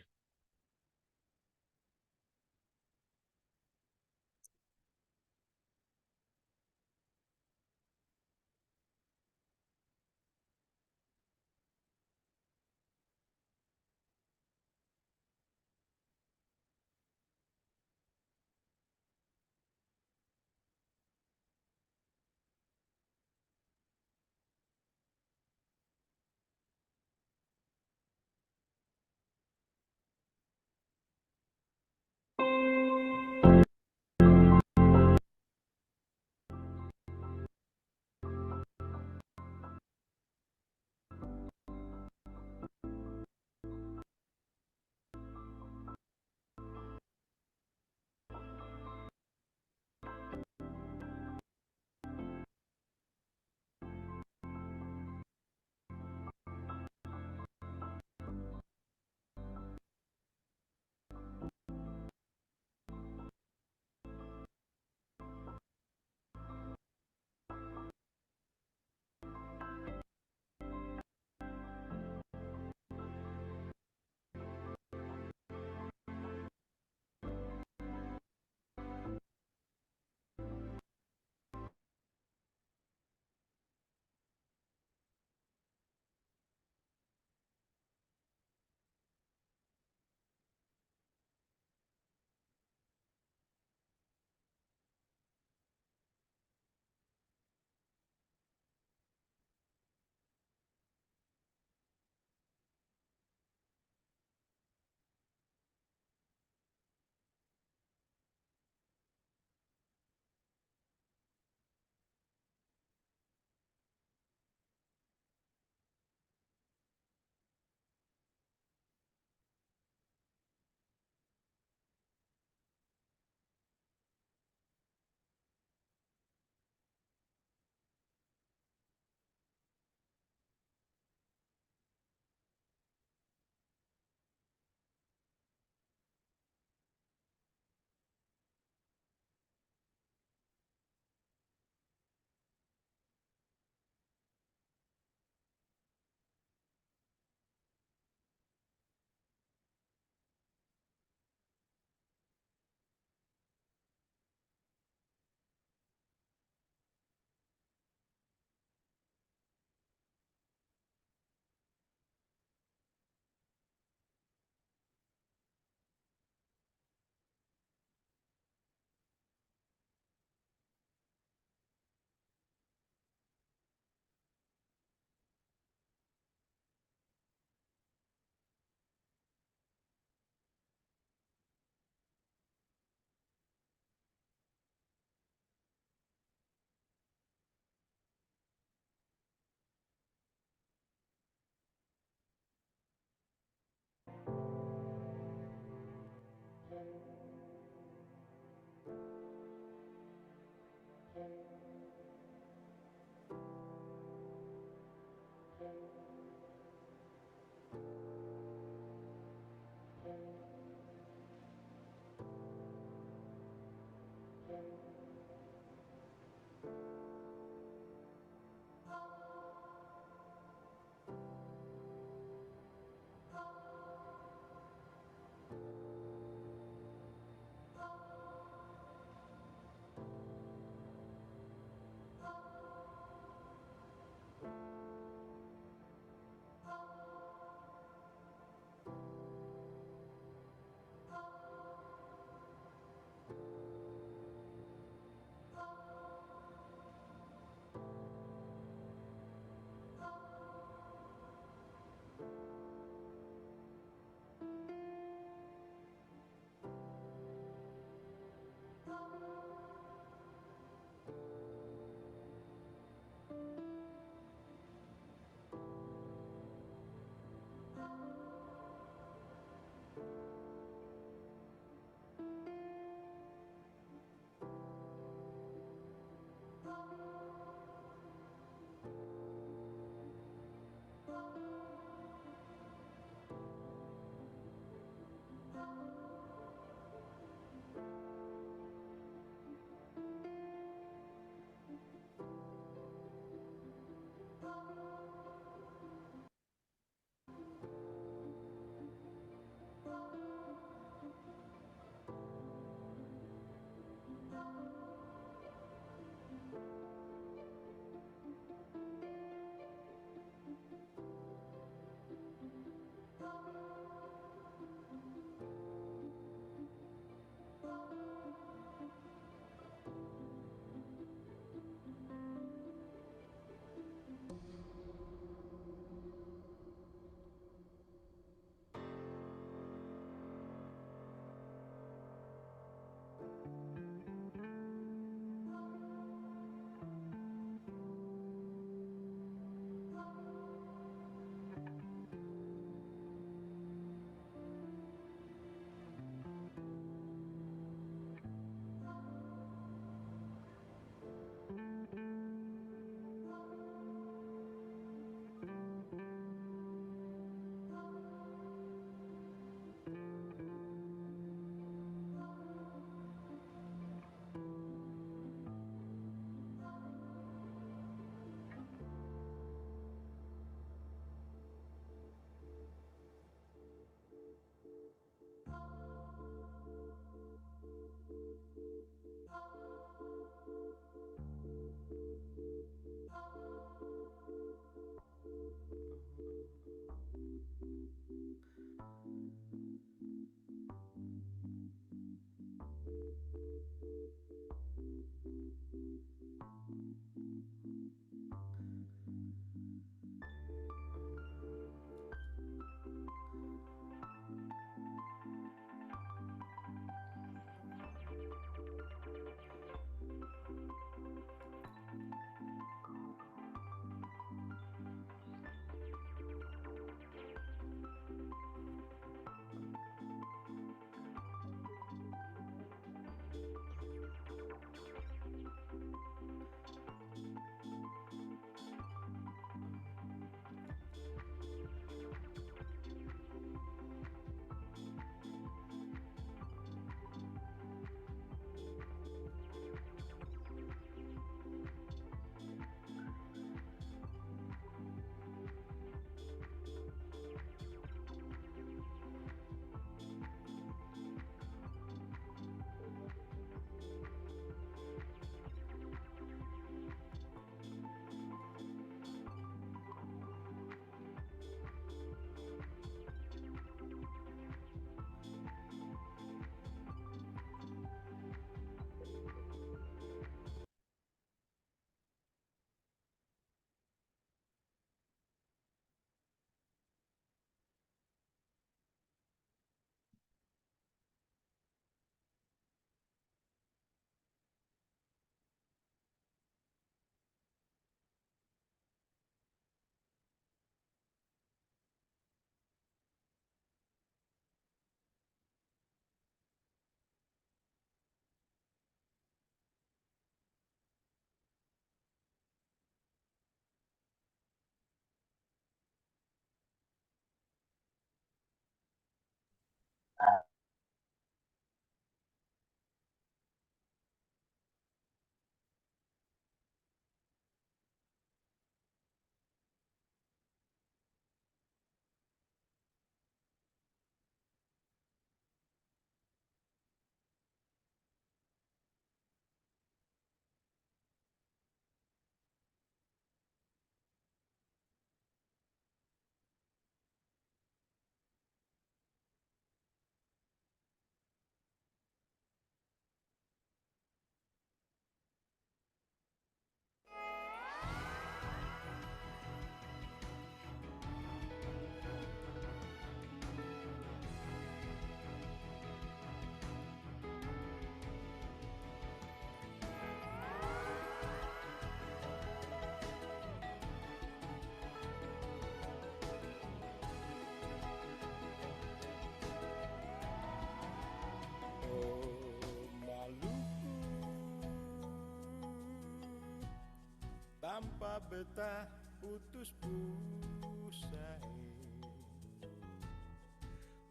betah putus pusai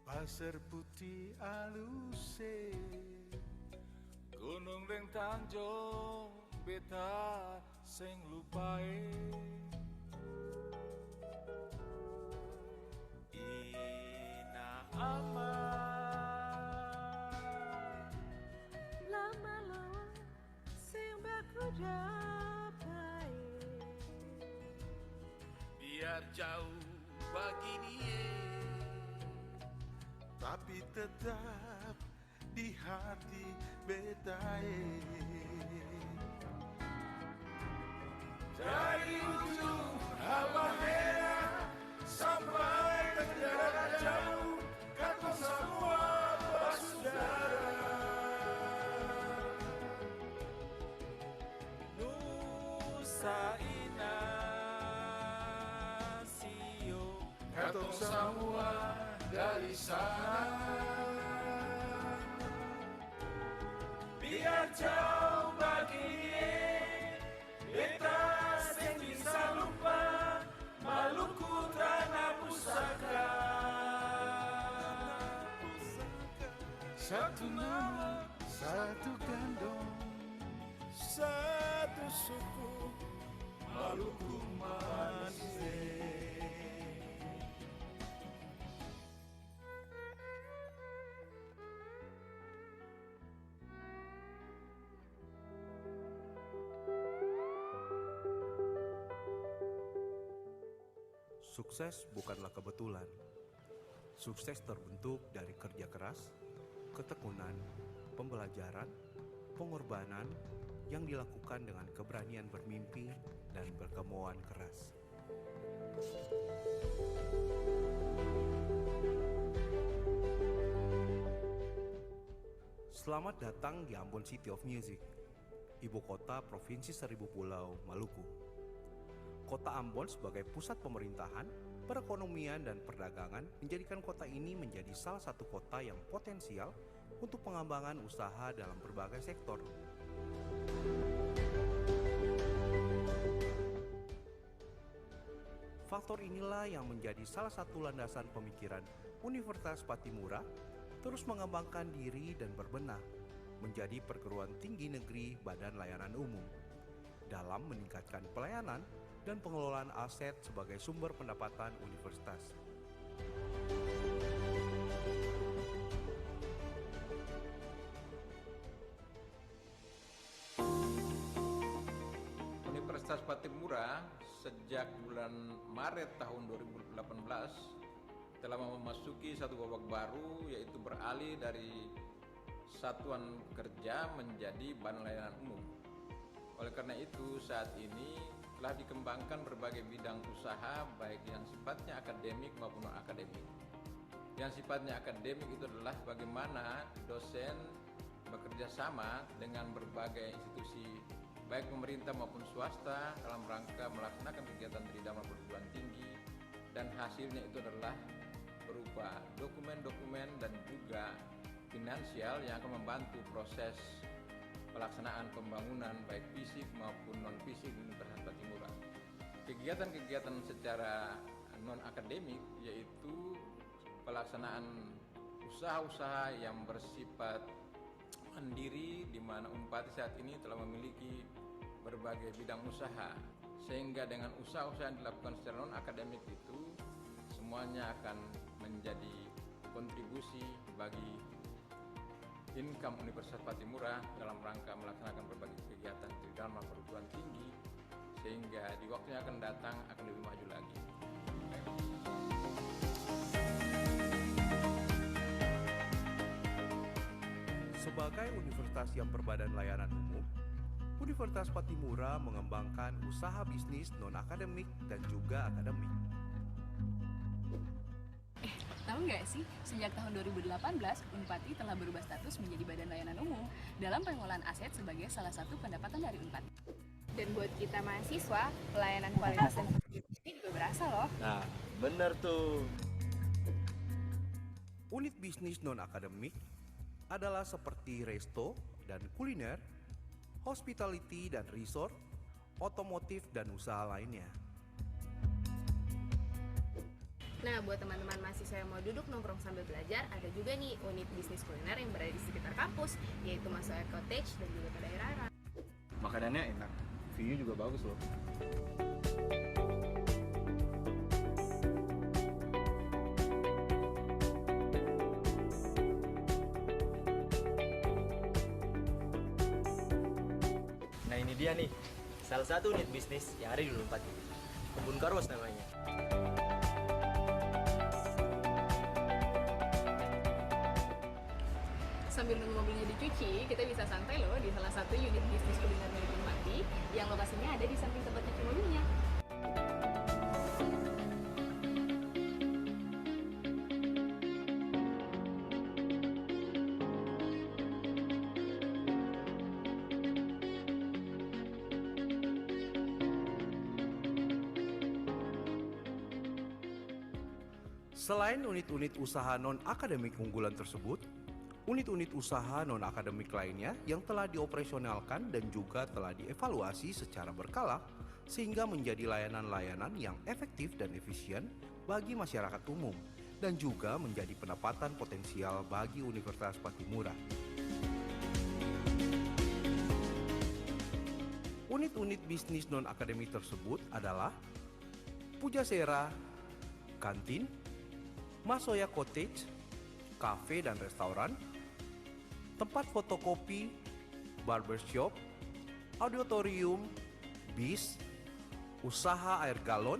pasir putih aluse gunung ring tanjung beta sing lupae ina ama lama-lama sing berkudapai biar jauh begini tapi tetap di hati betae dari ujung Halmahera sampai ke darat jauh kata semua bersaudara Nusa Ina Sio kata semua dari sana biar jauh bagi beta sing bisa lupa Maluku tanah pusaka satu nama satu kandung satu suku Maluku manis Sukses bukanlah kebetulan. Sukses terbentuk dari kerja keras, ketekunan, pembelajaran, pengorbanan yang dilakukan dengan keberanian bermimpi dan berkemauan keras. Selamat datang di Ambon City of Music, ibu kota Provinsi Seribu Pulau, Maluku. Kota Ambon sebagai pusat pemerintahan, perekonomian, dan perdagangan menjadikan kota ini menjadi salah satu kota yang potensial untuk pengembangan usaha dalam berbagai sektor. Faktor inilah yang menjadi salah satu landasan pemikiran Universitas Pattimura terus mengembangkan diri dan berbenah menjadi perguruan tinggi negeri Badan Layanan Umum dalam meningkatkan pelayanan dan pengelolaan aset sebagai sumber pendapatan universitas. Universitas Pattimura sejak bulan Maret tahun 2018 telah memasuki satu babak baru, yaitu beralih dari satuan kerja menjadi Badan Layanan Umum. Oleh karena itu saat ini telah dikembangkan berbagai bidang usaha baik yang sifatnya akademik maupun non-akademik. Yang sifatnya akademik itu adalah bagaimana dosen bekerja sama dengan berbagai institusi baik pemerintah maupun swasta dalam rangka melaksanakan kegiatan tridharma perguruan tinggi, dan hasilnya itu adalah berupa dokumen-dokumen dan juga finansial yang akan membantu proses pelaksanaan pembangunan baik fisik maupun non-fisik di Universitas Pattimura. Kegiatan-kegiatan secara non-akademik yaitu pelaksanaan usaha-usaha yang bersifat mandiri, di mana Unpatti saat ini telah memiliki berbagai bidang usaha, sehingga dengan usaha-usaha yang dilakukan secara non-akademik itu semuanya akan menjadi kontribusi bagi income Universitas Pattimura dalam rangka melaksanakan berbagai kegiatan tridharma perguruan tinggi, sehingga di waktu yang akan datang akan lebih maju lagi. Sebagai universitas yang berbadan layanan umum, Universitas Pattimura mengembangkan usaha bisnis non-akademik dan juga akademik. Tahu nggak sih, sejak tahun 2018, Unpatti telah berubah status menjadi Badan Layanan Umum dalam pengelolaan aset sebagai salah satu pendapatan dari Unpatti. Dan buat kita mahasiswa, pelayanan kualitas dan ini juga berasa loh. Nah, bener tuh. Unit bisnis non-akademik adalah seperti resto dan kuliner, hospitality dan resort, otomotif, dan usaha lainnya. Nah, buat teman-teman mahasiswa yang mau duduk nongkrong sambil belajar, ada juga nih unit bisnis kuliner yang berada di sekitar kampus, yaitu Masoya Cottage dan juga Kedai Rara. Makanannya enak, view juga bagus loh. Nah ini dia nih, salah satu unit bisnis yang ada di Unpatti. Kebun Karwas namanya. Sambil nunggu mobilnya dicuci, kita bisa santai loh di salah satu unit bisnis kuliner milik Unpatti yang lokasinya ada di samping tempat cuci mobilnya. Selain unit-unit usaha non-akademik unggulan tersebut, unit-unit usaha non-akademik lainnya yang telah dioperasionalkan dan juga telah dievaluasi secara berkala sehingga menjadi layanan-layanan yang efektif dan efisien bagi masyarakat umum dan juga menjadi pendapatan potensial bagi Universitas Pattimura. Unit-unit bisnis non-akademik tersebut adalah Pujasera, kantin, Masoya Cottage, kafe dan restoran, tempat fotokopi, barbershop, auditorium, bis, usaha air galon,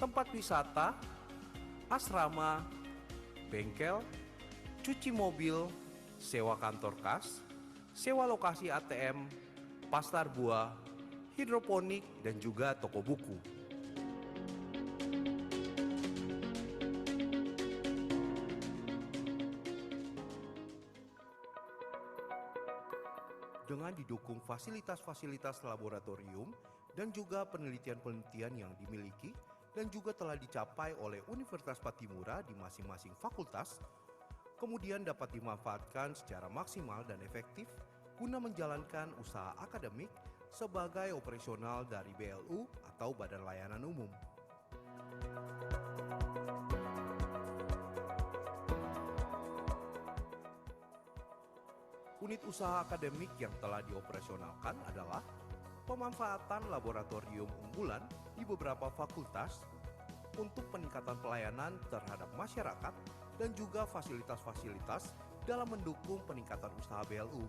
tempat wisata, asrama, bengkel, cuci mobil, sewa kantor kas, sewa lokasi ATM, pasar buah, hidroponik, dan juga toko buku. Dengan didukung fasilitas-fasilitas laboratorium dan juga penelitian-penelitian yang dimiliki dan juga telah dicapai oleh Universitas Pattimura di masing-masing fakultas, kemudian dapat dimanfaatkan secara maksimal dan efektif guna menjalankan usaha akademik sebagai operasional dari BLU atau Badan Layanan Umum. Unit usaha akademik yang telah dioperasionalkan adalah pemanfaatan laboratorium unggulan di beberapa fakultas untuk peningkatan pelayanan terhadap masyarakat dan juga fasilitas-fasilitas dalam mendukung peningkatan usaha BLU.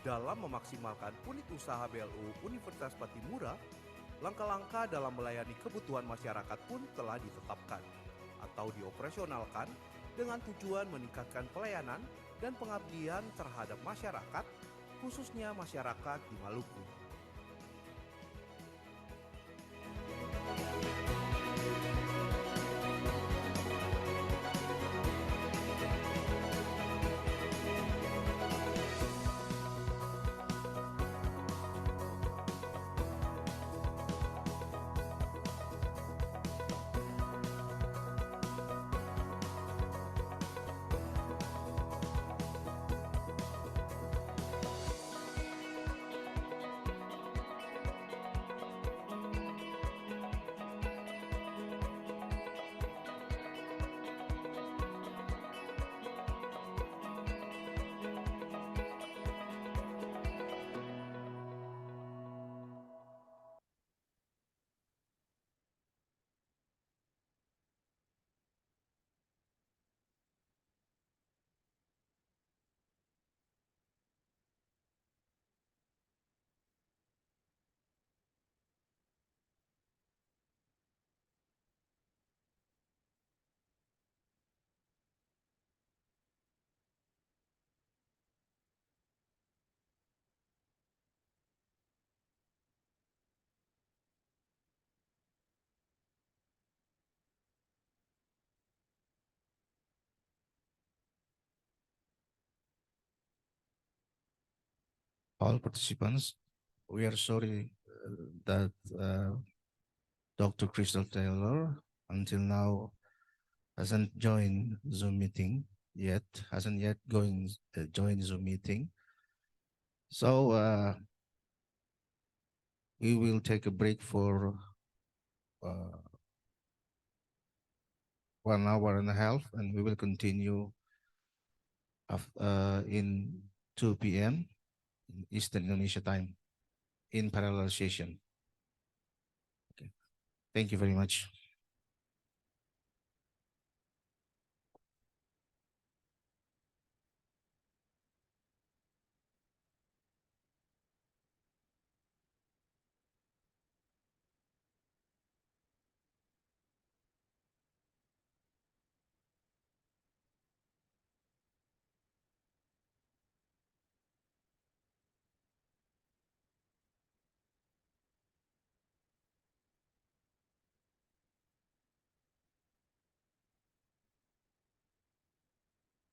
Dalam memaksimalkan unit usaha BLU Universitas Pattimura, langkah-langkah dalam melayani kebutuhan masyarakat pun telah ditetapkan atau dioperasionalkan dengan tujuan meningkatkan pelayanan dan pengabdian terhadap masyarakat, khususnya masyarakat di Maluku. all participants. We are sorry that Dr. Crystal Taylor until now hasn't joined Zoom meeting yet, hasn't yet joined Zoom meeting. So we will take a break for 1.5 hours, and we will continue in 2 p.m. Eastern Indonesia time in parallel session. Okay. Thank you very much.